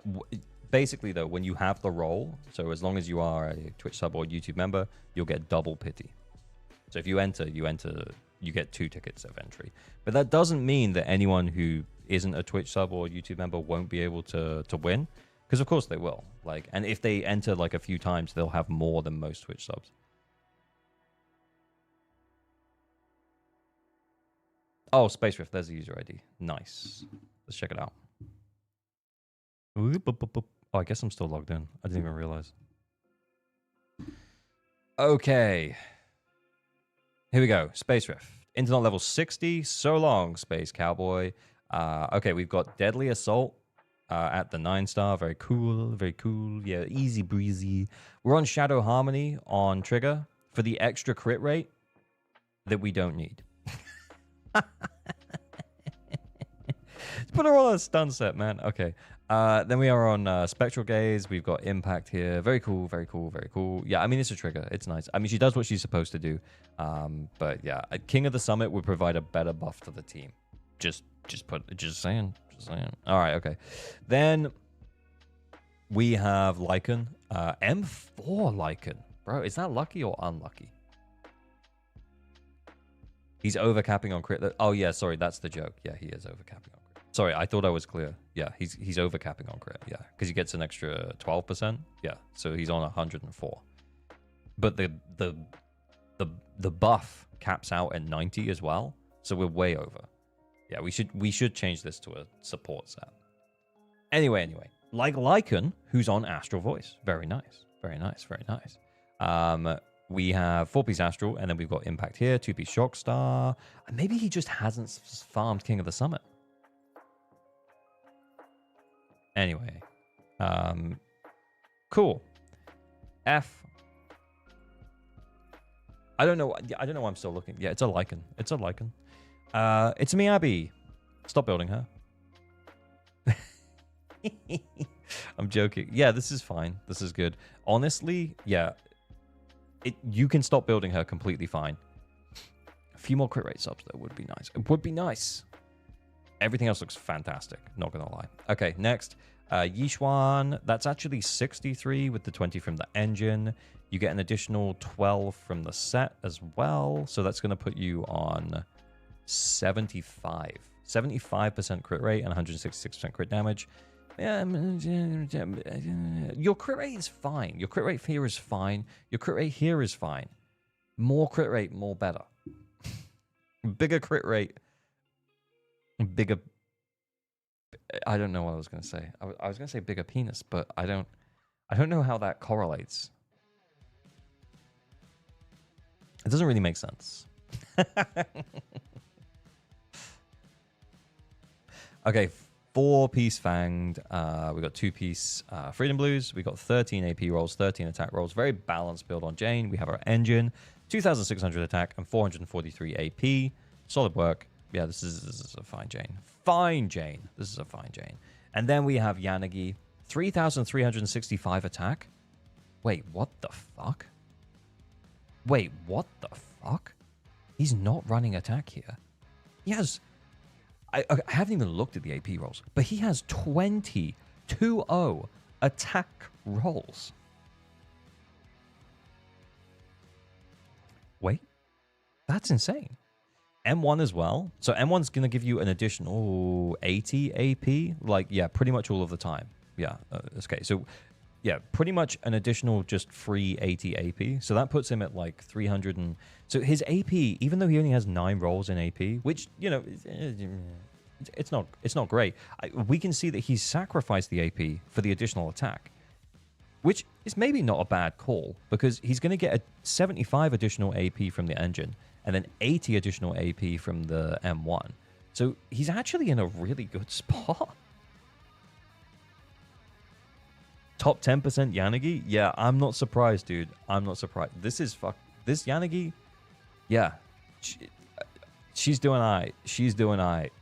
basically though, when you have the role, so as long as you are a Twitch sub or YouTube member, you'll get double pity. So if you enter, you get 2 tickets of entry. But that doesn't mean that anyone who isn't a Twitch sub or YouTube member won't be able to win. Because of course they will. Like, and if they enter like a few times, they'll have more than most Twitch subs. Oh, Space Rift, there's the user ID. Nice. Let's check it out. Oh, I guess I'm still logged in. I didn't even realize. Okay. Here we go. Space Rift. Internet level 60. So long, Space Cowboy. Okay, we've got Deadly Assault at the 9-star. Very cool. Very cool. Yeah, easy breezy. We're on Shadow Harmony on Trigger for the extra crit rate that we don't need. Put her on a stun set, man. Okay. Then we are on Spectral Gaze. We've got Impact here. Very cool, very cool, very cool. Yeah, I mean, it's a trigger. It's nice. I mean, she does what she's supposed to do. But yeah, King of the Summit would provide a better buff to the team. Just saying. All right, okay. Then we have Lycan. M4 Lycan. Bro, is that lucky or unlucky? He's overcapping on crit. Oh, yeah, sorry, that's the joke. Yeah, he is overcapping on crit. Sorry, I thought I was clear. Yeah, he's overcapping on crit. Yeah, because he gets an extra 12%. Yeah, so he's on 104. But the buff caps out at 90 as well. So we're way over. Yeah, we should change this to a support set. Anyway. Like Lycan, who's on Astral Voice. Very nice. Very nice, very nice. We have 4-piece Astral, and then we've got Impact here, 2-piece Shockstar. And maybe he just hasn't farmed King of the Summit. Anyway. Cool. F. I don't know. I don't know why I'm still looking. Yeah, it's a Lycan. It's a Lycan. It's me, Abby. Stop building her. I'm joking. Yeah, this is fine. This is good. Honestly, yeah. You can stop building her completely fine. A few more crit rate subs, though, would be nice. It would be nice. Everything else looks fantastic. Not gonna lie. Okay, next. Yishuan. That's actually 63 with the 20 from the engine. You get an additional 12 from the set as well. So that's going to put you on 75. 75% crit rate and 166% crit damage. Your crit rate is fine. Your crit rate here is fine. Your crit rate here is fine. More crit rate, more better. Bigger crit rate. Bigger... I don't know what I was going to say. I was going to say bigger penis, but I don't know how that correlates. It doesn't really make sense. Okay, 4-piece Fanged. We got 2-piece Freedom Blues. We got 13 AP rolls, 13 attack rolls. Very balanced build on Jane. We have our engine, 2,600 attack and 443 AP. Solid work. Yeah, this is a fine Jane. Fine Jane. This is a fine Jane. And then we have Yanagi, 3,365 attack. Wait, what the fuck? Wait, what the fuck? He's not running attack here. He has... I haven't even looked at the AP rolls, but he has 20 attack rolls. Wait, that's insane. M1 as well. So M1's going to give you an additional 80 AP. Like, yeah, pretty much all of the time. Yeah, okay. So, yeah, pretty much an additional just free 80 AP. So that puts him at like 300 and... So his AP, even though he only has 9 rolls in AP, which, you know, it's not great. We can see that he's sacrificed the AP for the additional attack, which is maybe not a bad call because he's going to get a 75 additional AP from the engine and then 80 additional AP from the M1. So he's actually in a really good spot. Top 10% Yanagi? Yeah, I'm not surprised, dude. I'm not surprised. This Yanagi, yeah. She's doing all right. She's doing all right.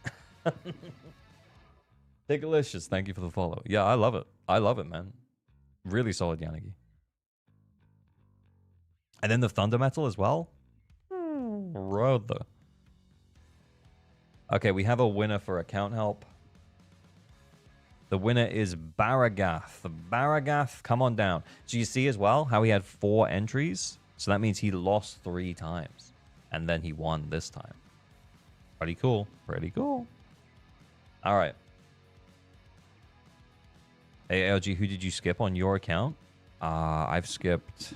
Delicious, thank you for the follow. Yeah, I love it. I love it, man. Really solid Yanagi. And then the Thunder Metal as well. Brother. Okay, we have a winner for account help. The winner is Baragath. Baragath, come on down. So you see as well how he had 4 entries. So that means he lost 3 times. And then he won this time. Pretty cool. Pretty cool. All right. Hey, LG, who did you skip on your account? I've skipped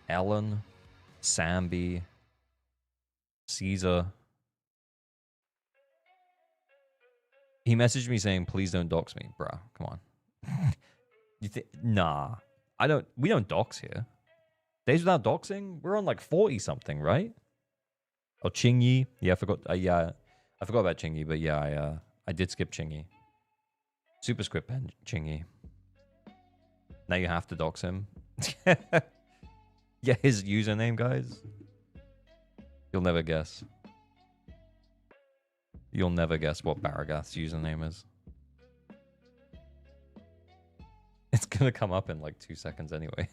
Ellen, Sambi, Caesar. He messaged me saying, please don't dox me. Bruh, come on. Nah. We don't dox here. Days without doxing? We're on like 40-something, right? Oh, Chingy. Yeah, I forgot. Yeah, I forgot about Chingy, but yeah, I did skip Chingy. Superscript and Chingy. Now you have to dox him. Yeah, his username, guys. You'll never guess. You'll never guess what Baragath's username is. It's gonna come up in like 2 seconds anyway.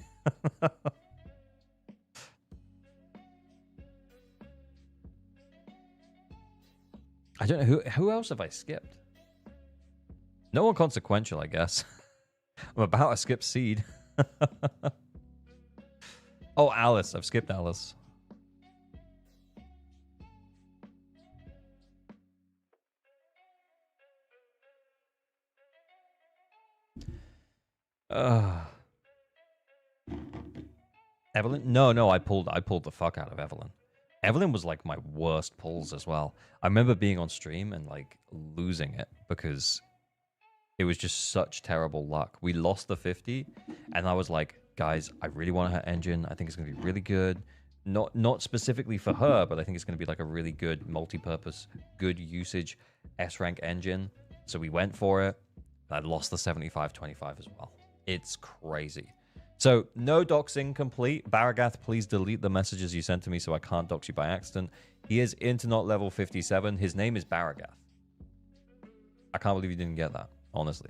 I don't know who else have I skipped? No one consequential, I guess. I'm about to skip Seed. Oh, Alice. I've skipped Alice. Evelyn? No, I pulled the fuck out of Evelyn. Evelyn was like my worst pulls as well. I remember being on stream and like losing it because it was just such terrible luck. We lost the 50 and I was like, guys, I really want her engine. I think it's going to be really good. Not specifically for her, but I think it's going to be like a really good multi-purpose, good usage S-rank engine. So we went for it. I lost the 75-25 as well. It's crazy. So no doxing complete. Baragath, please delete the messages you sent to me so I can't dox you by accident. He is Internet level 57. His name is Baragath. I can't believe you didn't get that, honestly.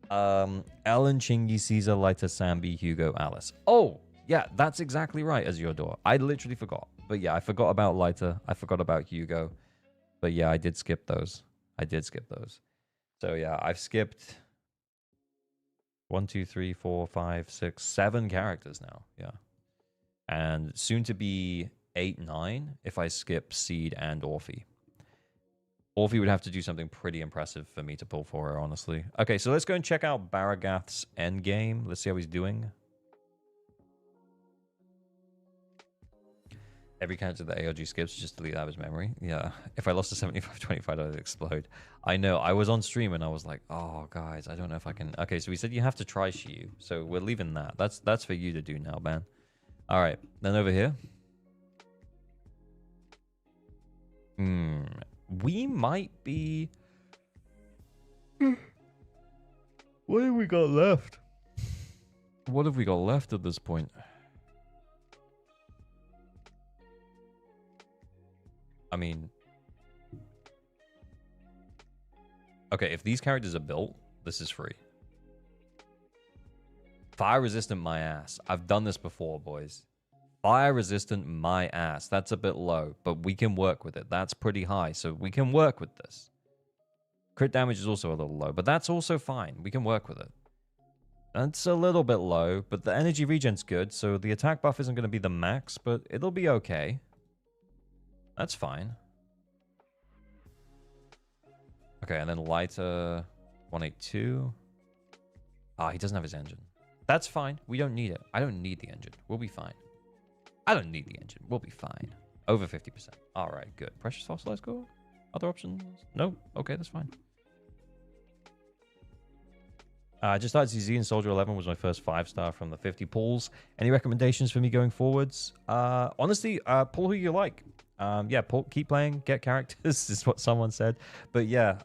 Ellen, Chingy, Caesar, Lighter, Sambi, Hugo, Alice. Oh, yeah, that's exactly right, as your door. I literally forgot. But yeah, I forgot about Lighter. I forgot about Hugo. But yeah, I did skip those. So yeah, I've skipped 1, 2, 3, 4, 5, 6, 7 characters now. Yeah. And soon to be 8, 9 if I skip Seed and Orphe. Orphe would have to do something pretty impressive for me to pull for her, honestly. Okay, so let's go and check out Baragath's endgame. Let's see how he's doing. Every character that AOG skips, just delete out of his memory. Yeah, if I lost to 75-25, I'd explode. I know, I was on stream and I was like, oh, guys, I don't know if I can... Okay, so we said you have to try Shiyu, so we're leaving that. That's for you to do now, man. All right, then over here. We might be... What have we got left? What have we got left at this point? I mean... Okay, if these characters are built, this is free. Fire resistant, my ass. I've done this before, boys. Fire resistant, my ass. That's a bit low, but we can work with it. That's pretty high, so we can work with this. Crit damage is also a little low, but that's also fine. We can work with it. That's a little bit low, but the energy regen's good, so the attack buff isn't going to be the max, but it'll be okay. That's fine. Okay, and then Lighter 182. Ah, he doesn't have his engine. That's fine. We don't need it. I don't need the engine. We'll be fine. I don't need the engine. We'll be fine. Over 50%. All right, good. Precious Fossilized Core? Other options? No? Okay, that's fine. I just started ZZ and Soldier 11 was my first 5-star from the 50 pulls. Any recommendations for me going forwards? Honestly, pull who you like. Yeah, keep playing, get characters is what someone said. But yeah,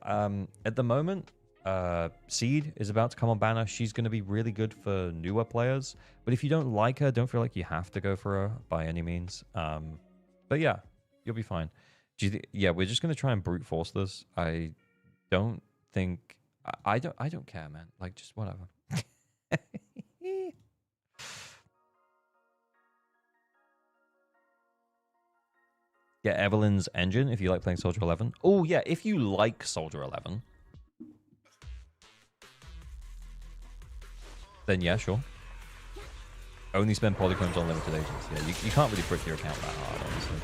at the moment, Seed is about to come on banner. She's going to be really good for newer players. But if you don't like her, don't feel like you have to go for her by any means. But yeah, you'll be fine. Yeah, we're just going to try and brute force this. I don't think... I don't care, man. Like, just whatever. Yeah, Evelyn's engine, if you like playing Soldier 11. Oh, yeah, if you like Soldier 11, then yeah, sure. Only spend polychromes on limited agents. Yeah, you can't really brick your account that hard, honestly.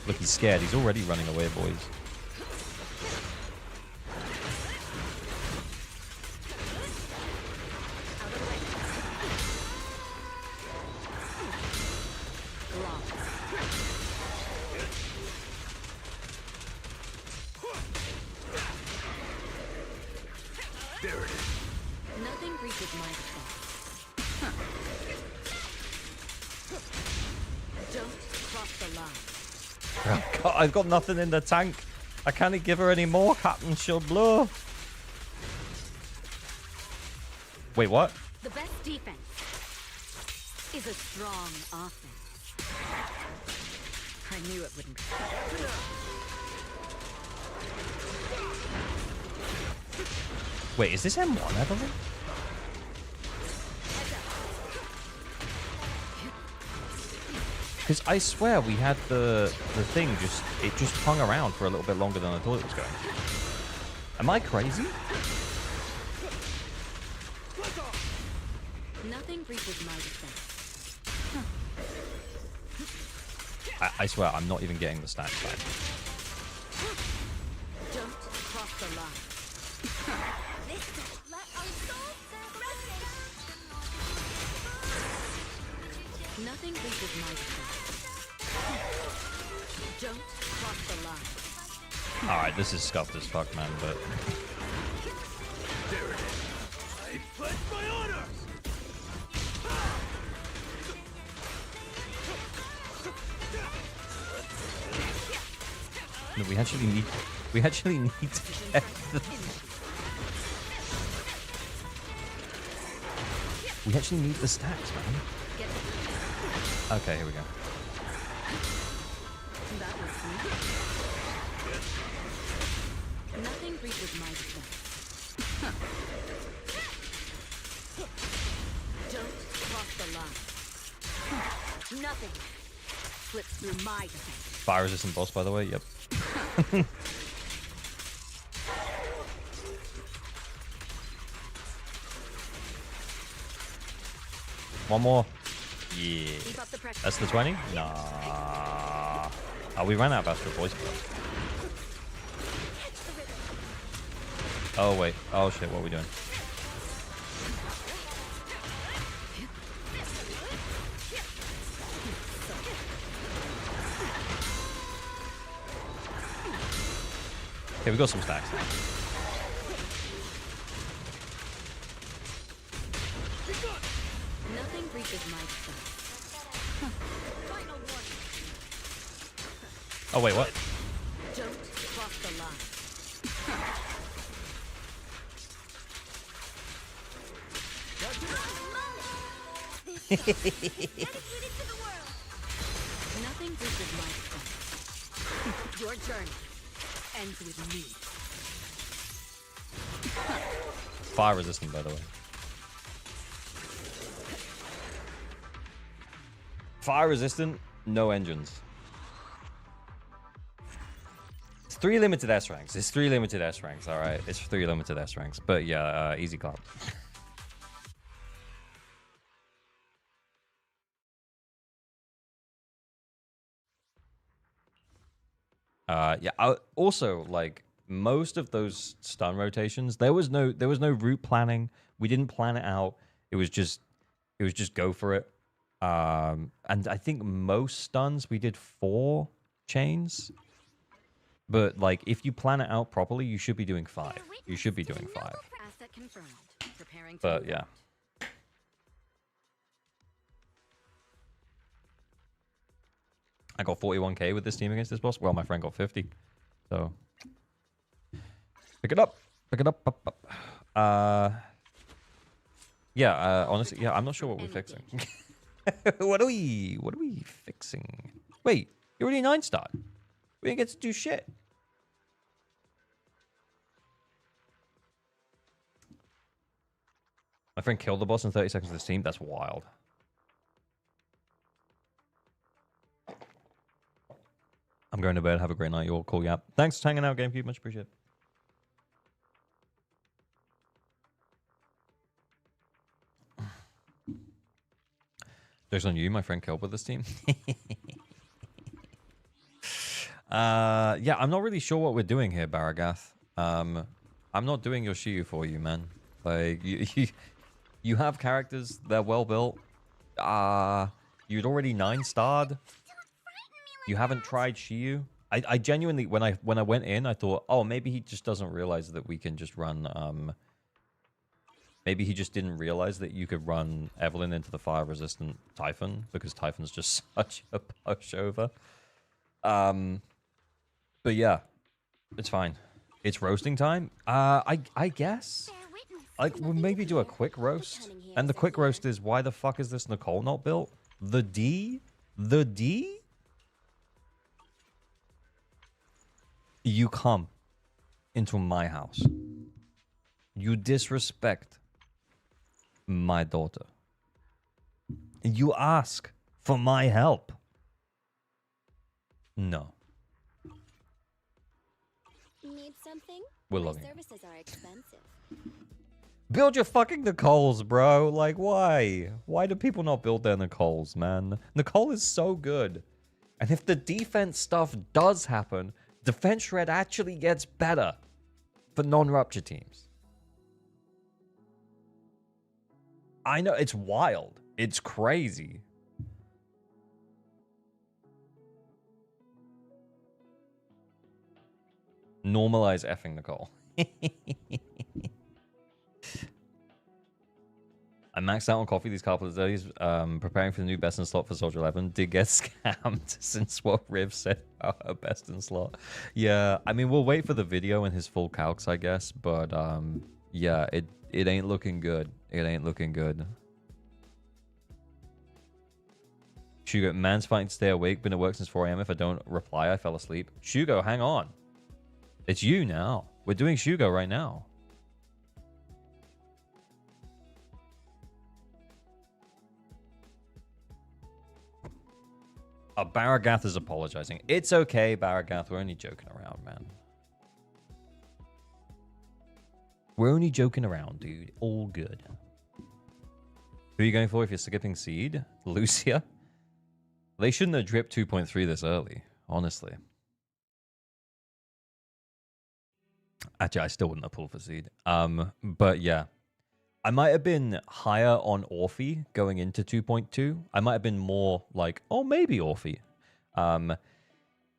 Look, he's scared. He's already running away, boys. I've got nothing in the tank. I can't give her any more, Captain. She'll blow. Wait, what? The best defense is a strong offense. I knew it wouldn't. Wait, is this M1, Evelyn? Because I swear we had the thing it just hung around for a little bit longer than I thought it was going to. Am I crazy? Nothing breaches my defense. I swear I'm not even getting the stats back. Don't cross the line. Let our souls resonate. Nothing breaches my defense. Don't cross the line. Alright, this is scuffed as fuck, man, but... There it is. No, we actually need to get we actually need the stacks, man. Okay, here we go. That was sweet. Nothing reaches my defense. Don't cross the line. Nothing slips through my defense. Fire resistant boss, by the way. Yep. One more. Yeah. Keep up the pressure. That's the 20? Nah. Oh, we ran out of Astral Voice. Oh, wait. Oh, shit. What are we doing? Okay, we got some stacks now. Nothing reaches my defense. Final warning. Oh, wait, what? Don't cross the line. Nothing reaches my defense. Your journey ends with me. Fire resistant, by the way. Fire resistant, no engines. It's 3 limited S ranks. It's 3 limited S ranks, alright. It's 3 limited S ranks. But yeah, easy clap. Yeah. Also, like most of those stun rotations, there was no route planning. We didn't plan it out. It was just go for it. And I think most stuns we did 4 chains. But like if you plan it out properly, you should be doing 5. You should be doing 5. Asset confirmed. Preparing to But move. yeah. I got 41k with this team against this boss. Well, my friend got 50. So pick it up. Pick it up. Yeah, honestly, yeah, I'm not sure what we're fixing. What are we fixing? Wait, you're already 9-star. We didn't get to do shit. My friend killed the boss in 30 seconds of this team. That's wild. I'm going to bed. Have a great night. You all cool. Yeah. Thanks for hanging out, GameCube. Much appreciated. Joke's on you. My friend killed with this team. Yeah, I'm not really sure what we're doing here, Baragath. I'm not doing your Shiyu for you, man. Like, you have characters. They're well built. You'd already 9-starred. You haven't tried Shiyu. I genuinely, when I went in, I thought, oh, maybe he just doesn't realize that we can just run. Maybe he just didn't realize that you could run Evelyn into the fire-resistant Typhon because Typhon's just such a pushover. But yeah, it's fine. It's roasting time. I guess. Like, we'll maybe do a quick roast. And the quick roast is, why the fuck is this Nicole not built? The D? The D? You come into my house. You disrespect my daughter. You ask for my help. No. Need something? We're My loving it. services are expensive. Build your fucking Nicoles, bro. Like, why? Why do people not build their Nicoles, man? Nicole is so good. And if the defense stuff does happen, defense shred actually gets better for non-rupture teams. I know, it's wild. It's crazy. Normalize effing Nicole. I maxed out on coffee these couple of days, preparing for the new best in slot for Soldier 11. Did get scammed since what Riv said about her best in slot. Yeah, I mean, we'll wait for the video and his full calcs, I guess. But yeah, it ain't looking good. It ain't looking good. Shugo, man's fighting to stay awake. Been at work since 4 a.m. If I don't reply, I fell asleep. Shugo, hang on. It's you now. We're doing Shugo right now. Baragath is apologizing. It's okay, Baragath. We're only joking around, man. We're only joking around, dude. All good. Who are you going for if you're skipping seed? Lucia? They shouldn't have dripped 2.3 this early, honestly. Actually, I still wouldn't have pulled for seed. But yeah. I might have been higher on Orphe going into 2.2. I might have been more like, oh, maybe Orphe.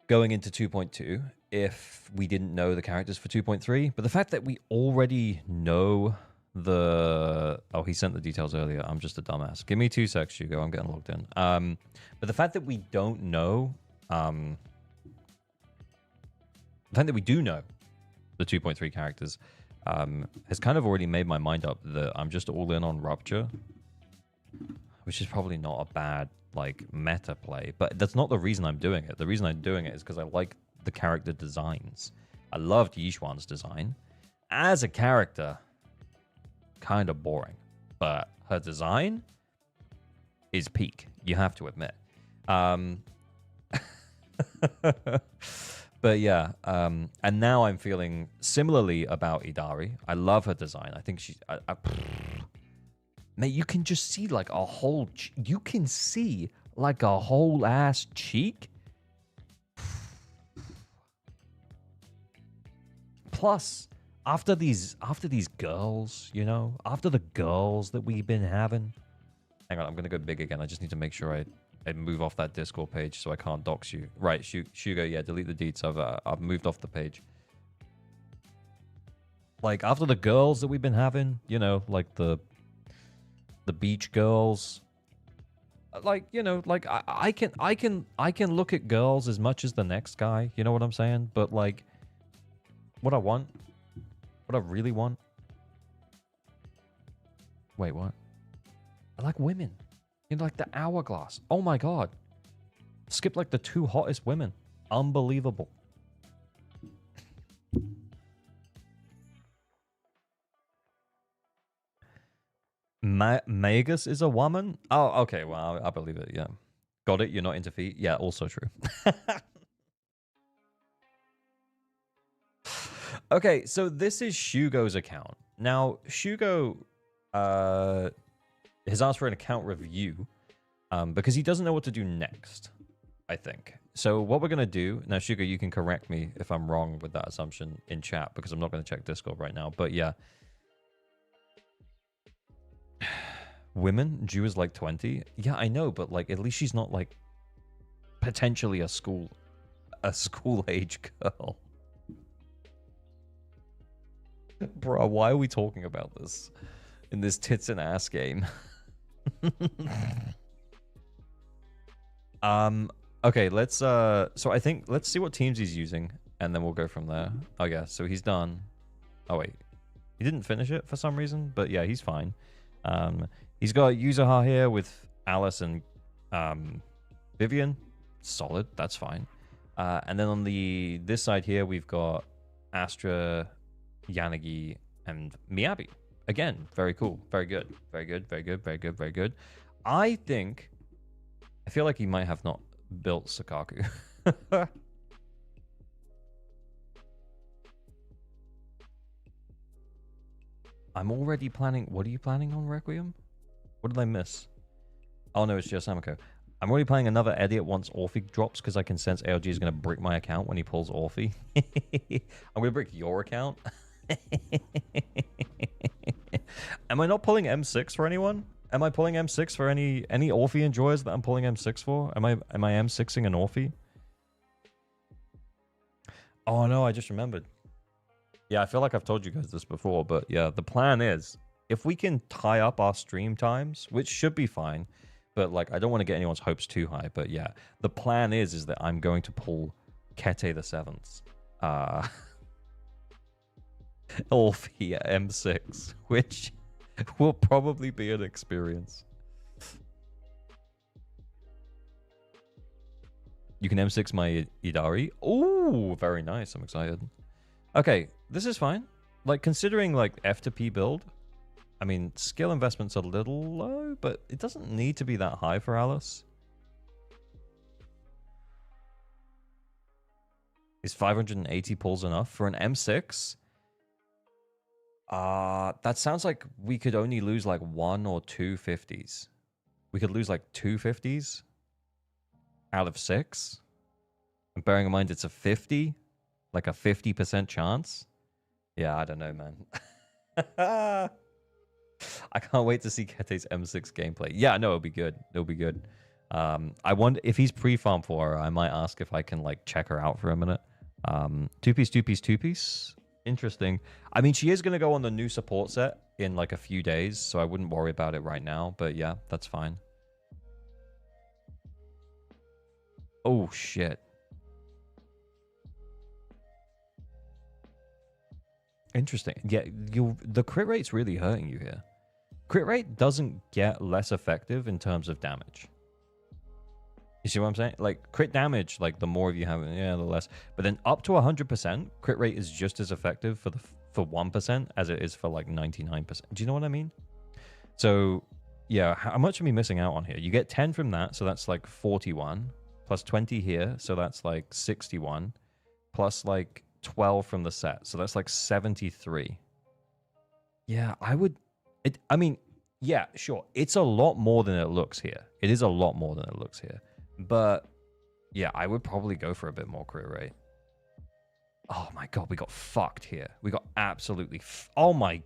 Going into 2.2 if we didn't know the characters for 2.3. But the fact that we already know the... Oh, he sent the details earlier. I'm just a dumbass. Give me 2 secs, Hugo. I'm getting logged in. But the fact that we don't know... the fact that we do know the 2.3 characters... has kind of already made my mind up that I'm just all in on Rupture, which is probably not a bad like meta play, but that's not the reason I'm doing it. The reason I'm doing it is because I like the character designs. I loved Yishuan's design. As a character, kind of boring, but her design is peak, you have to admit. But yeah, and now I'm feeling similarly about Idari. I love her design. I think she's... Mate, you can just see like a whole... You can see like a whole ass cheek. Plus, after these girls, you know, after the girls that we've been having... Hang on, I'm going to go big again. I just need to make sure I move off that Discord page so I can't dox you. Right, Shugo, yeah, delete the deets. I've moved off the page. Like, after the girls that we've been having, you know, like the beach girls. Like, you know, like, I can look at girls as much as the next guy, you know what I'm saying? But, like, what I want, what I really want... Wait, what? I like women. You know, like the hourglass. Oh my god. Skip like the 2 hottest women. Unbelievable. Magus is a woman? Oh, okay. Well, I believe it, yeah. Got it? You're not into feet? Yeah, also true. Okay, so this is Shugo's account. Now, Shugo... has asked for an account review because he doesn't know what to do next, I think. So what we're going to do... Now, Shugo, you can correct me if I'm wrong with that assumption in chat because I'm not going to check Discord right now. But yeah. Women? Jew is like 20? Yeah, I know, but like at least she's not like potentially a school-age girl. Bro, why are we talking about this in this tits and ass game? Okay, let's so I think let's see what teams he's using and then we'll go from there. Oh yeah, so he's done. Oh wait, he didn't finish it for some reason, but yeah, he's fine. He's got Yuzuha here with Alice and Vivian. Solid, that's fine. And then on this side here we've got Astra, Yanagi, and Miyabi. Again, very cool. Very good. Very good. Very good. Very good. Very good. I feel like he might have not built Sakaku. I'm already planning... What are you planning on, Requiem? What did I miss? Oh, no, it's just Samiko. I'm already playing another idiot once Orphe drops because I can sense ALG is going to brick my account when he pulls Orphe. I'm going to brick your account. Am I not pulling M6 for anyone? Am I pulling M6 for any Orphe enjoyers that I'm pulling M6 for? Am I M6ing an Orphe? Oh no, I just remembered. Yeah, I feel like I've told you guys this before, but yeah, the plan is if we can tie up our stream times, which should be fine, but like I don't want to get anyone's hopes too high. But yeah, the plan is that I'm going to pull Kete the Seventh, Orphe M6, which will probably be an experience. You can M6 my Idari. Oh, very nice. I'm excited. Okay, this is fine. Like, considering, like, F to P build, I mean, skill investment's a little low, but it doesn't need to be that high for Alice. Is 580 pulls enough? For an M6? That sounds like we could only lose, like, 1 or 2 50s. We could lose, like, 2 50s out of 6. And bearing in mind it's a 50, like a 50% chance. Yeah, I don't know, man. I can't wait to see Kete's M6 gameplay. Yeah, no, it'll be good. It'll be good. I wonder if he's pre-farm for her, I might ask if I can like check her out for a minute. Two-piece, two-piece, two-piece. Interesting. I mean, she is going to go on the new support set in like a few days, so I wouldn't worry about it right now. But yeah, that's fine. Oh, shit. Interesting. Yeah, the crit rate's really hurting you here. Crit rate doesn't get less effective in terms of damage. You see what I'm saying? Like, crit damage, like, the more of you have, yeah, the less. But then up to 100%, crit rate is just as effective for 1% as it is for, like, 99%. Do you know what I mean? So, yeah, how much am I missing out on here? You get 10 from that, so that's, like, 41. Plus 20 here, so that's, like, 61. Plus, like, 12 from the set, so that's, like, 73. Yeah, I mean, yeah, sure. It's a lot more than it looks here. It is a lot more than it looks here. But, yeah, I would probably go for a bit more crit rate. Oh, my God. We got fucked here. We got absolutely... Oh, my...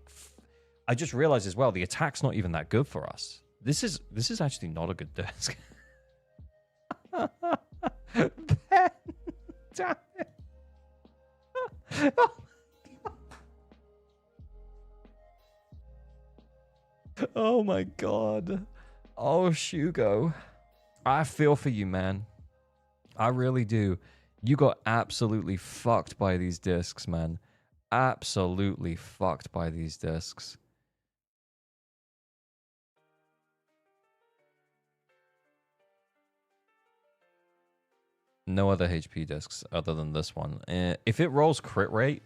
I just realized as well, the attack's not even that good for us. This is actually not a good disc. Ben! Damn it! Oh my god. Oh, Shugo. I feel for you, man. I really do. You got absolutely fucked by these discs, man. Absolutely fucked by these discs. No other HP discs other than this one. If it rolls crit rate,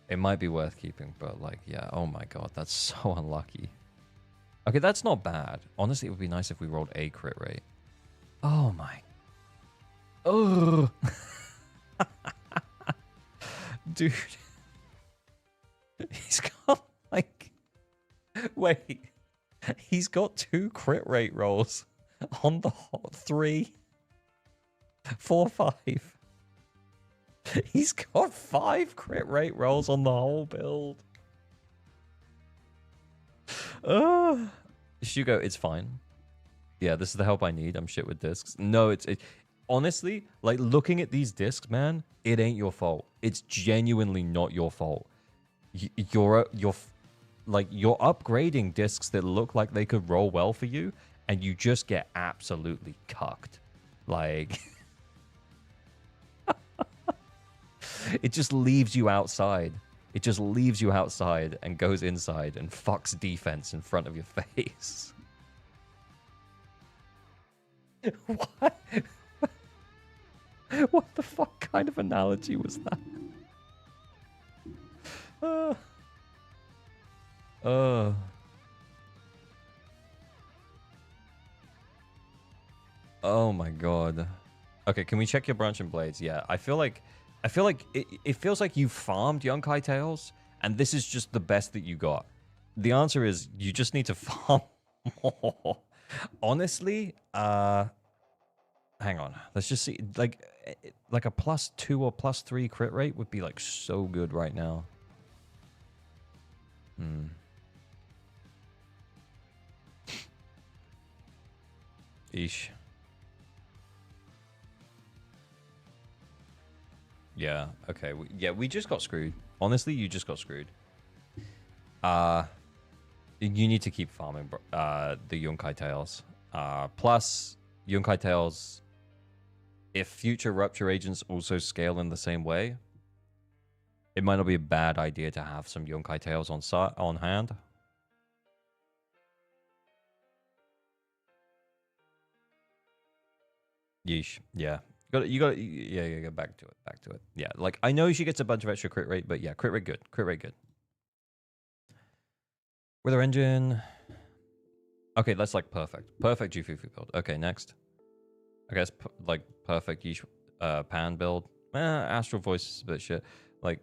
it might be worth keeping, but like, yeah, oh my god, that's so unlucky. Okay, that's not bad. Honestly, it would be nice if we rolled a crit rate. Oh my. Oh. Dude. He's got like... Wait. He's got 2 crit rate rolls on the 3, 4, 5. He's got 5 crit rate rolls on the whole build. Shugo, it's fine. Yeah, this is the help I need. I'm shit with discs. No, it's honestly, like, looking at these discs, man, it ain't your fault. It's genuinely not your fault. You're upgrading discs that look like they could roll well for you, and you just get absolutely cucked. Like, it just leaves you outside. It just leaves you outside and goes inside and fucks defense in front of your face. What? What the fuck kind of analogy was that? Oh my god. Okay, can we check your branch and blades? Yeah, I feel like it feels like you farmed Young-Kai Tails, and this is just the best that you got. The answer is you just need to farm more. Honestly, hang on. Let's just see. Like a +2 or +3 crit rate would be like so good right now. Eesh. Yeah, okay. We just got screwed. Honestly, you just got screwed. You need to keep farming the Yunkai Tails. Plus, Yunkai Tails, if future Rupture Agents also scale in the same way, it might not be a bad idea to have some Yunkai Tails on hand. Yeesh. Yeah. Yeah, go back to it. Yeah, like, I know she gets a bunch of extra crit rate, but yeah, crit rate good. Crit rate good. Wither Engine. Okay, that's like perfect. Perfect Jufufu build. Okay, next. I guess, like, perfect Yeesh Pan build. Astral Voice is a bit shit. Like,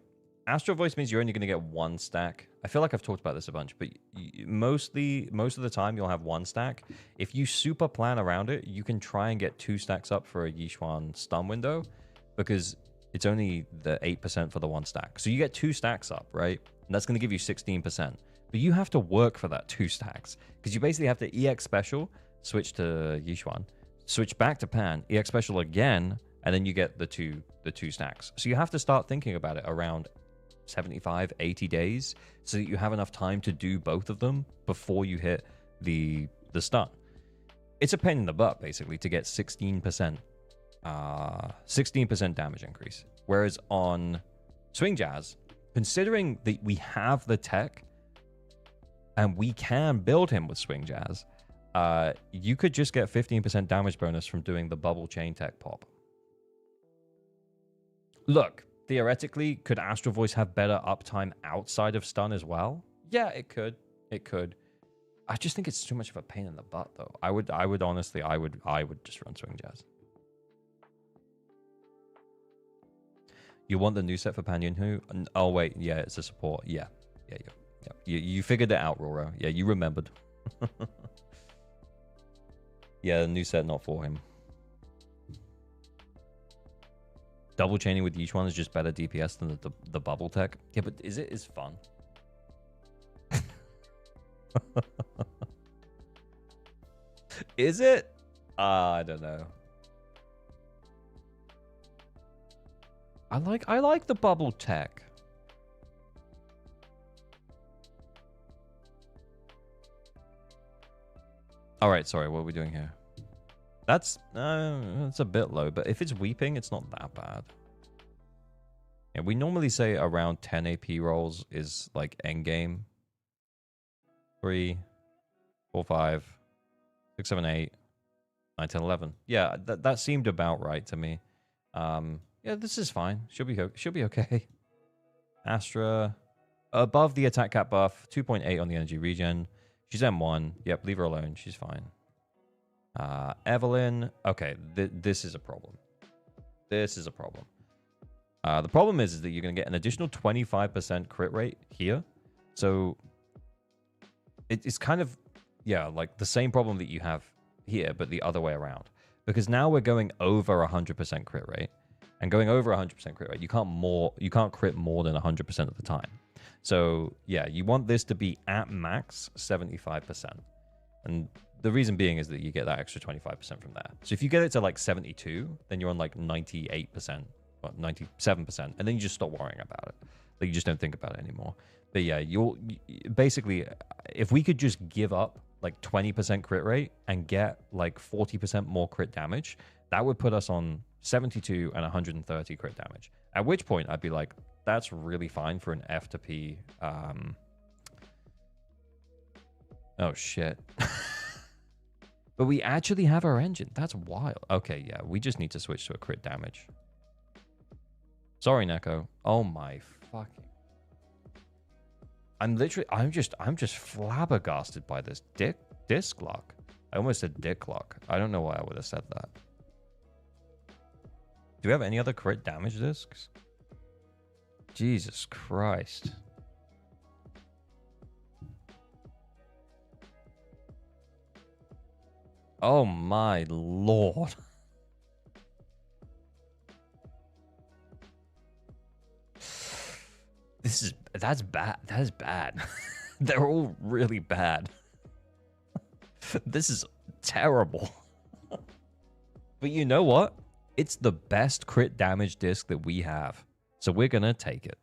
Astral Voice means you're only going to get one stack. I feel like I've talked about this a bunch, but most of the time you'll have one stack. If you super plan around it, you can try and get 2 stacks up for a Yishuan stun window, because it's only the 8% for the 1 stack. So you get 2 stacks up, right? And that's going to give you 16%. But you have to work for that 2 stacks, because you basically have to EX special, switch to Yishuan, switch back to Pan, EX special again, and then you get the two stacks. So you have to start thinking about it around 75, 80 days, so that you have enough time to do both of them before you hit the stun. It's a pain in the butt, basically, to get 16% damage increase. Whereas on Swing Jazz, considering that we have the tech and we can build him with Swing Jazz, you could just get 15% damage bonus from doing the bubble chain tech pop. Look, theoretically, could Astral Voice have better uptime outside of stun as well? Yeah, it could. It could. I just think it's too much of a pain in the butt, though. I would honestly, I would just run Swing Jazz. You want the new set for Pan Yunhu? Oh wait, yeah, it's a support. Yeah. You figured it out, Roro. Yeah, you remembered. Yeah, the new set not for him. Double chaining with each one is just better DPS than the bubble tech. Yeah, but is it as fun? Is it? I don't know. I like the bubble tech. All right, sorry, what are we doing here? That's a bit low, but if it's weeping, it's not that bad. Yeah, we normally say around 10 AP rolls is like end game. 3, 4, 5, 6, 7, 8, 9, 10, 11. Yeah, that seemed about right to me. Yeah, this is fine. Should be okay. Astra above the attack cap buff, 2.8 on the energy regen. She's M1. Yep, leave her alone. She's fine. Evelyn. Okay, this is a problem. This is a problem. The problem is that you're going to get an additional 25% crit rate here. So it's kind of, yeah, like the same problem that you have here, but the other way around. Because now we're going over 100% crit rate. And going over 100% crit rate, you can't crit more than 100% of the time. So yeah, you want this to be at max 75%. And the reason being is that you get that extra 25% from there. So if you get it to like 72, then you're on like 98%, or 97%, and then you just stop worrying about it. Like you just don't think about it anymore. But yeah, basically, if we could just give up like 20% crit rate and get like 40% more crit damage, that would put us on 72 and 130 crit damage. At which point I'd be like, that's really fine for an F to P. Oh shit. But we actually have our engine. That's wild. Okay, yeah, we just need to switch to a crit damage. Sorry, Neko. Oh my fucking. I'm just flabbergasted by this disc lock. I almost said dick lock. I don't know why I would have said that. Do we have any other crit damage discs? Jesus Christ. Oh my lord. That's bad. That is bad. They're all really bad. This is terrible. But you know what? It's the best crit damage disc that we have. So we're gonna take it.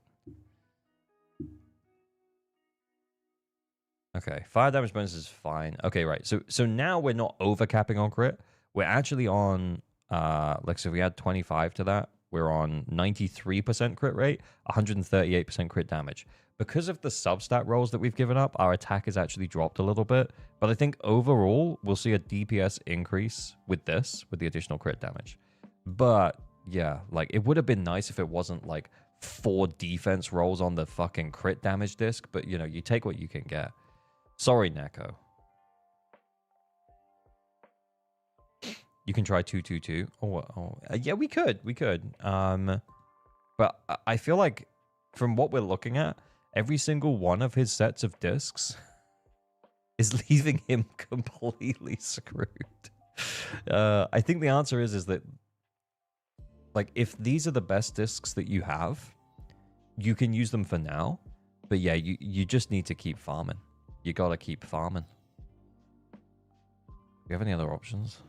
Okay, fire damage bonus is fine. Okay, right. So now we're not overcapping on crit. We're actually on like, so if we add 25 to that, we're on 93% crit rate, 138% crit damage. Because of the substat rolls that we've given up, our attack has actually dropped a little bit. But I think overall, we'll see a DPS increase with this, with the additional crit damage. But yeah, like, it would have been nice if it wasn't like 4 defense rolls on the fucking crit damage disc. But, you know, you take what you can get. Sorry, Neko. You can try 222. Yeah, we could. But I feel like from what we're looking at, every single one of his sets of discs is leaving him completely screwed. I think the answer is that, like, if these are the best discs that you have, you can use them for now. But yeah, you just need to keep farming. You gotta keep farming. Do you have any other options?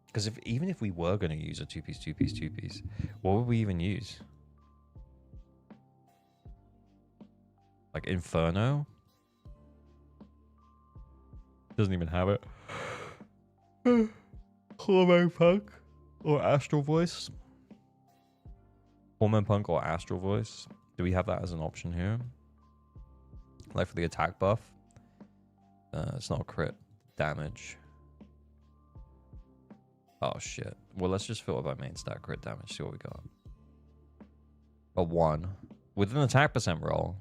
Because even if we were going to use a 2-piece, what would we even use? Like Inferno? Doesn't even have it. Hormone Punk or Astral Voice? Hormone Punk or Astral Voice? Do we have that as an option here? Like for the attack buff? It's not a crit. Damage. Oh shit. Well, let's just filter by main stat crit damage. See what we got. A 1. With an attack percent roll.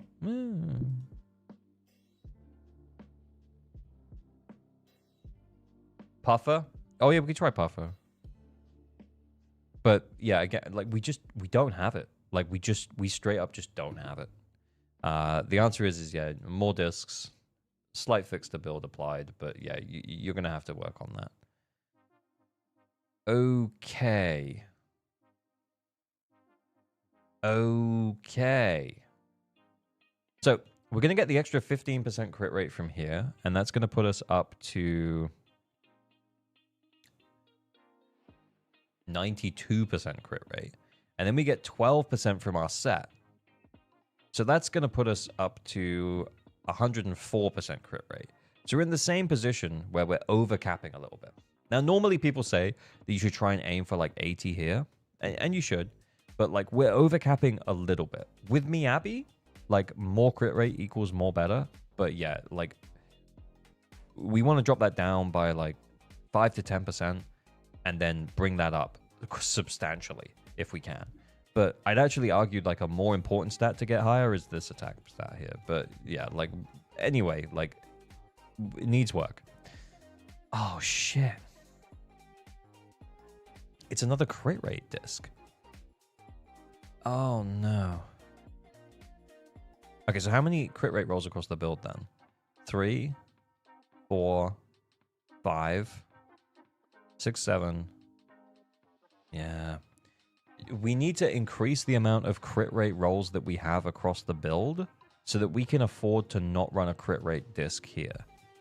Puffer? Oh yeah, we could try Puffer. But yeah, again, like we don't have it. Like we straight up just don't have it. The answer is yeah, more discs, slight fix to build applied, but yeah, you're gonna have to work on that. Okay. So we're gonna get the extra 15% crit rate from here, and that's gonna put us up to 92% crit rate. And then we get 12% from our set. So that's going to put us up to 104% crit rate. So we're in the same position where we're overcapping a little bit. Now, normally people say that you should try and aim for like 80 here. And you should. But like we're overcapping a little bit. With Miyabi, like more crit rate equals more better. But yeah, like we want to drop that down by like 5 to 10%. And then bring that up substantially if we can. But I'd actually argued like a more important stat to get higher is this attack stat here. But yeah, like anyway, like it needs work. Oh shit. It's another crit rate disc. Oh no. Okay, so how many crit rate rolls across the build then? 3, 4, 5, 6, 7. Yeah. We need to increase the amount of crit rate rolls that we have across the build so that we can afford to not run a crit rate disc here.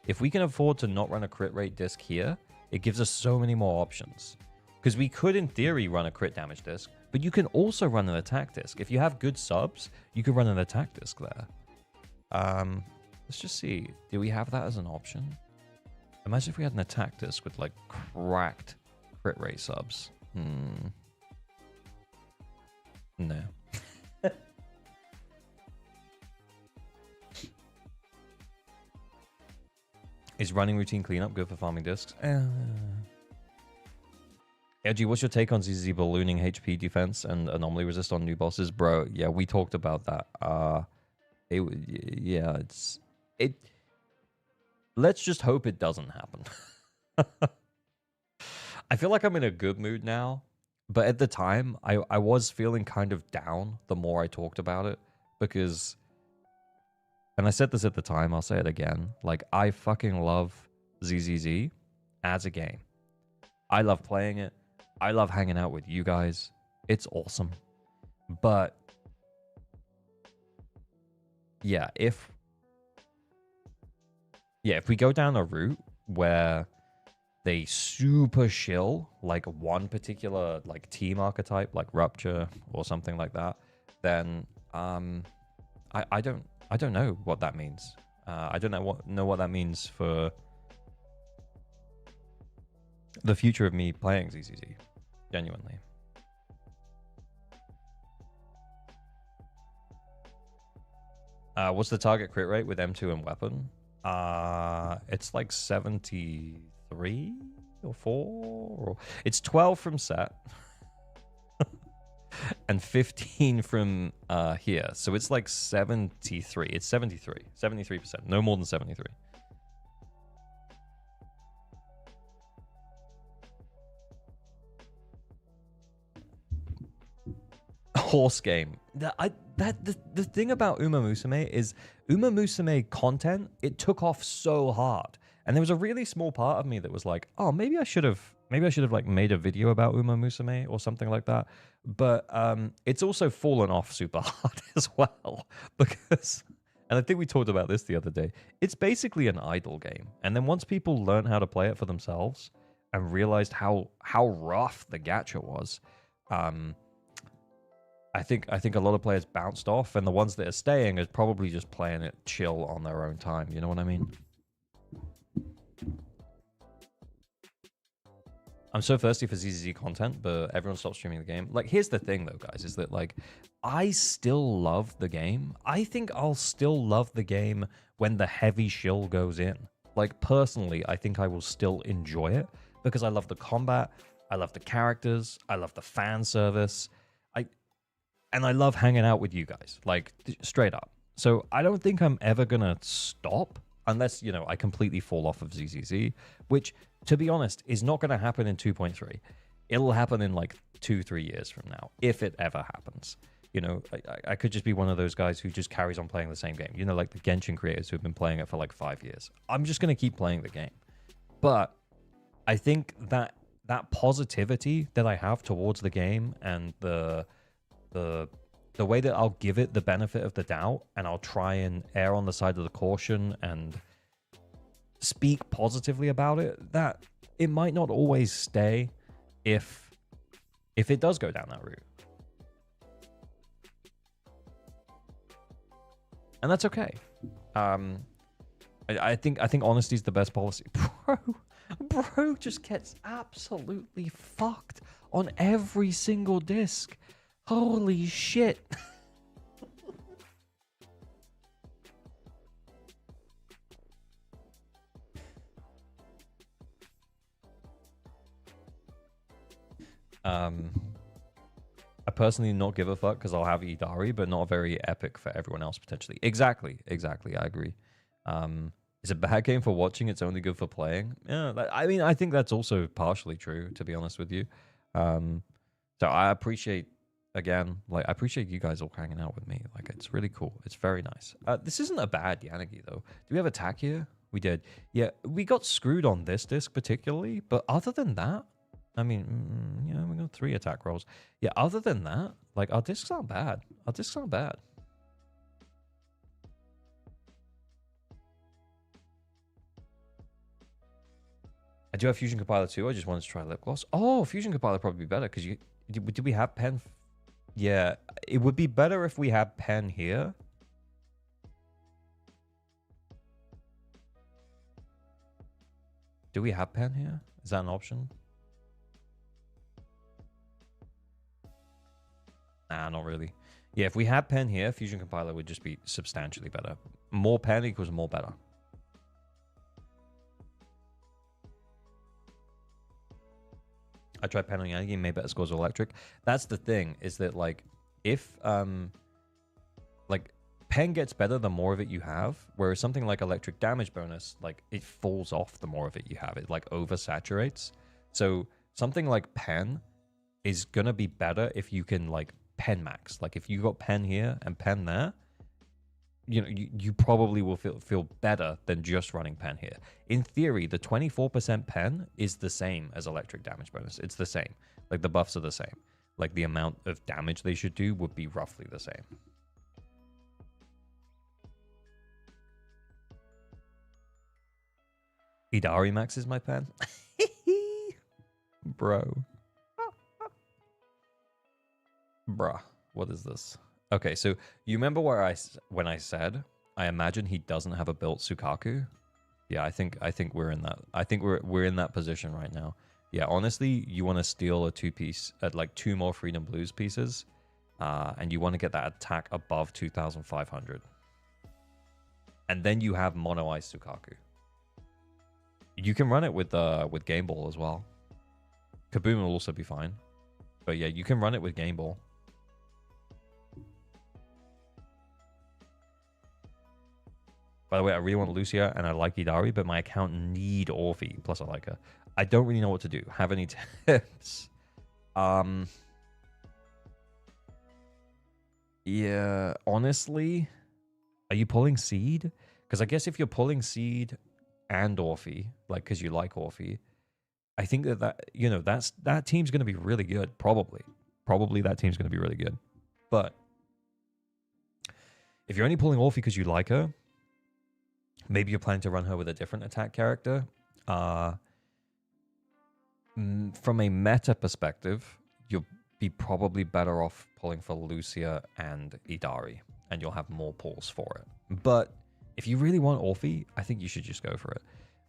If we can afford to not run a crit rate disc here, it gives us so many more options. Because we could, in theory, run a crit damage disc, but you can also run an attack disc. If you have good subs, you could run an attack disc there. Let's just see. Do we have that as an option? Imagine if we had an attack disc with, like, cracked crit rate subs. No. Is running routine cleanup good for farming discs? LG, what's your take on ZZ ballooning HP defense and anomaly resist on new bosses? Bro, yeah, we talked about that. Let's just hope it doesn't happen. I feel like I'm in a good mood now, but at the time, I was feeling kind of down the more I talked about it, because, and I said this at the time, I'll say it again, like, I fucking love ZZZ as a game. I love playing it. I love hanging out with you guys. It's awesome. But, yeah, if we go down a route where they super shill like one particular like team archetype, like Rupture or something like that, then I don't I don't know what that means. I don't know what that means for the future of me playing ZZZ. Genuinely. What's the target crit rate with M2 and weapon? It's like 73 or 4. Or... It's 12 from set. And 15 from here. So it's like 73. It's 73. 73%. No more than 73. Horse game. The thing about Uma Musume is Uma Musume content, it took off so hard. And there was a really small part of me that was like, oh, maybe I should have like made a video about Uma Musume or something like that. But it's also fallen off super hard as well. Because, and I think we talked about this the other day, it's basically an idle game. And then once people learn how to play it for themselves and realized how rough the gacha was, I think a lot of players bounced off, and the ones that are staying are probably just playing it chill on their own time. You know what I mean? I'm so thirsty for ZZZ content, but everyone stopped streaming the game. Like, here's the thing, though, guys, is that, like, I still love the game. I think I'll still love the game when the heavy shill goes in. Like, personally, I think I will still enjoy it because I love the combat, I love the characters, I love the fan service, and I love hanging out with you guys, like, straight up. So I don't think I'm ever gonna stop unless, you know, I completely fall off of ZZZ, which, to be honest, is not gonna happen in 2.3. It'll happen in like 2-3 years from now, if it ever happens. You know, I could just be one of those guys who just carries on playing the same game. You know, like the Genshin creators who've been playing it for like 5 years. I'm just gonna keep playing the game. But I think that positivity that I have towards the game and the way that I'll give it the benefit of the doubt, and I'll try and err on the side of the caution and speak positively about it, that it might not always stay if it does go down that route. And that's okay. I think honesty is the best policy. Bro just gets absolutely fucked on every single disc. Holy shit. I personally not give a fuck because I'll have Idari, but not very epic for everyone else potentially. Exactly. I agree. It's a bad game for watching. It's only good for playing. Yeah, I mean, I think that's also partially true, to be honest with you. So I appreciate, again, like, I appreciate you guys all hanging out with me. Like, it's really cool. It's very nice. This isn't a bad Yanagi, though. Do we have attack here? We did. Yeah, we got screwed on this disc particularly, but other than that, I mean, yeah, we got 3 attack rolls. Yeah, other than that, like, our discs aren't bad. Our discs aren't bad. I do have Fusion Compiler too. I just wanted to try lip gloss. Oh, Fusion Compiler probably be better because did we have pen? Yeah, it would be better if we had pen here. Do we have pen here? Is that an option? Nah, not really. Yeah, if we had pen here, Fusion Compiler would just be substantially better. More pen equals more better. I tried pen on Yanagi, made better scores with electric. That's the thing, is that, like, if like, pen gets better the more of it you have, whereas something like electric damage bonus, like, it falls off the more of it you have. It, like, oversaturates. So something like pen is gonna be better if you can, like, pen max. Like, if you got pen here and pen there, you know, you probably will feel better than just running pen here. In theory, the 24% pen is the same as electric damage bonus. It's the same. Like, the buffs are the same. Like, the amount of damage they should do would be roughly the same. Idari maxes my pen. Bro. Bruh, what is this? Okay, so you remember when I said I imagine he doesn't have a built Sukaku. Yeah, I think we're in that. I think we're in that position right now. Yeah, honestly, you want to steal a 2-piece at like 2 more Freedom Blues pieces, and you want to get that attack above 2,500, and then you have Mono Ice Sukaku. You can run it with Game Ball as well. Kaboom will also be fine, but yeah, you can run it with Game Ball. By the way, I really want Lucia and I like Idari, but my account need Orphe. Plus, I like her. I don't really know what to do. Have any tips? Yeah, honestly, are you pulling Seed? Because I guess if you're pulling Seed and Orphe, like because you like Orphe, I think that team's going to be really good. Probably that team's going to be really good. But if you're only pulling Orphe because you like her, maybe you're planning to run her with a different attack character. From a meta perspective, you'll be probably better off pulling for Lucia and Idari, and you'll have more pulls for it. But if you really want Orphe, I think you should just go for it.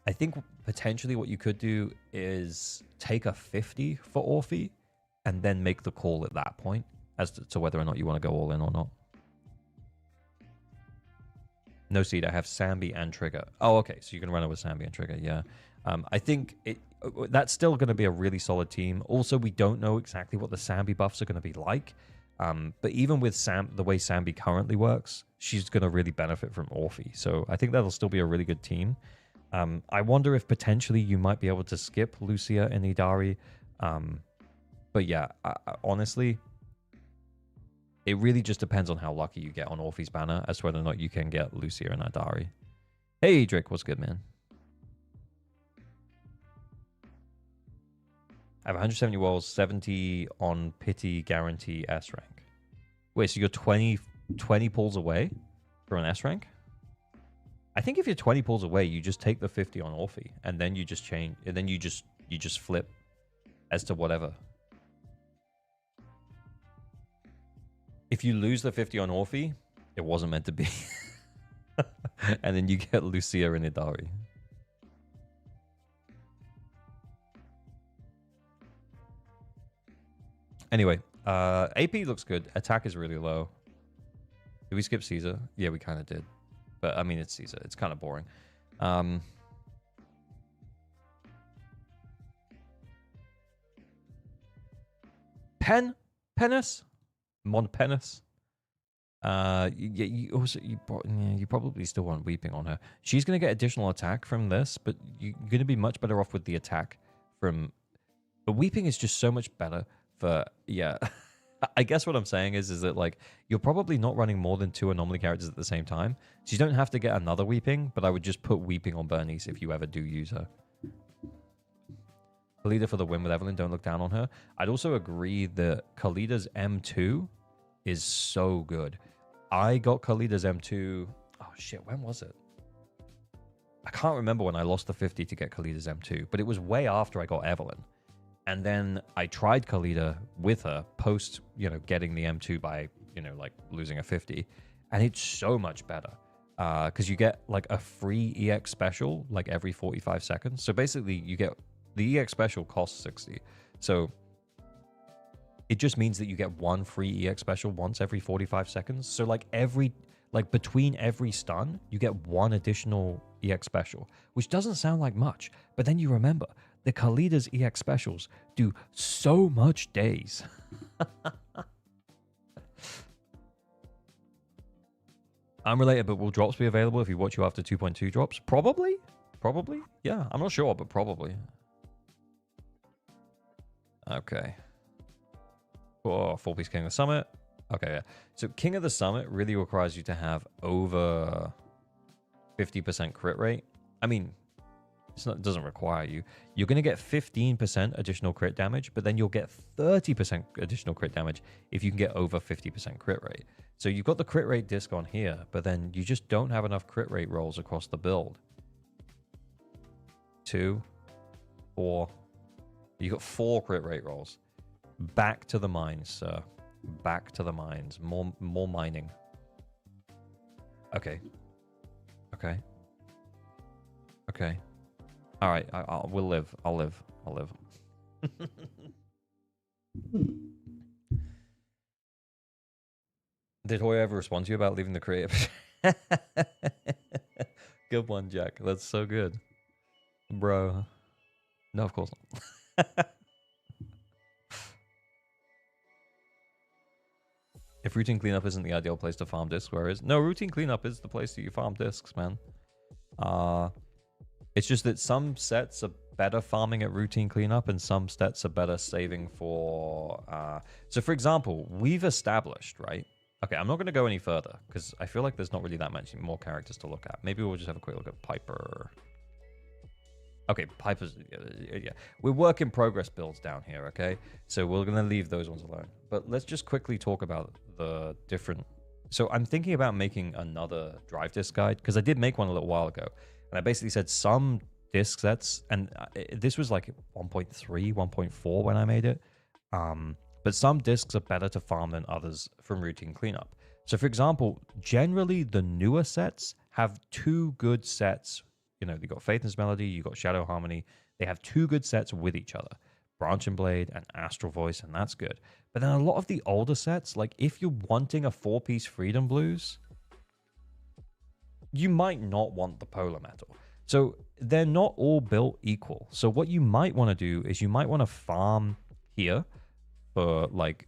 I think potentially what you could do is take a 50 for Orphe and then make the call at that point as to whether or not you want to go all in or not. No Seed, I have Sambi and Trigger. Oh, okay, so you can run it with Sambi and Trigger, yeah. I think that's still going to be a really solid team. Also, we don't know exactly what the Sambi buffs are going to be like. But even with the way Sambi currently works, she's going to really benefit from Orphe. So I think that'll still be a really good team. I wonder if potentially you might be able to skip Lucia and Idari. But yeah, honestly, it really just depends on how lucky you get on Orphe's banner as to whether or not you can get Lucia and Idari. Hey, Drake, what's good, man? I have 170 walls, 70 on pity guarantee S rank. Wait, so you're 20 pulls away for an S rank? I think if you're 20 pulls away, you just take the 50 on Orphe, and then you just change, and then you just flip as to whatever. If you lose the 50 on Orphe, it wasn't meant to be. And then you get Lucia and Idari. Anyway, AP looks good. Attack is really low. Did we skip Caesar? Yeah, we kind of did. But, I mean, it's Caesar. It's kind of boring. Penis? Monpenis? You probably still want Weeping on her. She's going to get additional attack from this, but you're going to be much better off with the attack from... But Weeping is just so much better for... Yeah. I guess what I'm saying is that, like, you're probably not running more than 2 anomaly characters at the same time. So you don't have to get another Weeping, but I would just put Weeping on Bernice if you ever do use her. Khalida for the win with Evelyn. Don't look down on her. I'd also agree that Khalida's M2 is so good. I got Khalida's M2... Oh, shit. When was it? I can't remember when I lost the 50 to get Khalida's M2, but it was way after I got Evelyn. And then I tried Khalida with her post, getting the M2 by, like losing a 50. And it's so much better. Because you get like a free EX special like every 45 seconds. So basically you get the EX special costs 60. So it just means that you get one free EX special once every 45 seconds. So like between every stun, you get one additional EX special, which doesn't sound like much. But then you remember, the Khalida's EX specials do so much days. Unrelated, but will drops be available if you watch you after 2.2 drops? Probably. Probably. Yeah, I'm not sure, but probably. Okay. Oh, 4-piece King of the Summit. Okay, yeah. So King of the Summit really requires you to have over 50% crit rate. I mean, it doesn't require you. You're going to get 15% additional crit damage, but then you'll get 30% additional crit damage if you can get over 50% crit rate. So you've got the crit rate disc on here, but then you just don't have enough crit rate rolls across the build. 2, 4. You got 4 crit rate rolls. Back to the mines, sir. Back to the mines. More mining. Okay. Okay. Okay. All right. We'll live. I'll live. I'll live. Did Hoya ever respond to you about leaving the creative? Good one, Jack. That's so good. Bro. No, of course not. If routine cleanup isn't the ideal place to farm discs, where is? No, routine cleanup is the place that you farm discs, man. It's just that some sets are better farming at routine cleanup and some sets are better saving for... So, for example, we've established, right? Okay, I'm not going to go any further because I feel like there's not really that much more characters to look at. Maybe we'll just have a quick look at Piper. Okay, Piper's... Yeah. We're work in progress builds down here, okay? So we're going to leave those ones alone. But let's just quickly talk about the different... So I'm thinking about making another drive disk guide because I did make one a little while ago. And I basically said some disk sets, and this was like 1.3, 1.4 when I made it. But some disks are better to farm than others from routine cleanup. So for example, generally the newer sets have two good sets. You know, you got Faithless Melody, you got Shadow Harmony. They have two good sets with each other, Branch and Blade and Astral Voice, and that's good. But then a lot of the older sets, like if you're wanting a 4-piece Freedom Blues, you might not want the Polar Metal. So they're not all built equal. So what you might want to do is you might want to farm here for like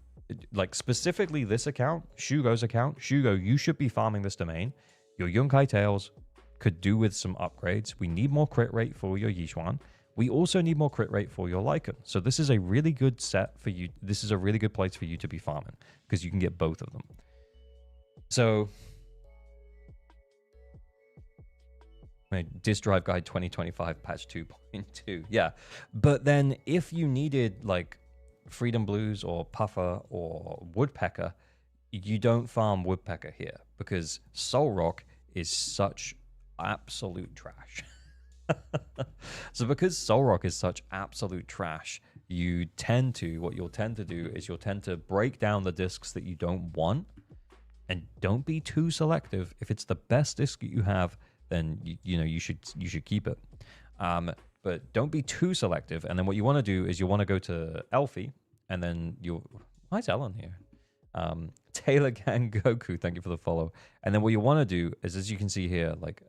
specifically this account, Shugo's account. Shugo, you should be farming this domain. Your Yunkai Tails could do with some upgrades. We need more crit rate for your Yishuan. We also need more crit rate for your Lycan. So this is a really good set for you. This is a really good place for you to be farming because you can get both of them. So Disk Drive Guide 2025 patch 2.2. Yeah. But then if you needed like Freedom Blues or Puffer or Woodpecker, you don't farm Woodpecker here because Soul Rock is such absolute trash. So because Soul Rock is such absolute trash, what you'll tend to do is you'll tend to break down the discs that you don't want, and don't be too selective. If it's the best disc that you have, then you should keep it. But don't be too selective. And then what you want to do is you want to go to Elfie, and then why is Ellen here? Taylor Gang Goku, thank you for the follow. And then what you want to do is, as you can see here, like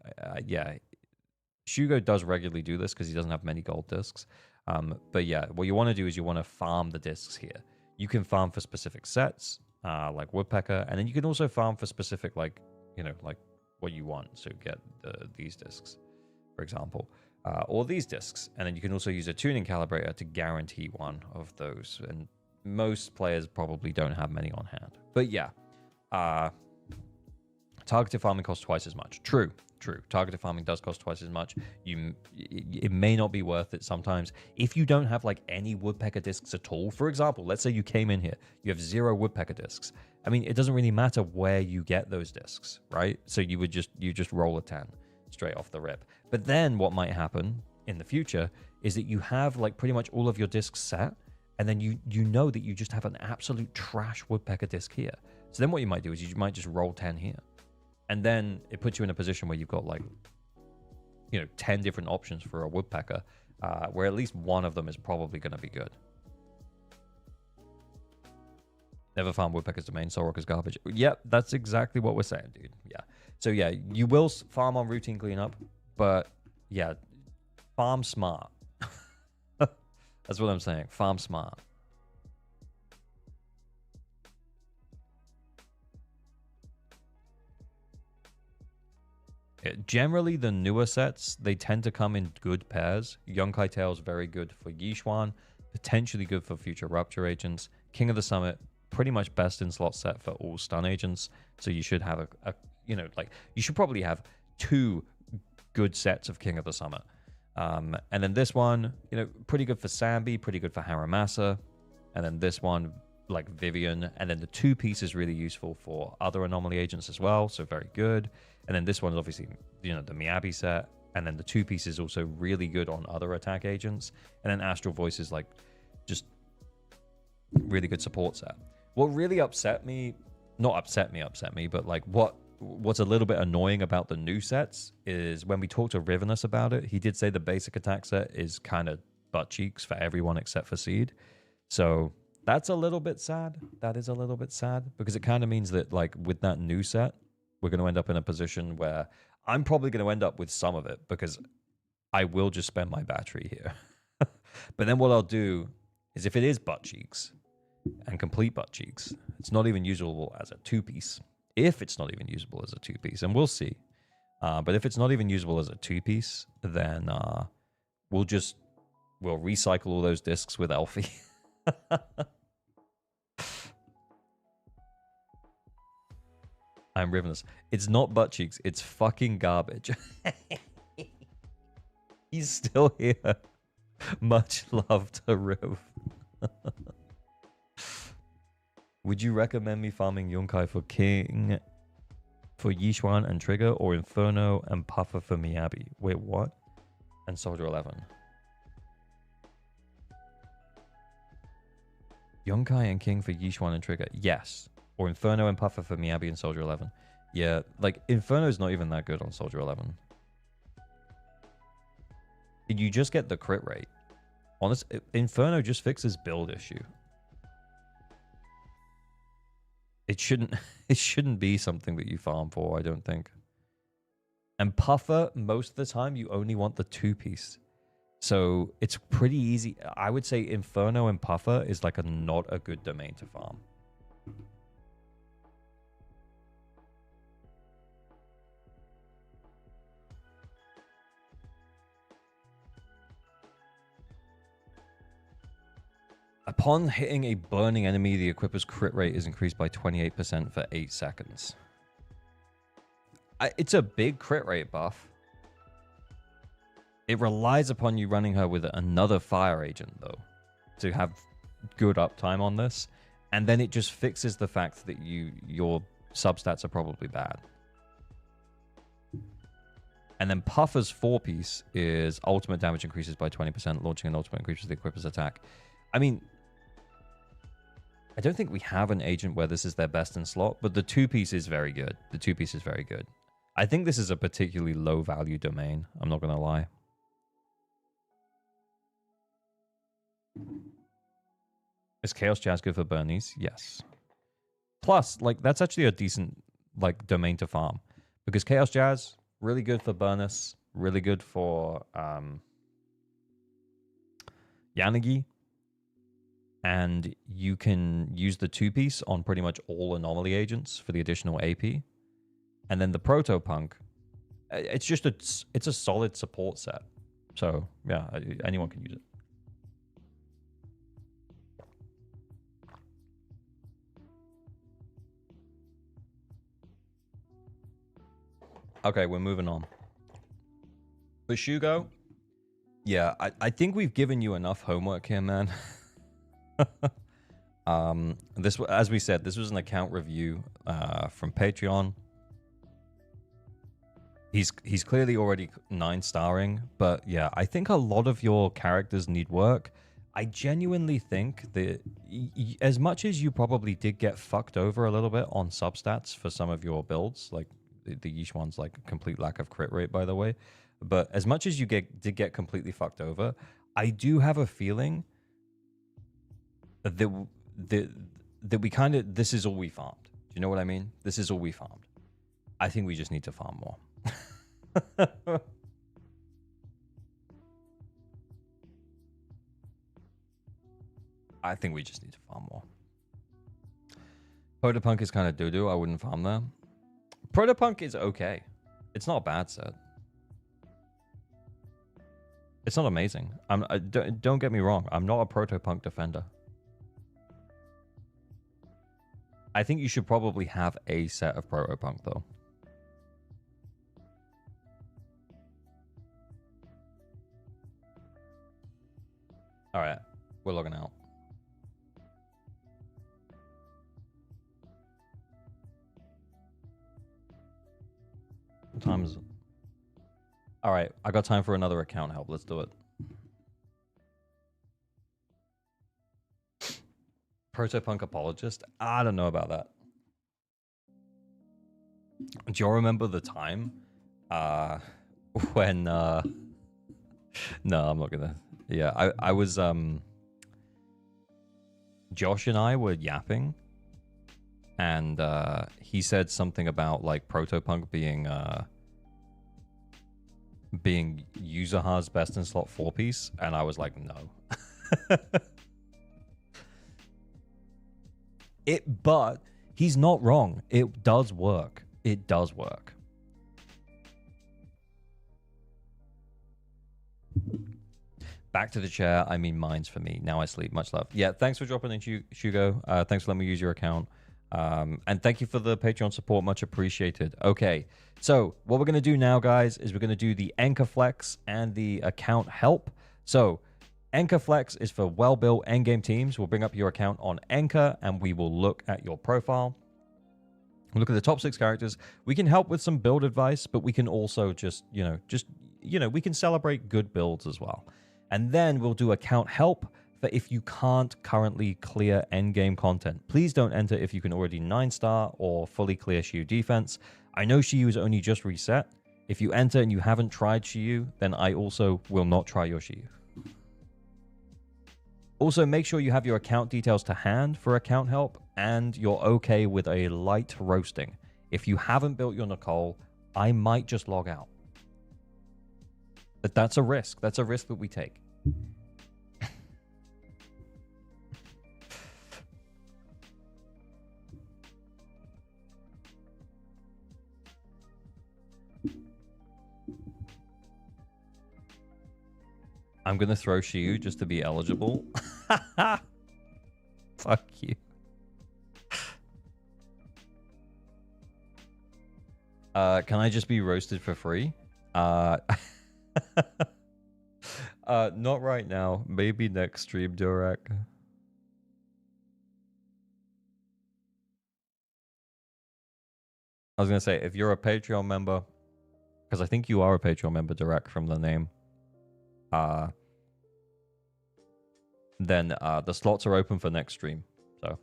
Shugo does regularly do this because he doesn't have many gold discs. But yeah, what you want to do is you want to farm the discs here. You can farm for specific sets, like Woodpecker, and then you can also farm for specific, like what you want. So get these discs, for example, or these discs. And then you can also use a tuning calibrator to guarantee one of those. And most players probably don't have many on hand. But yeah, targeted farming costs twice as much. True. Targeted farming does cost twice as much. It may not be worth it sometimes. If you don't have like any Woodpecker discs at all, for example, let's say you came in here, you have 0 Woodpecker discs. I mean, it doesn't really matter where you get those discs, right? So you just roll a 10 straight off the rip. But then what might happen in the future is that you have like pretty much all of your discs set, and then you know that you just have an absolute trash Woodpecker disc here. So then what you might do is you might just roll 10 here. And then it puts you in a position where you've got like, 10 different options for a Woodpecker, where at least one of them is probably going to be good. Never farm Woodpecker's domain, Soul Rock is garbage. Yep, that's exactly what we're saying, dude. Yeah. So yeah, you will farm on routine cleanup, but yeah, farm smart. That's what I'm saying. Farm smart. Generally, the newer sets, they tend to come in good pairs. Yunkai Tail's very good for Yishuan, potentially good for future Rupture agents. King of the Summit, pretty much best in slot set for all stun agents. So you should have you should probably have 2 good sets of King of the Summit. And then this one, pretty good for Sambi, pretty good for Haramasa. And then this one, like Vivian. And then the 2-piece is really useful for other anomaly agents as well. So very good. And then this one is obviously, the Miyabi set. And then the 2-piece is also really good on other attack agents. And then Astral Voice is like just really good support set. What really upset me, but like what what's a little bit annoying about the new sets is when we talked to Rivenus about it, he did say the basic attack set is kind of butt cheeks for everyone except for Seed. So that's a little bit sad. That is a little bit sad because it kind of means that, like, with that new set, we're going to end up in a position where I'm probably going to end up with some of it because I will just spend my battery here. But then what I'll do is if it is butt cheeks and complete butt cheeks, it's not even usable as a two-piece. If it's not even usable as a two-piece, and we'll see. But if it's not even usable as a two-piece, then we'll recycle all those discs with Elfie. I'm Rivenus. It's not butt cheeks. It's fucking garbage. He's still here. Much love to Riv. Would you recommend me farming Yunkai for King, for Yishuan and Trigger, or Inferno and Puffer for Miyabi? Wait, what? And Soldier 11. Yunkai and King for Yishuan and Trigger. Yes. Or Inferno and Puffer for Miyabi and Soldier 11. Yeah, like, Inferno's not even that good on Soldier 11. You just get the crit rate. Honest, Inferno just fixes build issue. It shouldn't be something that you farm for, I don't think. And Puffer, most of the time, you only want the two-piece. So it's pretty easy. I would say Inferno and Puffer is like not a good domain to farm. Upon hitting a burning enemy, the equipper's crit rate is increased by 28% for 8 seconds. It's a big crit rate buff. It relies upon you running her with another fire agent, though, to have good uptime on this. And then it just fixes the fact that your substats are probably bad. And then Puffer's 4-piece is ultimate damage increases by 20%, launching an ultimate increases the equipper's attack. I mean, I don't think we have an agent where this is their best in slot, but the 2-piece is very good. The 2-piece is very good. I think this is a particularly low-value domain. I'm not going to lie. Is Chaos Jazz good for Burnies? Yes. Plus, like, that's actually a decent, like, domain to farm. Because Chaos Jazz, really good for Burnus, really good for Yanagi. And you can use the 2-piece on pretty much all anomaly agents for the additional AP. And then the Proto-Punk, it's a solid support set. So, yeah, anyone can use it. Okay, we're moving on. For Shugo, yeah, I think we've given you enough homework here, man. This, as we said, this was an account review from Patreon. He's clearly already 9-starring, but yeah, I think a lot of your characters need work. I genuinely think that as much as you probably did get fucked over a little bit on substats for some of your builds, like the Yish one's like a complete lack of crit rate, by the way, but as much as you did get completely fucked over, I do have a feeling that we kind of, this is all we farmed. Do you know what I mean? This is all we farmed. I think we just need to farm more. I think we just need to farm more. Protopunk is kind of doo-doo. I wouldn't farm there. Protopunk is okay. It's not a bad set. It's not amazing. Don't get me wrong. I'm not a Protopunk defender. I think you should probably have a set of Protopunk, though. All right, we're logging out. What time is it? All right, I got time for another account help. Let's do it. Protopunk apologist? I don't know about that. Do you remember the time when no, I'm not gonna. Yeah, I was Josh and I were yapping, and he said something about like Protopunk being Yuzuha's best in slot 4-piece, and I was like, no. But he's not wrong. It does work. It does work. Back to the chair. I mean, mine's for me. Now I sleep. Much love. Yeah, thanks for dropping in, Shugo. Thanks for letting me use your account. And thank you for the Patreon support. Much appreciated. Okay, so what we're going to do now, guys, is we're going to do the Anchor Flex and the account help. So Anchor Flex is for well-built endgame teams. We'll bring up your account on Anchor, and we will look at your profile. We'll look at the top 6 characters. We can help with some build advice, but we can also just we can celebrate good builds as well. And then we'll do account help for if you can't currently clear endgame content. Please don't enter if you can already 9-star or fully clear Shiyu Defense. I know Shiyu is only just reset. If you enter and you haven't tried Shiyu, then I also will not try your Shiyu. Also, make sure you have your account details to hand for account help, and you're okay with a light roasting. If you haven't built your Nicole, I might just log out. But that's a risk. That's a risk that we take. I'm going to throw Shiyu just to be eligible. Fuck you. Can I just be roasted for free? Not right now. Maybe next stream, Durek. I was going to say, if you're a Patreon member, because I think you are a Patreon member, Durek, from the name, then the slots are open for next stream. So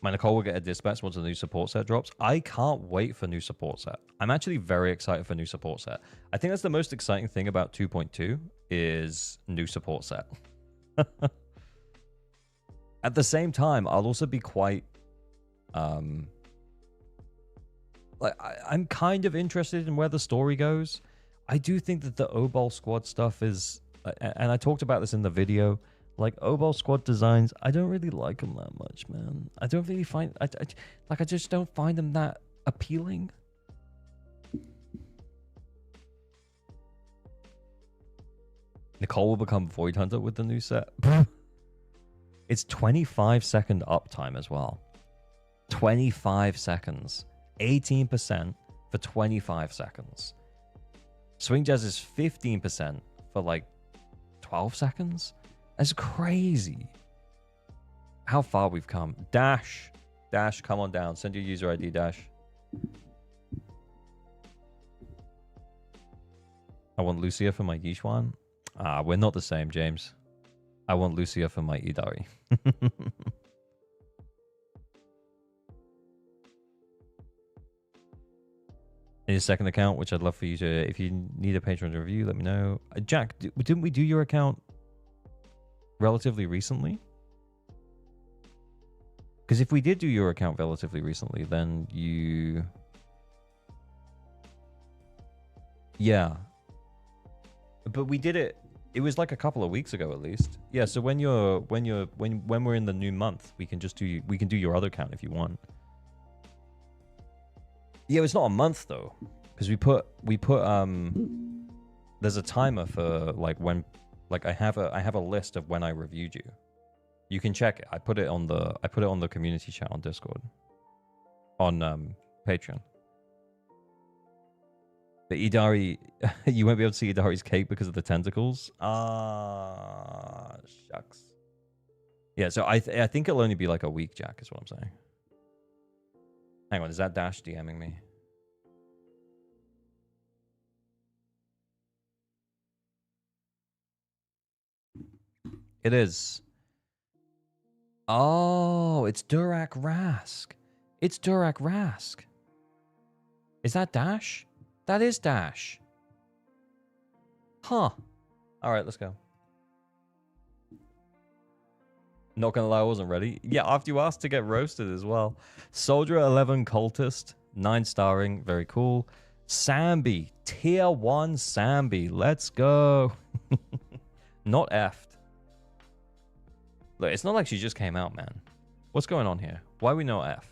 my Nicole will get a dispatch once a new support set drops. I can't wait for new support set. I'm actually very excited for new support set. I think that's the most exciting thing about 2.2 is new support set. At the same time, I'll also be quite I'm kind of interested in where the story goes. I do think that the Obol squad stuff is, and I talked about this in the video, like Obol squad designs, I don't really like them that much, man. I don't really find, I just don't find them that appealing. Nicole will become Void Hunter with the new set. It's 25-second uptime as well. 25 seconds. 18% for 25 seconds. Swing Jazz is 15% for like 12 seconds. That's crazy. How far we've come. Dash, come on down. Send your user ID, Dash. I want Lucia for my Yishuan. We're not the same, James. I want Lucia for my Idari. In your second account, which I'd love for you to, if you need a Patreon review, let me know. Jack, didn't we do your account relatively recently? Because if we did do your account relatively recently, then you... Yeah. But we did it, it was like a couple of weeks ago at least. Yeah, so when we're in the new month, we can do your other account if you want. Yeah, it's not a month though, because we put there's a timer for like when, like I have a list of when I reviewed you. You can check it. I put it on the community chat on Discord, on Patreon. But Idari, you won't be able to see Idari's cake because of the tentacles. Ah, shucks. Yeah, so I think it'll only be like a week, Jack, is what I'm saying. Hang on, is that Dash DMing me? It is. Oh, it's Durak Rask. It's Durak Rask. Is that Dash? That is Dash. Huh. All right, let's go. Not gonna lie, I wasn't ready. Yeah, after you asked to get roasted as well. Soldier 11 Cultist, 9 starring, very cool. Sambi, tier 1 Sambi, let's go. Not effed. Look, it's not like she just came out, man. What's going on here? Why are we no F?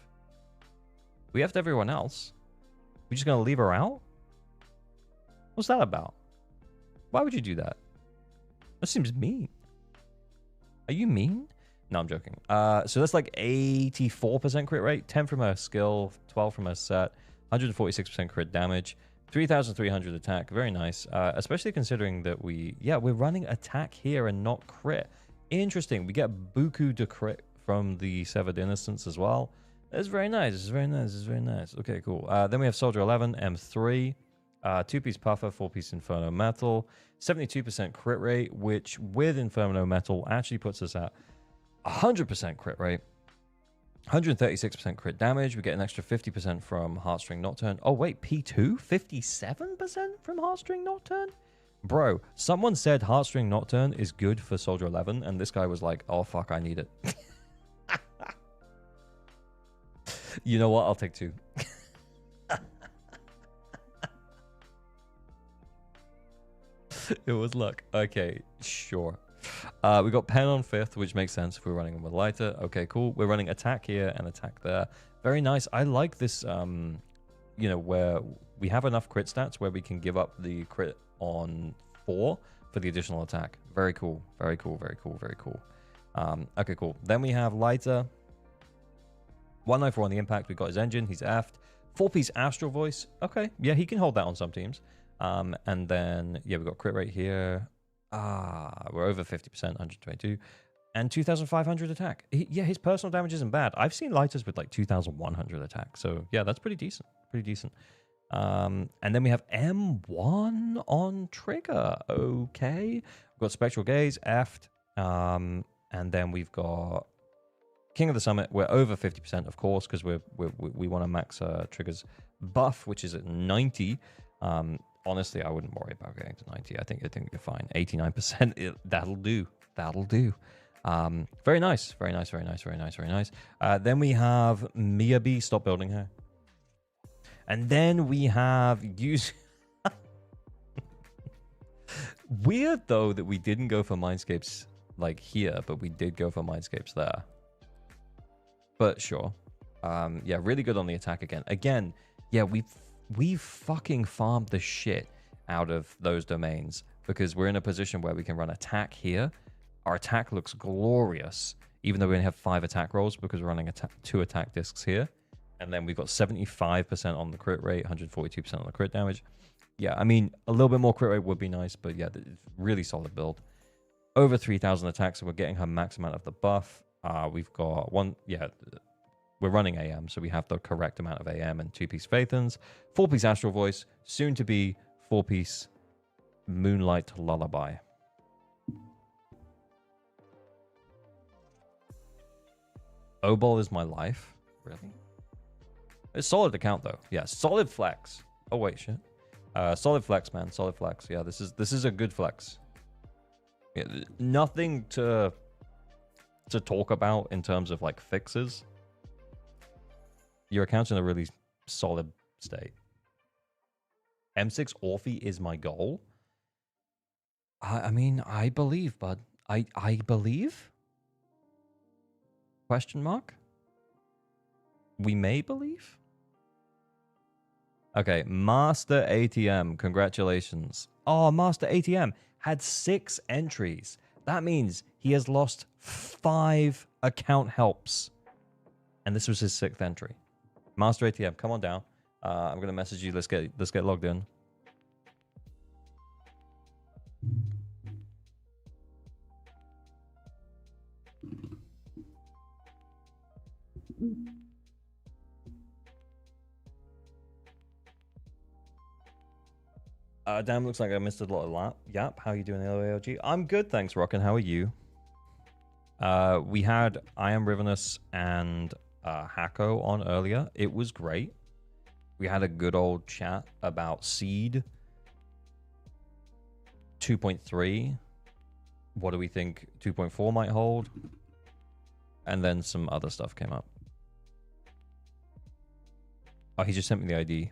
We effed everyone else. We just gonna leave her out? What's that about? Why would you do that? That seems mean. Are you mean? No, I'm joking. So that's like 84% crit rate, 10 from her skill, 12 from her set, 146% crit damage, 3,300 attack. Very nice. Especially considering that we're running attack here and not crit. Interesting. We get Buku de crit from the Severed Innocence as well. It's very nice. It's very nice. It's very nice. Okay, cool. Then we have Soldier 11, M3, 2-piece Puffer, 4-piece Inferno Metal, 72% crit rate, which with Inferno Metal actually puts us at 100% crit rate, 136% crit damage. We get an extra 50% from Heartstring Nocturne. Oh, wait, P2? 57% from Heartstring Nocturne? Bro, someone said Heartstring Nocturne is good for Soldier 11, and this guy was like, oh, fuck, I need it. You know what? I'll take 2. It was luck. Okay, sure. We got Pen on 5th, which makes sense if we're running them with lighter. Okay, cool. We're running attack here and attack there. Very nice. I like this, where we have enough crit stats where we can give up the crit on 4 for the additional attack. Very cool. Very cool. Very cool. Very cool. Okay, cool. Then we have lighter. 194 on the impact. We've got his engine. He's effed. 4-piece Astral Voice. Okay. Yeah, he can hold that on some teams. And then, yeah, we've got crit rate here. We're over 50%, 122. And 2,500 attack. His personal damage isn't bad. I've seen lighters with like 2,100 attack. So, yeah, that's pretty decent. Pretty decent. And then we have M1 on trigger. Okay. We've got Spectral Gaze, effed. And then we've got King of the Summit. We're over 50%, of course, because we want to max triggers buff, which is at 90. Honestly, I wouldn't worry about getting to 90. I think you're fine. 89%, that'll do. That'll do. Very nice. Very nice, very nice, very nice, very nice. Then we have Miyabi. Stop building her. And then we have use. Weird, though, that we didn't go for Mindscapes like here, but we did go for Mindscapes there. But sure. Yeah, really good on the attack again. Again, yeah, we've fucking farmed the shit out of those domains because we're in a position where we can run attack here. Our attack looks glorious, even though we only have 5 attack rolls because we're running 2 attack discs here. And then we've got 75% on the crit rate, 142% on the crit damage. Yeah, I mean, a little bit more crit rate would be nice, but yeah, it's really solid build. Over 3,000 attacks, so we're getting her max amount of the buff. We've got we're running AM, so we have the correct amount of AM and 2-piece Phaethons, 4-piece Astral Voice, soon to be 4-piece Moonlight Lullaby. Obol is my life? Really? It's solid account though. Yeah, solid flex. Oh wait, shit. Solid flex, man. Solid flex. Yeah, this is a good flex. Yeah, nothing to talk about in terms of like fixes. Your account's in a really solid state. M6 Orphe is my goal. I mean, I believe, bud. I believe? Question mark? We may believe? Okay, Master ATM. Congratulations. Oh, Master ATM had 6 entries. That means he has lost 5 account helps. And this was his 6th entry. Master ATM, come on down. I'm gonna message you. Let's get logged in. Damn, looks like I missed a lot of Yap. How are you doing, LAOG? I'm good, thanks, Rockin'. How are you? We had I Am Rivenous and Hako on earlier. It was great. We had a good old chat about Seed 2.3. What do we think 2.4 might hold? And then some other stuff came up. Oh, he just sent me the ID.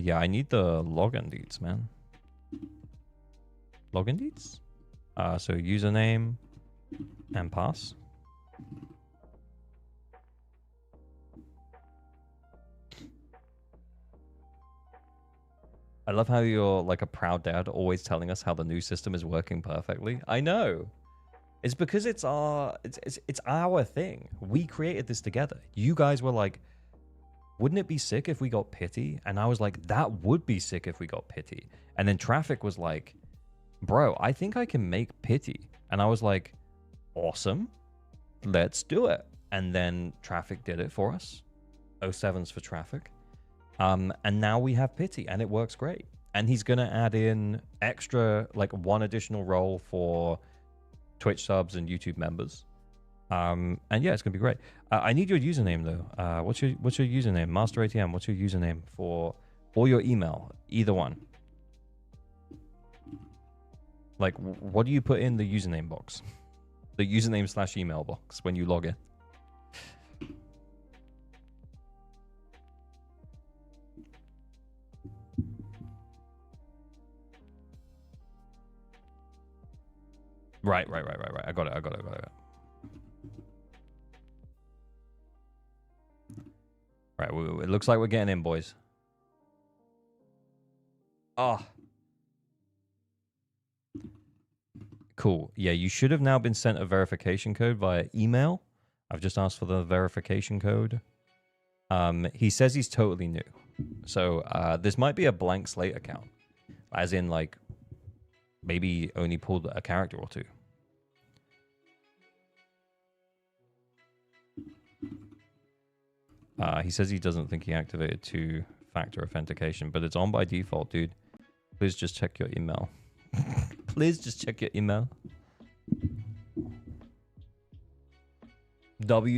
Yeah, I need the login deets, man. Login deets? So username and pass. I love how you're like a proud dad, always telling us how the new system is working perfectly. I know. It's because it's our thing. We created this together. You guys were like, wouldn't it be sick if we got pity? And I was like, that would be sick if we got pity. And then Traffic was like, bro, I think I can make pity. And I was like, awesome. Let's do it. And then Traffic did it for us. 07's for Traffic. And now we have pity and it works great. And he's going to add in extra, like one additional role for Twitch subs and YouTube members. And yeah, it's going to be great. I need your username though. What's your username? Master ATM, what's your username for, or your email? Either one. Like, what do you put in the username box? The username / email box when you log in. Right. I got it. Right, it looks like we're getting in, boys. Oh. Cool. Yeah, you should have now been sent a verification code via email. I've just asked for the verification code. He says he's totally new. So this might be a blank slate account. As in, like, maybe only pulled a character or two. He says he doesn't think he activated two-factor authentication, but it's on by default, dude. Please just check your email. Please just check your email.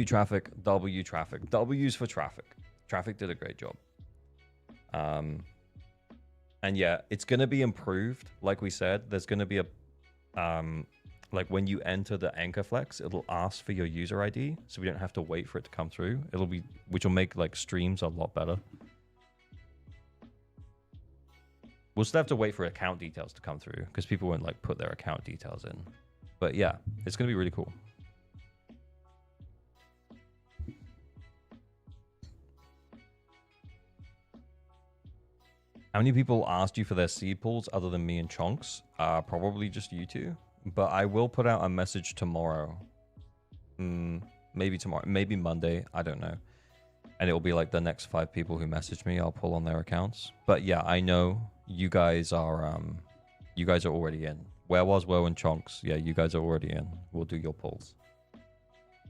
Traffic. W's for Traffic. Traffic did a great job. And yeah, it's going to be improved. Like we said, there's going to be a... like when you enter the Anchor Flex, it'll ask for your user ID, so we don't have to wait for it to come through. It'll be... which will make like streams a lot better. We'll still have to wait for account details to come through, because people won't like put their account details in. But yeah, it's going to be really cool. How many people asked you for their seed pools other than me and Chonks? Probably just you two. But I will put out a message tomorrow. Maybe tomorrow. Maybe Monday. I don't know. And it will be like the next 5 people who message me. I'll pull on their accounts. But yeah, I know you guys are already in. Where was Woe and Chonks? Yeah, you guys are already in. We'll do your pulls.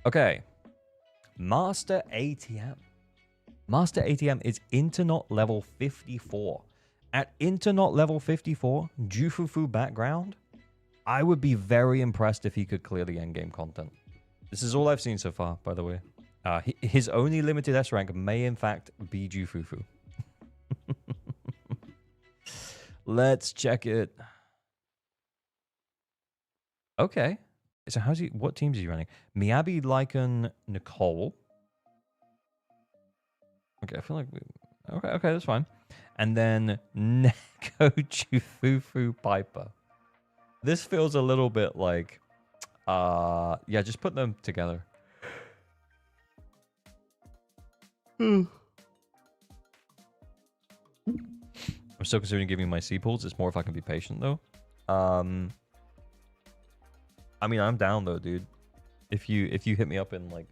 Okay. Master ATM. Master ATM is Internet level 54. At Internet level 54, Jufufu background, I would be very impressed if he could clear the endgame content. This is all I've seen so far, by the way. His only limited S rank may in fact be Jufufu. Let's check it. Okay. So what teams is he running? Miyabi, Lycan, Nicole. Okay, I feel like okay, that's fine. And then Neko Jufufu Piper. This feels a little bit like yeah, just put them together. I'm still considering giving my C pools. It's more if I can be patient though. I mean, I'm down though, dude. If you hit me up in like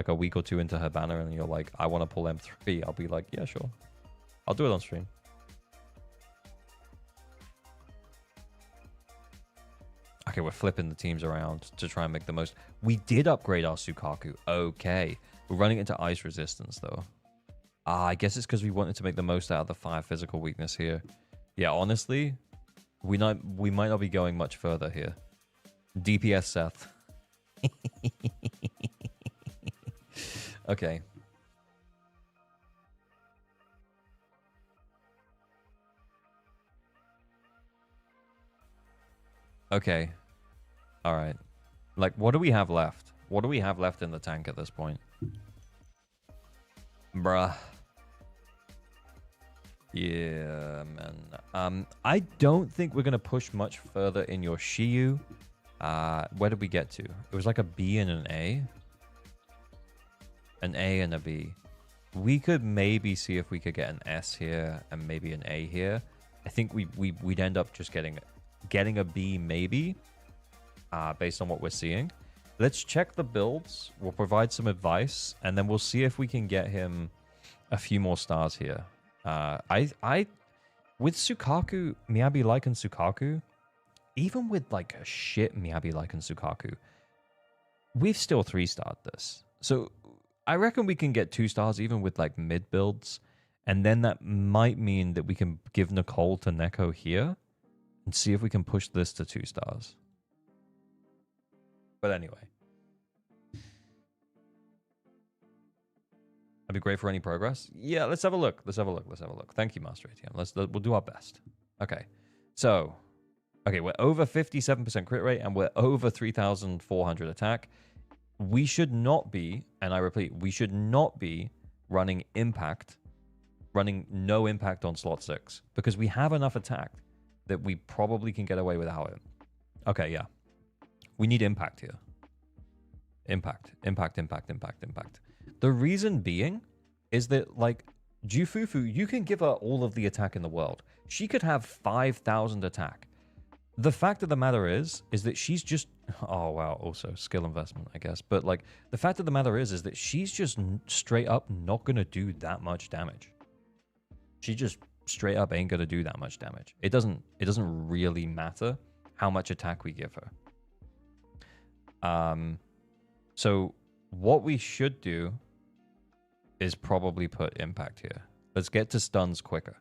a week or two into her banner and you're like, I want to pull M3, I'll be like, yeah, sure. I'll do it on stream. Okay, we're flipping the teams around to try and make the most. We did upgrade our Sukaku. Okay. We're running into ice resistance, though. I guess it's because we wanted to make the most out of the fire physical weakness here. Yeah, honestly, we might not be going much further here. DPS Seth. Okay. Okay. All right. Like, what do we have left? What do we have left in the tank at this point? Bruh. Yeah, man. I don't think we're going to push much further in your Shiyu. Where did we get to? It was like a B and an A. An A and a B. We could maybe see if we could get an S here and maybe an A here. I think we'd end up just getting a B maybe, based on what we're seeing. Let's check the builds. We'll provide some advice, and then we'll see if we can get him a few more stars here. With Sukaku, Miyabi like and Sukaku, even with like a shit Miyabi like and Sukaku, we've still 3-starred this. So I reckon we can get 2 stars even with like mid builds, and then that might mean that we can give Nicole to Neko here and see if we can push this to 2 stars. But anyway, that'd be great for any progress. Yeah, let's have a look. Let's have a look. Let's have a look. Thank you, Master ATM. We'll do our best. Okay, so we're over 57% crit rate and we're over 3,400 attack. We should not be, and I repeat, we should not be running no impact on slot 6 because we have enough attack that we probably can get away without it. Okay, yeah. We need impact here. Impact. The reason being is that, like, Jufufu, you can give her all of the attack in the world. She could have 5,000 attack. The fact of the matter is that she's just... Oh, wow. Also, skill investment, I guess. But, like, the fact of the matter is that she's just straight up not going to do that much damage. She just straight up ain't going to do that much damage. It doesn't really matter how much attack we give her. So what we should do is probably put impact here. Let's get to stuns quicker.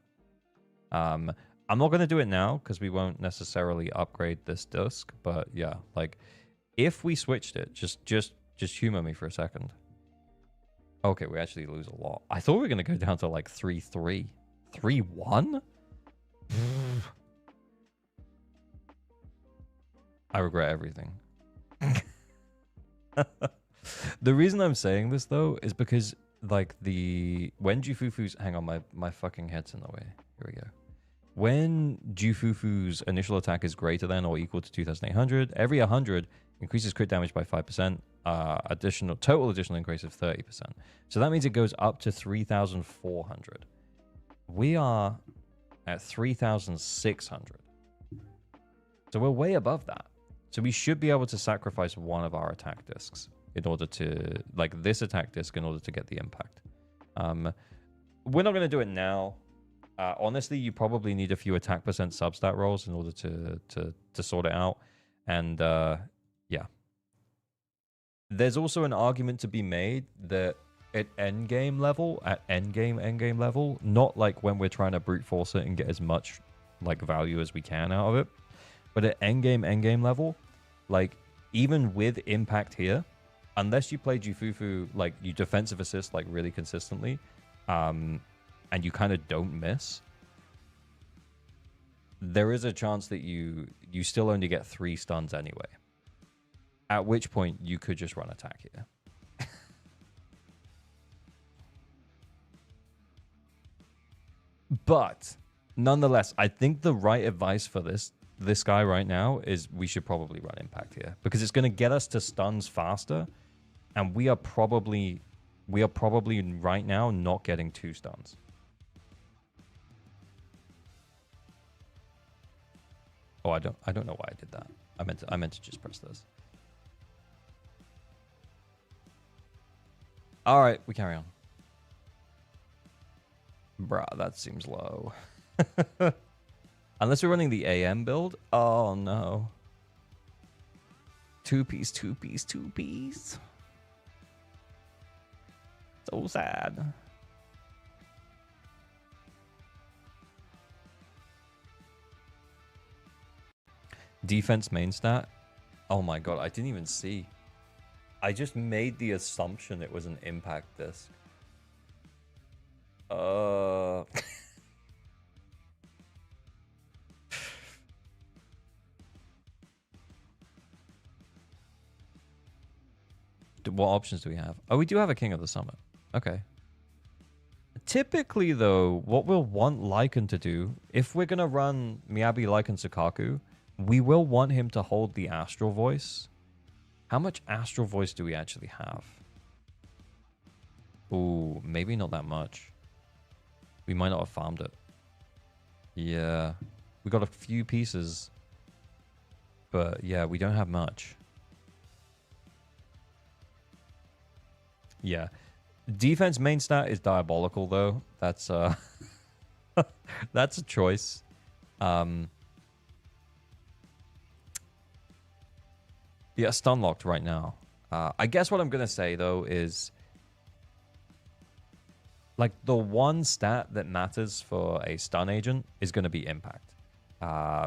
I'm not going to do it now because we won't necessarily upgrade this disc, but yeah, like if we switched it, just humor me for a second. Okay, we actually lose a lot. I thought we were going to go down to like 3-3. 3-1? I regret everything. The reason I'm saying this though is because like when Jufufu's hang on, my fucking head's in the way. Here we go. When Jufufu's initial attack is greater than or equal to 2,800, every 100 increases crit damage by 5%, total additional increase of 30%. So that means it goes up to 3,400. We are at 3,600. So we're way above that. So we should be able to sacrifice one of our attack discs in order to, like this attack disc, in order to get the impact. We're not going to do it now. Honestly, you probably need a few attack percent substat rolls in order to sort it out. And yeah. There's also an argument to be made that at endgame level, not like when we're trying to brute force it and get as much like value as we can out of it, but at endgame level, like even with impact here, unless you play Jufufu like you defensive assist like really consistently, and you kind of don't miss, there is a chance that you still only get 3 stuns anyway. At which point you could just run attack here. But nonetheless, I think the right advice for this guy right now is we should probably run impact here because it's going to get us to stuns faster, and we are probably right now not getting 2 stuns. Oh, I don't know why I did that. I meant to just press this. All right, we carry on. Bruh, that seems low. Unless we're running the AM build. Oh, no. 2-piece. So sad. Defense main stat. Oh my god, I didn't even see. I just made the assumption it was an impact disc. What options do we have? Oh, we do have a King of the Summit. Okay. Typically, though, what we'll want Lycan to do, if we're going to run Miyabi, Lycan, Sukaku, we will want him to hold the Astral Voice. How much Astral Voice do we actually have? Ooh, maybe not that much. We might not have farmed it. Yeah. We got a few pieces. But yeah, we don't have much. Yeah. Defense main stat is diabolical though. That's that's a choice. Yeah, stun locked right now. I guess what I'm gonna say though is like the one stat that matters for a stun agent is gonna be impact.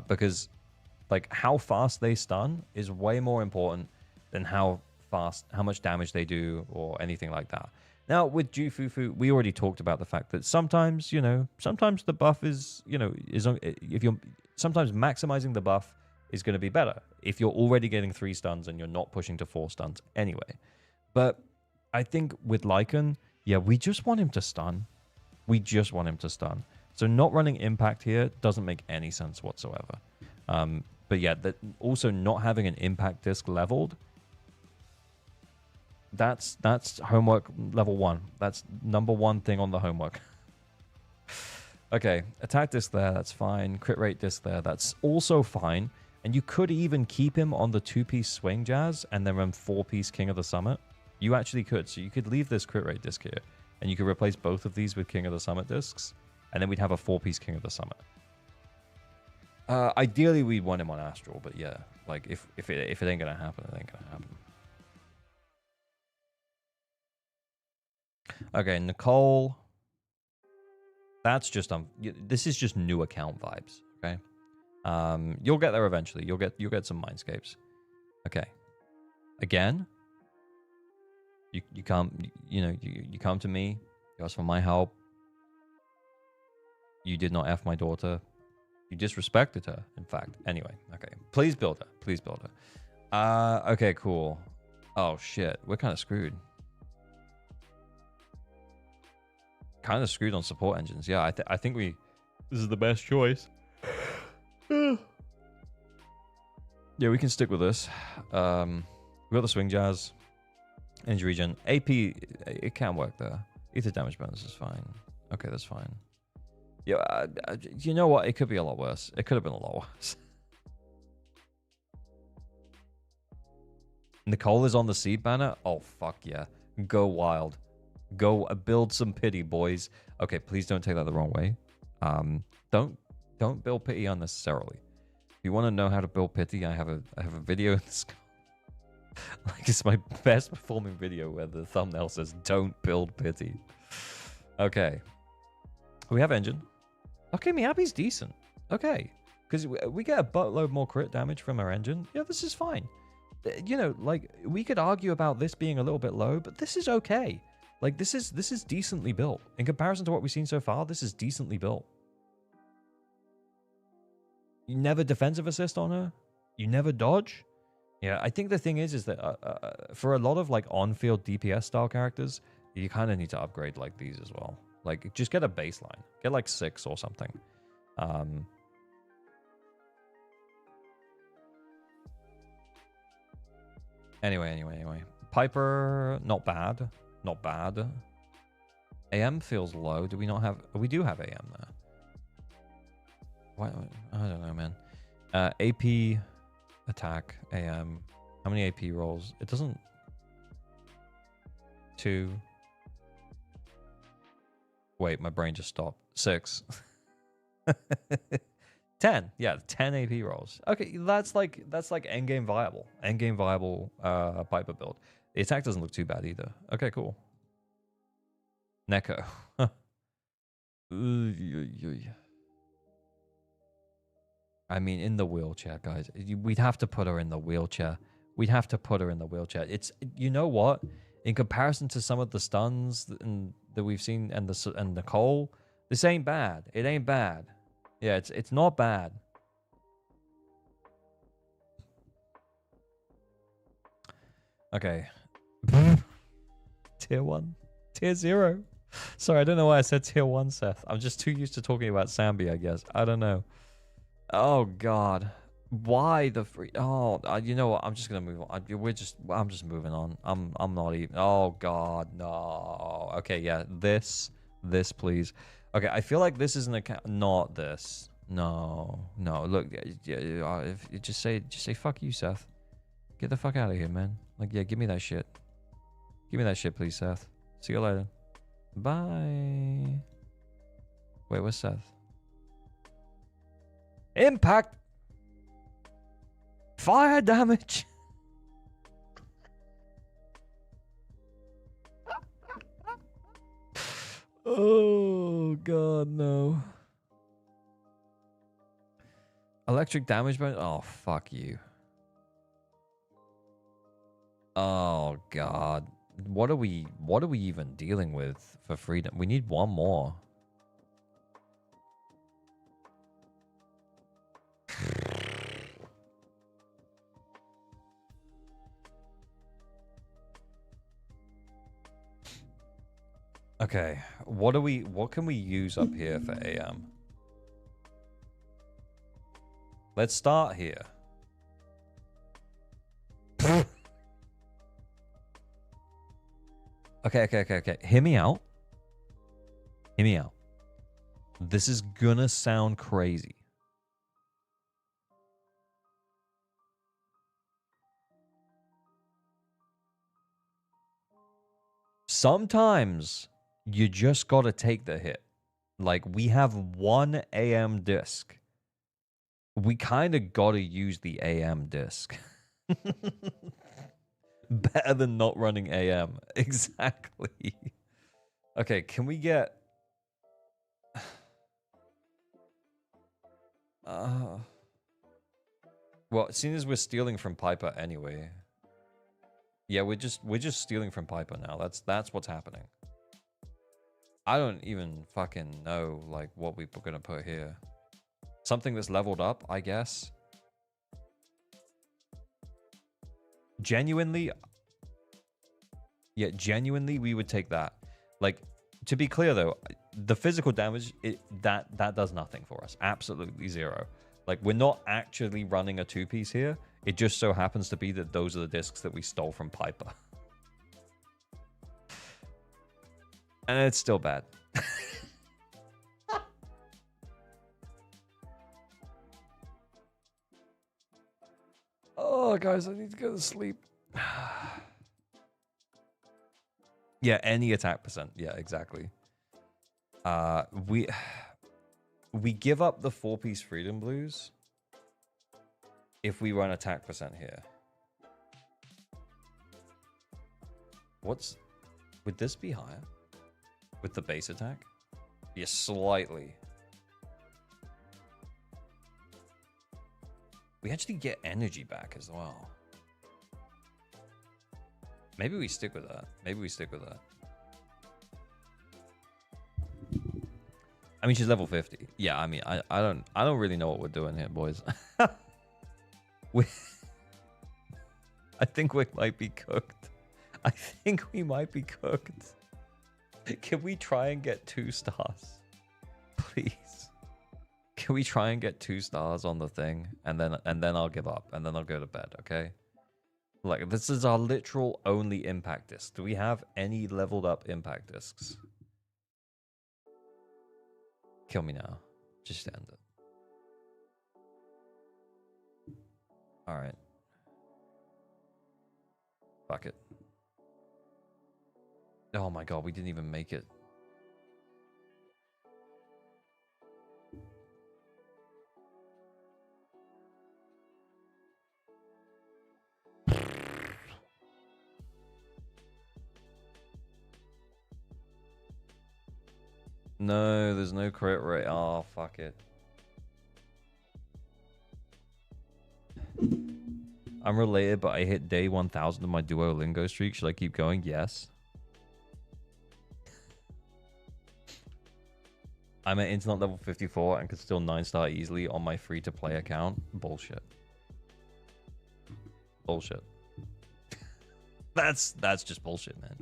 Because like how fast they stun is way more important than how much damage they do or anything like that. Now with Jufufu, we already talked about the fact that sometimes, sometimes the buff is, if you're sometimes maximizing the buff is going to be better if you're already getting 3 stuns and you're not pushing to 4 stuns anyway. But I think with Lycan, yeah, we just want him to stun. We just want him to stun. So not running impact here doesn't make any sense whatsoever. But yeah, that also not having an impact disc leveled, that's homework level 1. That's number 1 thing on the homework. Okay, attack disc there, that's fine. Crit rate disc there, that's also fine. And you could even keep him on the 2-piece swing jazz and then run 4-piece King of the Summit. You actually could. So you could leave this crit rate disc here and you could replace both of these with King of the Summit discs. And then we'd have a 4-piece King of the Summit. Ideally, we'd want him on Astral, but yeah, like if it ain't gonna happen, it ain't gonna happen. Okay, Nicole. That's just this is just new account vibes. Okay, you'll get there eventually. You'll get some mindscapes. Okay, again, you come you come to me. You ask for my help. You did not F my daughter. You disrespected her, in fact. Anyway, okay. Please build her. Please build her. Okay, cool. Oh, shit. We're kind of screwed. Kind of screwed on support engines. Yeah, I think this is the best choice. Yeah, we can stick with this. We got the swing jazz. Injury regen. AP, it can work there. Ether damage bonus is fine. Okay, that's fine. Yeah, you know what? It could be a lot worse. It could have been a lot worse. Nicole is on the seed banner? Oh, fuck yeah. Go wild. Go build some pity, boys. Okay, please don't take that the wrong way. Don't build pity unnecessarily. If you want to know how to build pity, I have a video in this. Like, it's my best performing video where the thumbnail says, don't build pity. Okay. We have engine. Okay, Miyabi's decent. Okay. Because we get a buttload more crit damage from our engine. Yeah, this is fine. Like, we could argue about this being a little bit low, but this is okay. Like, this is decently built. In comparison to what we've seen so far, this is decently built. You never defensive assist on her? You never dodge? Yeah, I think the thing is that for a lot of, like, on-field DPS style characters, you kind of need to upgrade, like, these as well. Like, just get a baseline. Get, like, 6 or something. Anyway. Piper, not bad. Not bad. AM feels low. Do we not have... We do have AM there. Why? I don't know, man. AP, attack, AM. How many AP rolls? It doesn't... 2... Wait, my brain just stopped. 6. 10. Yeah, 10 AP rolls. Okay, that's like endgame viable. Endgame viable Piper build. The attack doesn't look too bad either. Okay, cool. Neko. I mean, in the wheelchair, guys. We'd have to put her in the wheelchair. we'd have to put her in the wheelchair. It's, you know what? In comparison to some of the stuns that we've seen and Nicole, this ain't bad. It ain't bad. Yeah, it's not bad. Okay. Tier 1. Tier 0. Sorry, I don't know why I said tier 1, Seth. I'm just too used to talking about Sambi, I guess. I don't know. Oh, God. Why the free... Oh, you know what? I'm just going to move on. I'm just moving on. I'm not even... Oh, God, no. Okay, yeah. This, please. Okay, I feel like this is an account... Not this. No. Look, if you just say fuck you, Seth. Get the fuck out of here, man. Like, yeah, give me that shit. Give me that shit, please, Seth. See you later. Bye. Wait, what's Seth? Impact. Fire damage. Oh, God, no. Electric damage bonus? Oh, fuck you. Oh, God. What are we even dealing with for freedom? We need one more. Okay, what can we use up here for AM? Let's start here. Okay. Hear me out. Hear me out. This is gonna sound crazy. Sometimes you just gotta take the hit. Like, we have one AM disc. We kind of gotta use the AM disc. Better than not running AM. Exactly. Okay, can we get... Well, seeing as we're stealing from Piper anyway. Yeah, we're just stealing from Piper now. That's what's happening. I don't even fucking know, like, what we're gonna put here. Something that's leveled up, I guess. Genuinely, we would take that. Like, to be clear though, the physical damage, that does nothing for us. Absolutely zero. Like, we're not actually running a two-piece here. It just so happens to be that those are the discs that we stole from Piper. And it's still bad. Oh, guys, I need to go to sleep. Yeah, any attack percent. Yeah, exactly. We give up the 4-piece freedom blues if we run attack percent here. Would this be higher with the base attack? Yeah, slightly. We actually get energy back as well. Maybe we stick with that. I mean, she's level 50. Yeah, I mean, I don't really know what we're doing here, boys. I think we might be cooked. Can we try and get 2 stars? Please. Can we try and get 2 stars on the thing? And then I'll give up. And then I'll go to bed, okay? Like, this is our literal only impact disc. Do we have any leveled up impact discs? Kill me now. Just end it. Alright. Fuck it. Oh my god, we didn't even make it. No, there's no crit rate. Oh, fuck it. I'm related, but I hit day 1000 of my Duolingo streak. Should I keep going? Yes. I'm at internet level 54 and can still 9-star easily on my free-to-play account. Bullshit. Bullshit. That's just bullshit, man.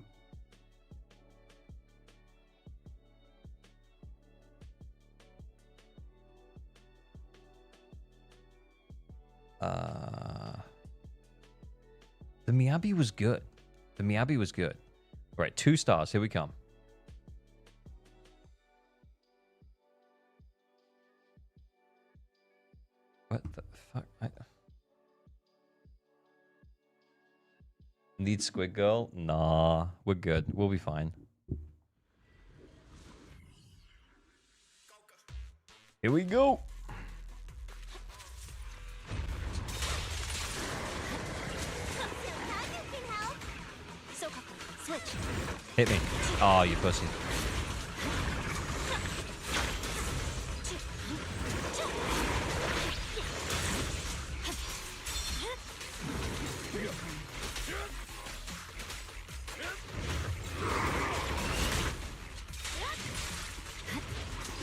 The Miyabi was good. The Miyabi was good. All right, 2 stars. Here we come. What the fuck? Need Squid Girl? Nah, we're good. We'll be fine. Here we go. Hit me. Oh, you pussy.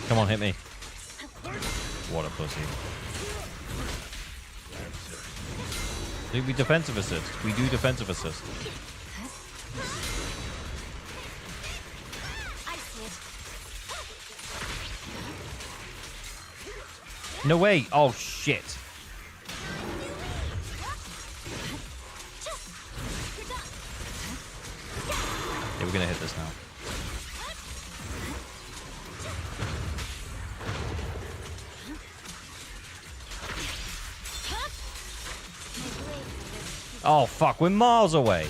Come on, hit me. What a pussy. We defensive assist. We do defensive assist. No way. Oh, shit. Yeah, we're gonna hit this now. Oh, fuck. We're miles away.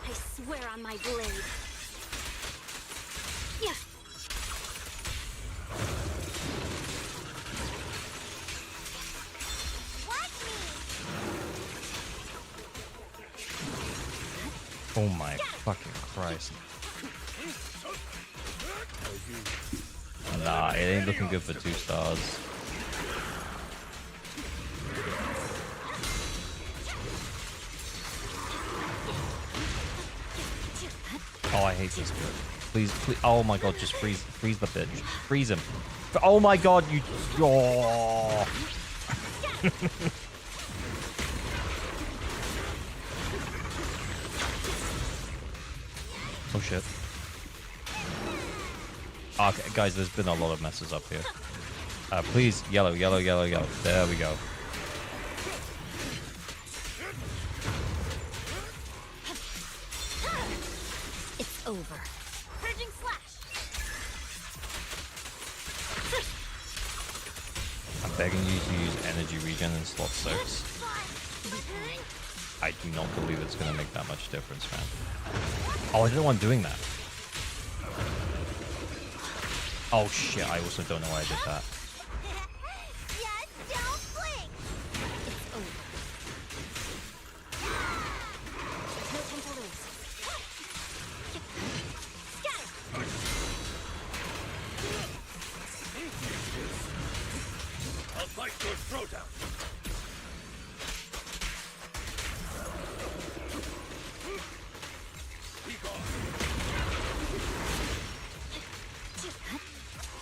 I swear on my blade. Yeah. Oh my fucking Christ. Nah, it ain't looking good for 2 stars. Oh, I hate this bit. Please, please. Oh my god, just freeze the bitch. Freeze him. Oh my god, you. Oh. Oh shit. Okay, guys, there's been a lot of messes up here. Please, yellow, yellow, yellow, yellow. There we go. It's over. Purging slash. I'm begging you to use energy regen in slot 6. I do not believe it's going to make that much difference, man. Oh, I didn't want doing that. Oh shit, I also don't know why I did that. Yes, don't blink. It's over. No time to lose. Scatter. I'll fight your throat out.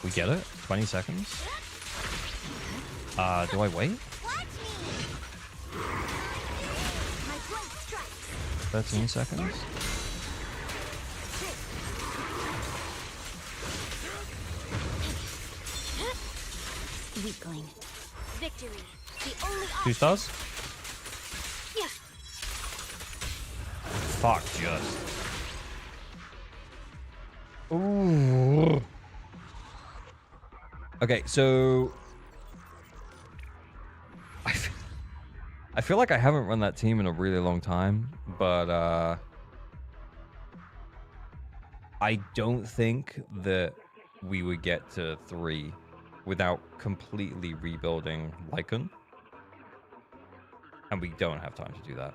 We get it? 20 seconds? Do I wait? 13 seconds? Weakling. Victory. The only 2 stars? Yeah. Fuck, just. Ooh. Okay, so I feel like I haven't run that team in a really long time, but I don't think that we would get to 3 without completely rebuilding Lycan. And we don't have time to do that.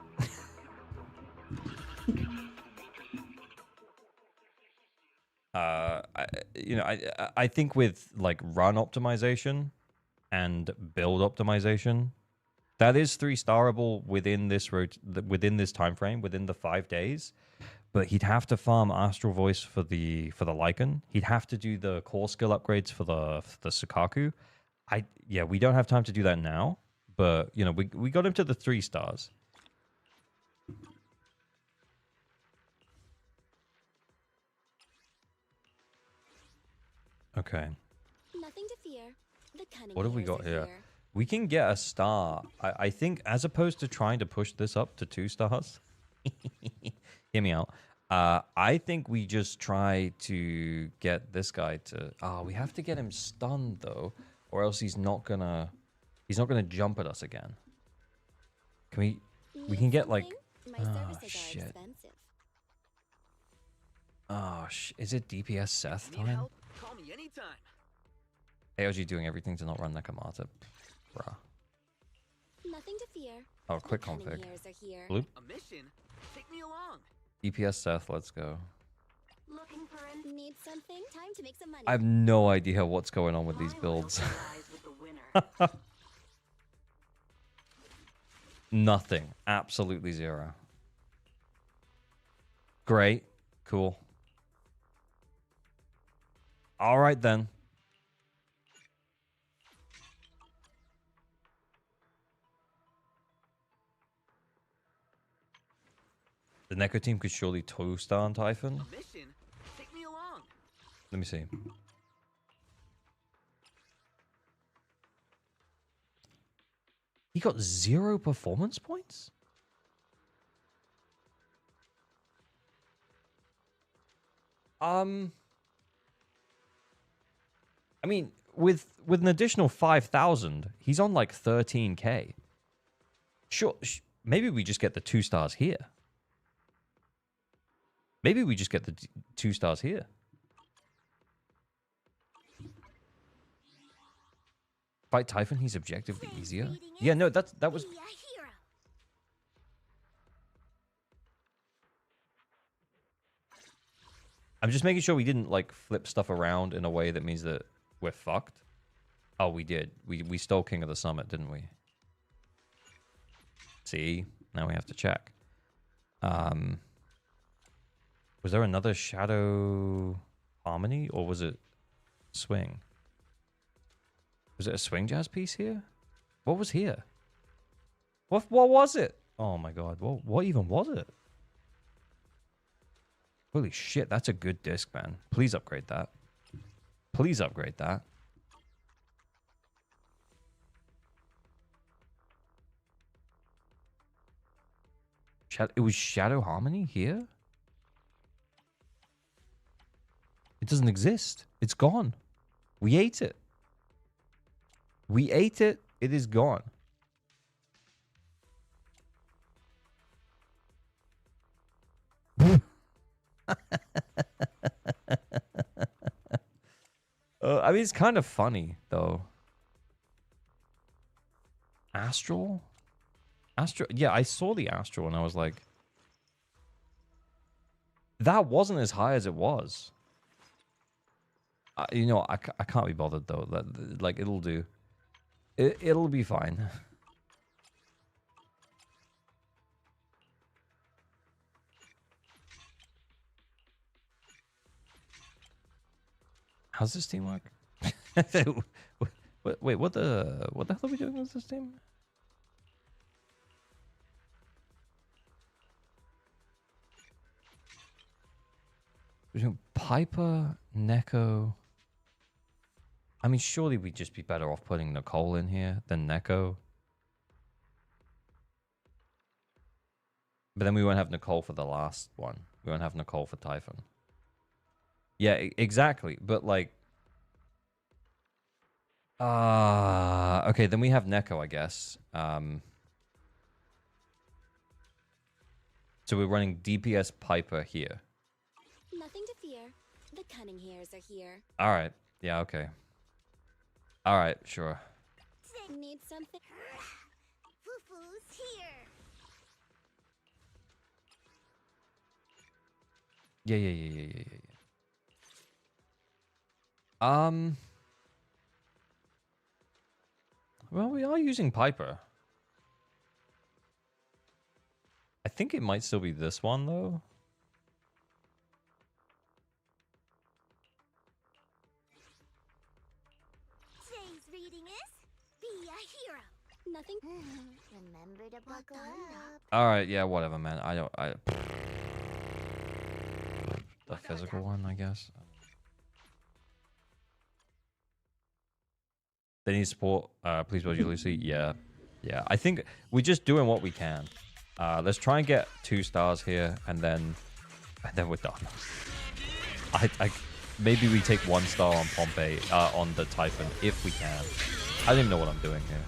I think with like run optimization and build optimization, That is 3-starable within this within this time frame, within the 5 days. But he'd have to farm Astral Voice for the Lycan. He'd have to do the core skill upgrades for the Sukaku. Yeah, we don't have time to do that now. But you know, we got him to the 3 stars. Okay. Nothing to fear. The cunning What have we hairs got are here? We can get a star. I think as opposed to trying to push this up to 2 stars. Hear me out. I think we just try to get this guy to... we have to get him stunned, though. Or else he's not gonna jump at us again. Can we... We can get, like... My services are shit. expensive. Is it DPS Seth Need time? help? Call me anytime. AOG doing everything to not run Nakamata. Bruh. Nothing to fear. Oh, The quick cunning config. hairs are here. Bloop. A mission? Take me along. DPS Seth, let's go. Looking for an... Need something? Time to make some money. I have no idea what's going on with these builds. Nothing. Absolutely zero. Great. Cool. All right, then. The Neko team could surely 2-star on Typhon. A mission? Take me along. Let me see. He got 0 performance points? I mean, with an additional 5,000, he's on like 13k. Sure, maybe we just get the 2 stars here. Maybe we just get the 2 stars here. Fight Typhon, he's objectively easier. Yeah, no, that was... Be a hero. I'm just making sure we didn't, like, flip stuff around in a way that means that we're fucked. Oh, we did. We stole King of the Summit, didn't we? See? Now we have to check. Was there another Shadow Harmony, or was it Swing? Was it a Swing Jazz piece here? What was here? What was it? Oh my god, what even was it? Holy shit, that's a good disc, man. Please upgrade that. Please upgrade that. It was Shadow Harmony here? It doesn't exist. It's gone. We ate it. We ate it. It is gone. I mean, it's kind of funny, though. Astral? Astral? Yeah, I saw the Astral and I was like... That wasn't as high as it was. You know, I can't be bothered, though. Like, it'll do. It'll be fine. How's this team work? Wait, what the hell are we doing with this team? We're doing Piper, Neko. I mean, surely we'd just be better off putting Nicole in here than Neko. But then we won't have Nicole for the last one. We won't have Nicole for Typhon. Yeah, exactly. But like... okay, then we have Neko, I guess. So we're running DPS Piper here. Nothing to fear. The cunning hairs are here. Alright. Yeah, okay. Alright, sure. Need something? Foo-foo's here. Yeah. Well, we are using Piper. think it might still be this one though. Today's reading is Be a Hero. Nothing. Remember to buckle up. All right, yeah, whatever, man. The physical one, I guess. They need support. Please build you, Lucy. Yeah, yeah. I think we're just doing what we can. Let's try and get 2 stars here, and then we're done. Maybe we take 1 star on Pompey, on the Typhon, if we can. I don't even know what I'm doing here.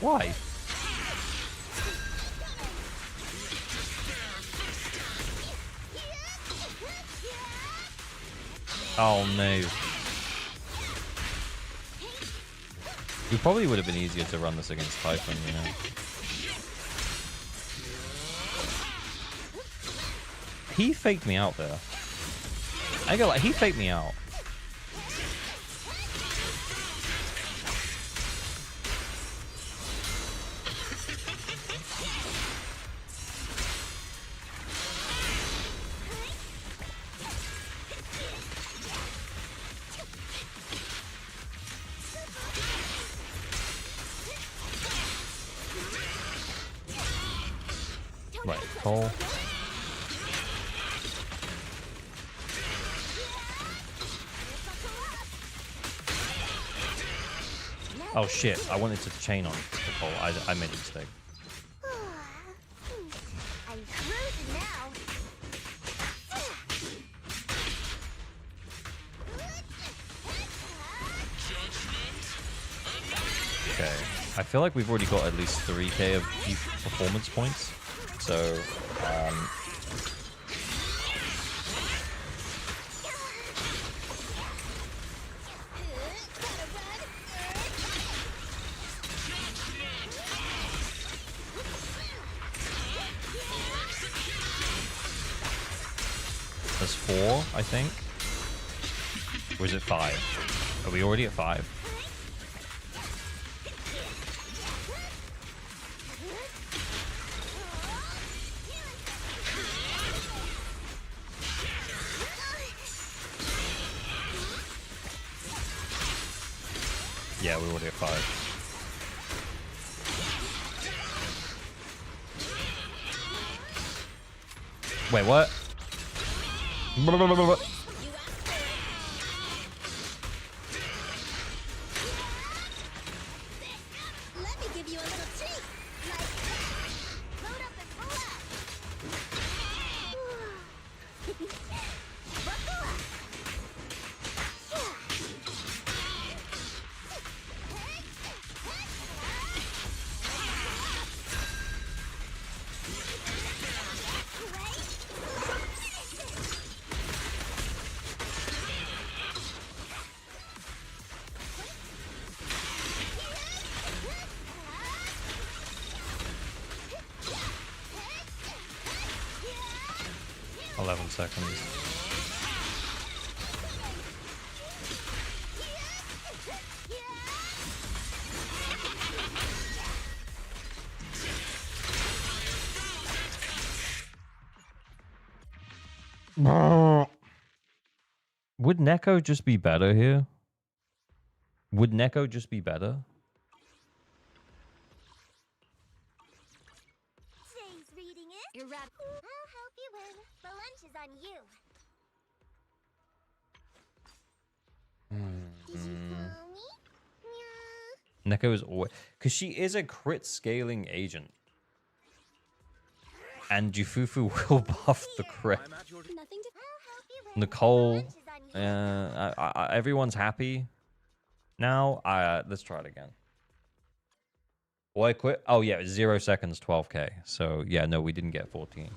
Why? Oh no. We probably would have been easier to run this against Typhon, you know. He faked me out there. I go like, he faked me out. Right, Cole. Oh shit, I wanted to chain on Cole. I made a mistake. I'm cruising now. Okay, I feel like we've already got at least 3k of peak performance points. So, That's 4, I think. Or is it 5? Are we already at 5? Yeah, we're already at 5. Wait, what? Let me give you a little treat. Like, load up and pull up. Buckle up. 11 seconds. Would Neko just be better here? Would Neko just be better? Today's reading is Your rap. I'll help you win. The lunch is on you. Did you call me? Yeah. Neko is always... Because she is a crit scaling agent. And Jufufu will buff the crit. Nothing to. I'll help you win. Nicole... The lunch is on you. everyone's happy now. Let's try it again. Why quit? Oh yeah, 0 seconds, 12k. So yeah, no, we didn't get 14.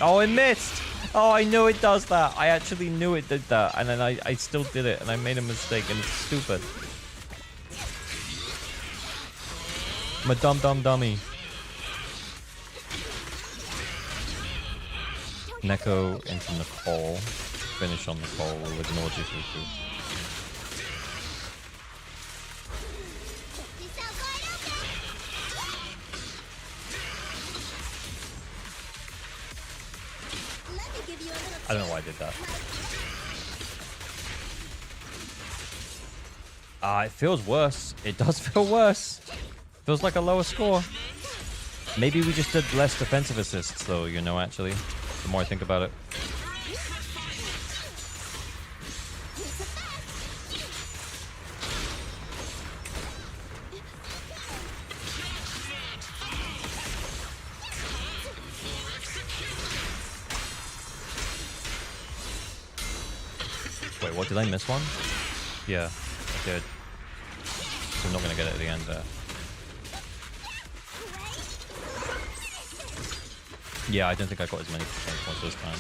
Oh, it missed. Oh, I knew it does that. I actually knew it did that. And then I still did it. And I made a mistake. And it's stupid. I'm a dumb dummy. Neko into Nicole. Finish on Nicole. We'll ignore Jisoo. I don't know why I did that. It feels worse. It does feel worse. Feels like a lower score. Maybe we just did less defensive assists, though, you know, actually. The more I think about it. Wait, what? Did I miss one? Yeah, I did. So I'm not going to get it at the end there. Yeah, I don't think I got as many percent points this time.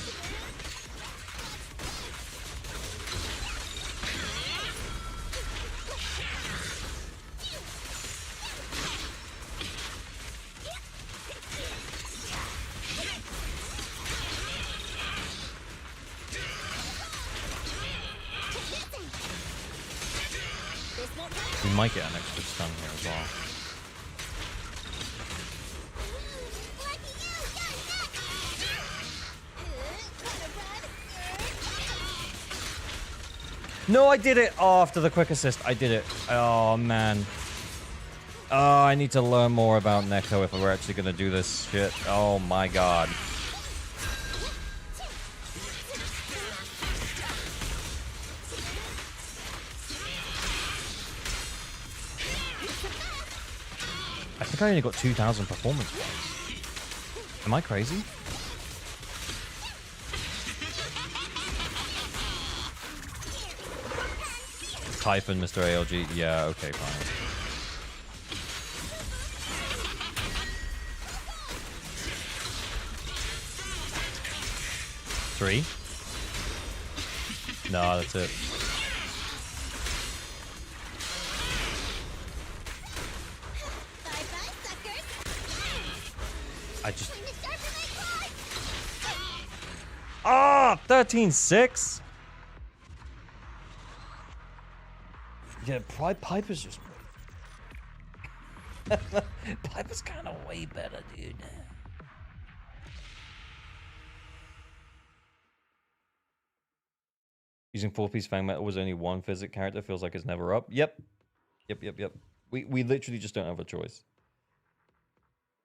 We might get an extra stun here as well. No, I did it. Oh, after the quick assist, I did it. Oh, man. Oh, I need to learn more about Neko if we're actually going to do this shit. Oh, my God. I think I only got 2,000 performance points. Am I crazy? Typhon, Mr. ALG. Yeah, okay, fine. Three? No, that's it. I just... Ah, 13-6? Yeah, Piper's just... Piper's kind of way better, dude. Using 4-piece Fang Metal was only one physic character. Feels like it's never up. Yep. Yep. We literally just don't have a choice.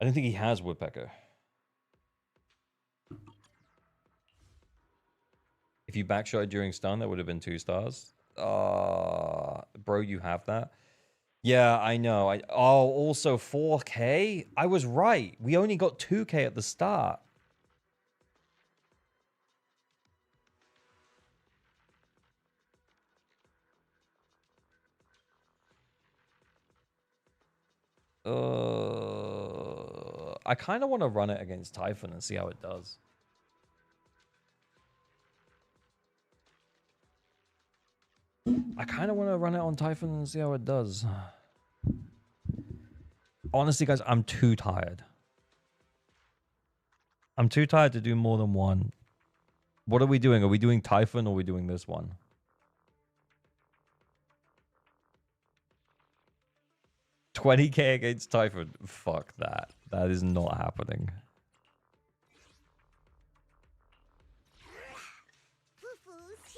I don't think he has Woodpecker. If you backshot during stun, that would have been 2 stars. Bro, you have that? Yeah, I know. Also 4K? I was right. We only got 2K at the start. I kind of want to run it against Typhon and see how it does. I kind of want to run it on Typhon and see how it does. Honestly, guys, I'm too tired. I'm too tired to do more than one. What are we doing? Are we doing Typhon or are we doing this one? $20K against Typhon. Fuck that. That is not happening.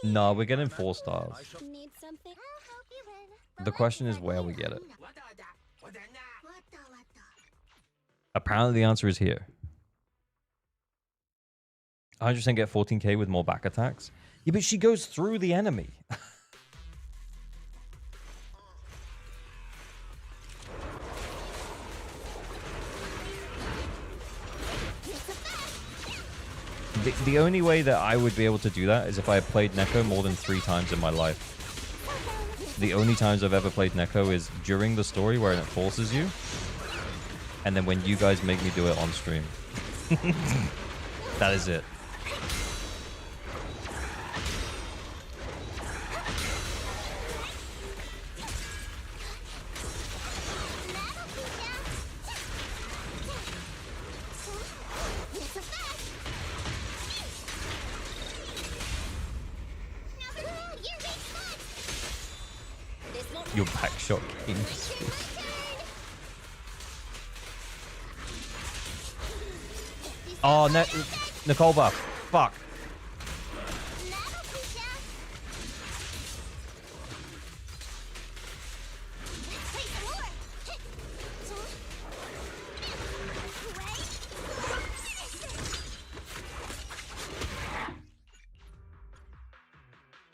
No, we're getting 4 stars. Need something? I'll help you in. The question is where we get it. Apparently the answer is here. 100% get 14K with more back attacks. Yeah, but she goes through the enemy. The only way that I would be able to do that is if I had played Neko more than 3 times in my life. The only times I've ever played Neko is during the story where it forces you, and then when you guys make me do it on stream. That is it. Your back shot king. Oh, no, Nicole buff. Fuck.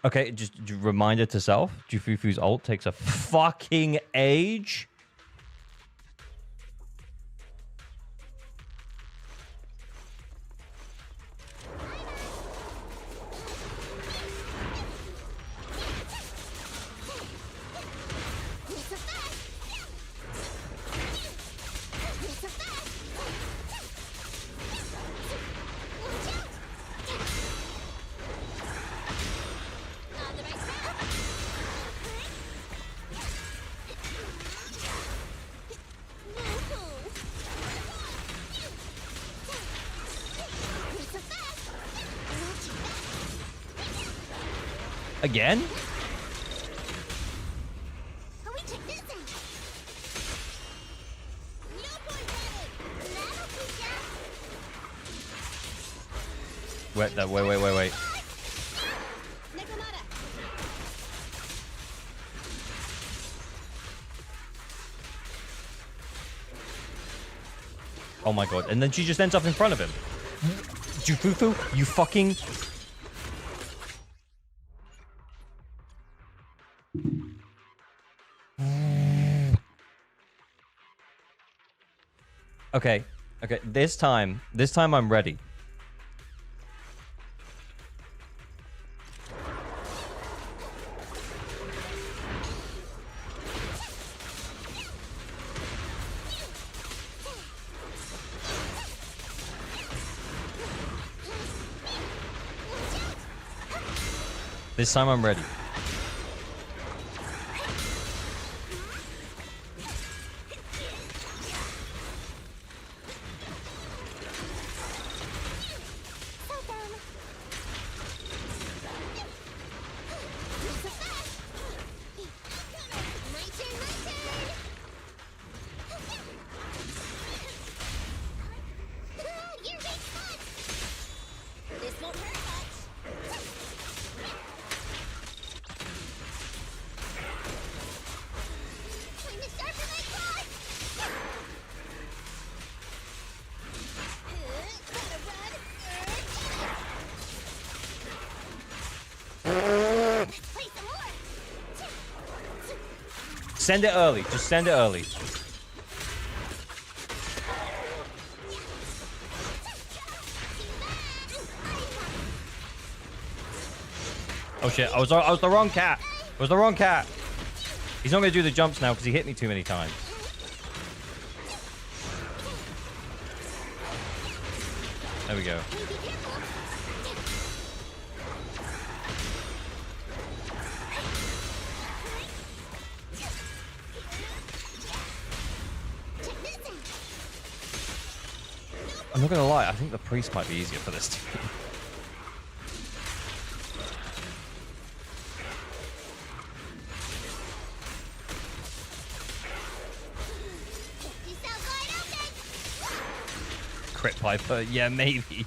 Okay, just reminder to self. Jufufu's ult takes a fucking age. Again? Wait. Oh my god. And then she just ends up in front of him. Jufufu, you fucking... Okay. Okay, this time I'm ready. This time I'm ready. Send it early. Just send it early. Oh shit, I was the wrong cat. I was the wrong cat. He's not gonna do the jumps now because he hit me too many times. There we go. I'm not gonna lie, I think the priest might be easier for this team. Crit Piper, yeah, maybe.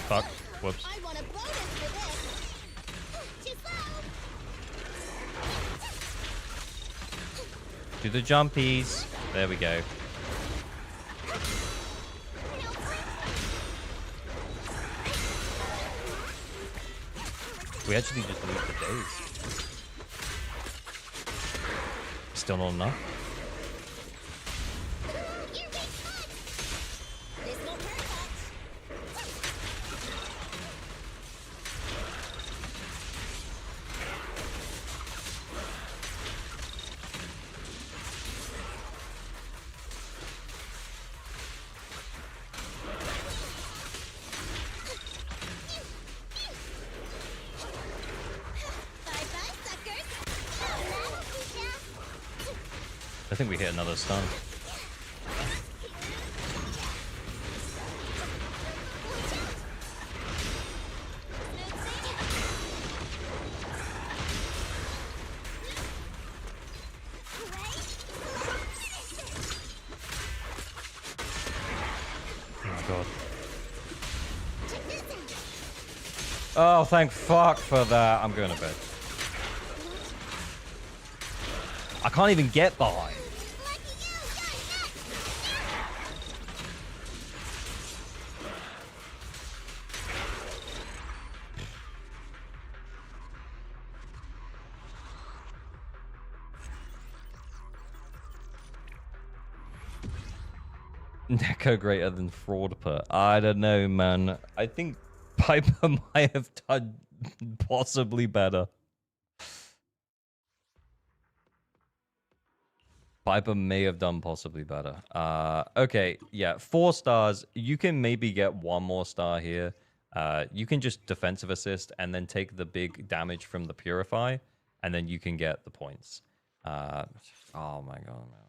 Fuck. Whoops. Do the jumpies. There we go. We actually just lose the days. Still not enough. I think we hit another stun. Oh my god. Oh, thank fuck for that. I'm going to bed. I can't even get behind. Neko greater than fraud put. I don't know, man. I think Piper might have done possibly better. Piper may have done possibly better. Okay, yeah, 4 stars. You can maybe get 1 more star here. You can just defensive assist and then take the big damage from the purify, and then you can get the points. Oh my god, man.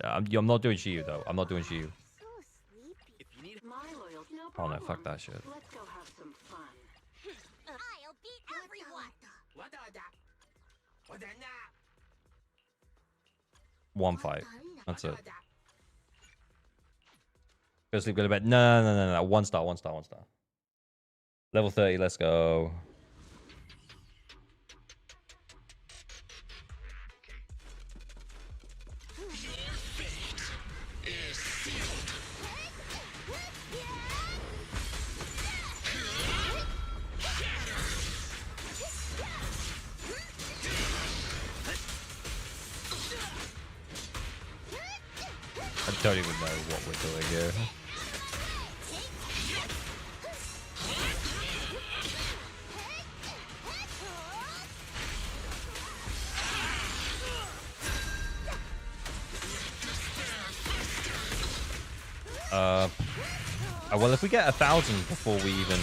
I'm not doing Shiyu though. I'm not doing Shiyu. So sleepy. If you need My loyal, no Oh problem. no, fuck that shit. Let's go have some fun. I'll beat everyone. 1 fight. That's it. Go sleep, go to bed. No. 1 star, 1 star, 1 star. Level 30, let's go. I don't even know what we're doing here. Well, if we get 1,000 before we even...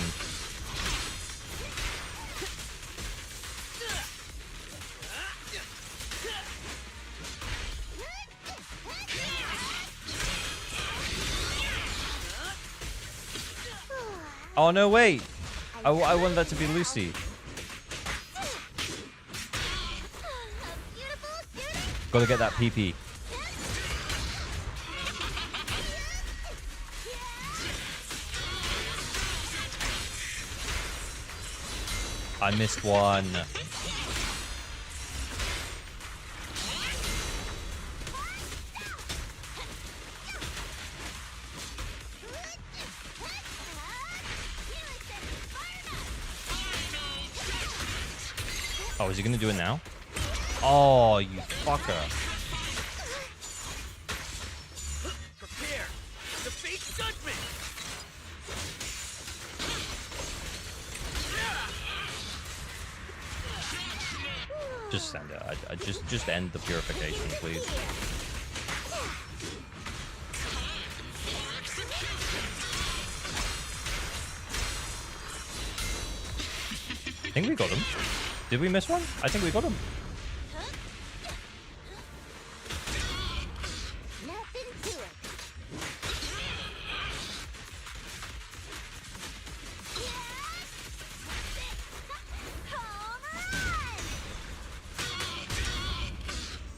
Oh, no, wait. I wanted that to be Lucy. Gotta get that PP. I missed one. Oh, is he gonna do it now? Oh, you fucker. prepare to face judgment. Just send it. I just end the purification, please. I think we got him. Did we miss one? I think we got him. Nothing to it. Home run!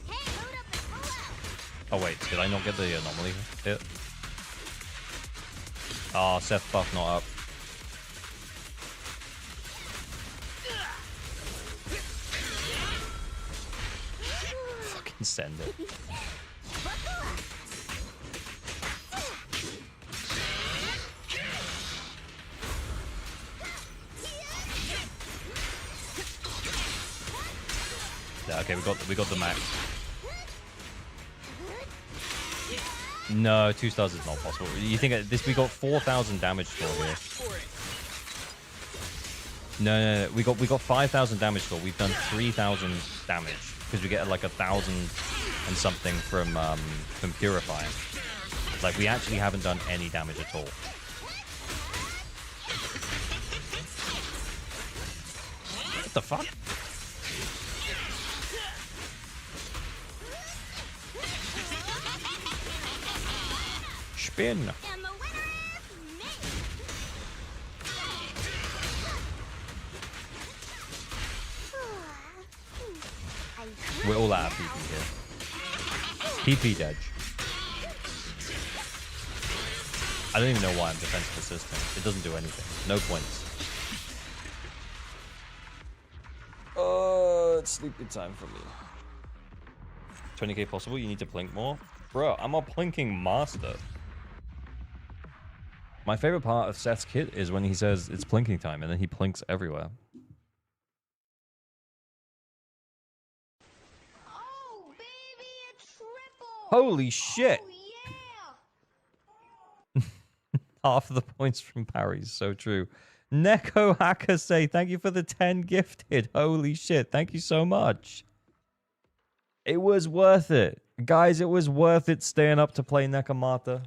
Hey, load up and pull out. Oh wait, did I not get the anomaly hit? Oh, Seth buff not up. Fucking send it. Yeah, okay, we got the max. No, 2 stars is not possible. You think at this we got 4,000 damage score here? No, we got 5,000 damage score. We've done 3,000 damage because we get like 1,000 and something from purifying. Like we actually haven't done any damage at all. What the fuck? spin. And the winner is me. We're all out of PP here. PP Dedge. I don't even know why I'm defensive assistant. It doesn't do anything. No points. It's sleeping time for me. 20k possible? You need to plink more? Bro, I'm a plinking master. My favorite part of Seth's kit is when he says it's plinking time and then he plinks everywhere. Oh, baby, a triple. Holy shit! Oh, yeah. Half of the points from parries. So true. Neko Hakase, thank you for the 10 gifted. Holy shit. Thank you so much. It was worth it. Guys, it was worth it staying up to play Nekomata.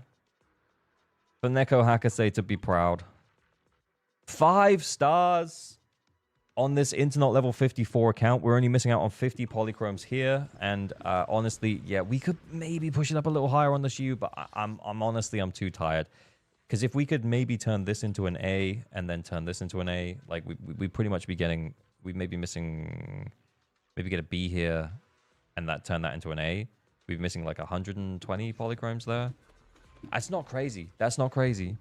For Neko Hakase to be proud. 5 stars on this Internet level 54 account. We're only missing out on 50 polychromes here. And honestly, yeah, we could maybe push it up a little higher on the Shiyu, but I'm honestly, I'm too tired. Because if we could maybe turn this into an A and then turn this into an A, like we'd pretty much be getting, we may be missing, maybe get a B here and that turn that into an A. We'd be missing like 120 polychromes there. That's not crazy. That's not crazy.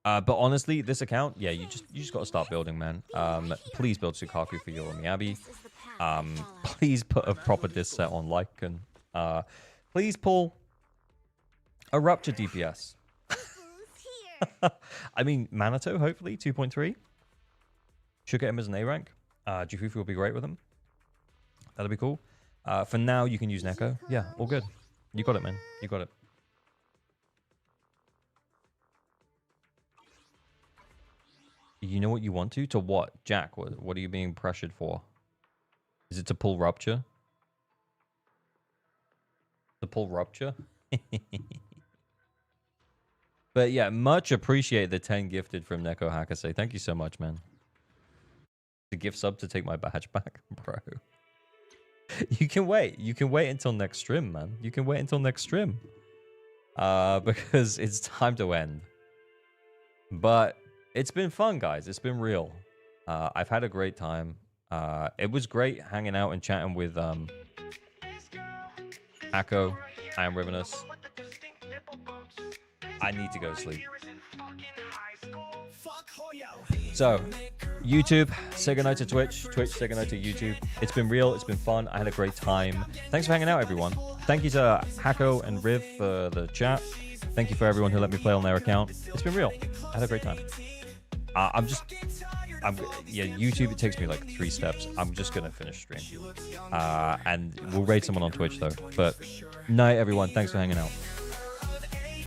But honestly, this account, yeah, you just got to start building, man. Please build Sukaku for your Miyabi. Please put a proper disc set on Lycan. Please pull a Rupture DPS. I mean, Minato, hopefully, 2.3. Should get him as an A rank. Jufufu will be great with him. That'll be cool. For now, you can use Neko. Yeah, all good. You got it, man. You got it. You know what you want to? To what? Jack, what are you being pressured for? Is it to pull Rupture? To pull Rupture? But yeah, much appreciate the 10 gifted from Neko Hakase. Thank you so much, man. The gift sub to take my badge back? Bro. You can wait. You can wait until next stream, man. You can wait until next stream. Because it's time to end. But it's been fun, guys. It's been real. I've had a great time. It was great hanging out and chatting with Akko and Rivenus. I need to go to sleep. So, YouTube, say goodnight to Twitch. Twitch, say goodnight to YouTube. It's been real. It's been fun. I had a great time. Thanks for hanging out, everyone. Thank you to Hako and Riv for the chat. Thank you for everyone who let me play on their account. It's been real. I had a great time. Yeah, YouTube, it takes me like 3 steps. I'm just going to finish stream. And we'll raid someone on Twitch, though. But night, everyone. Thanks for hanging out.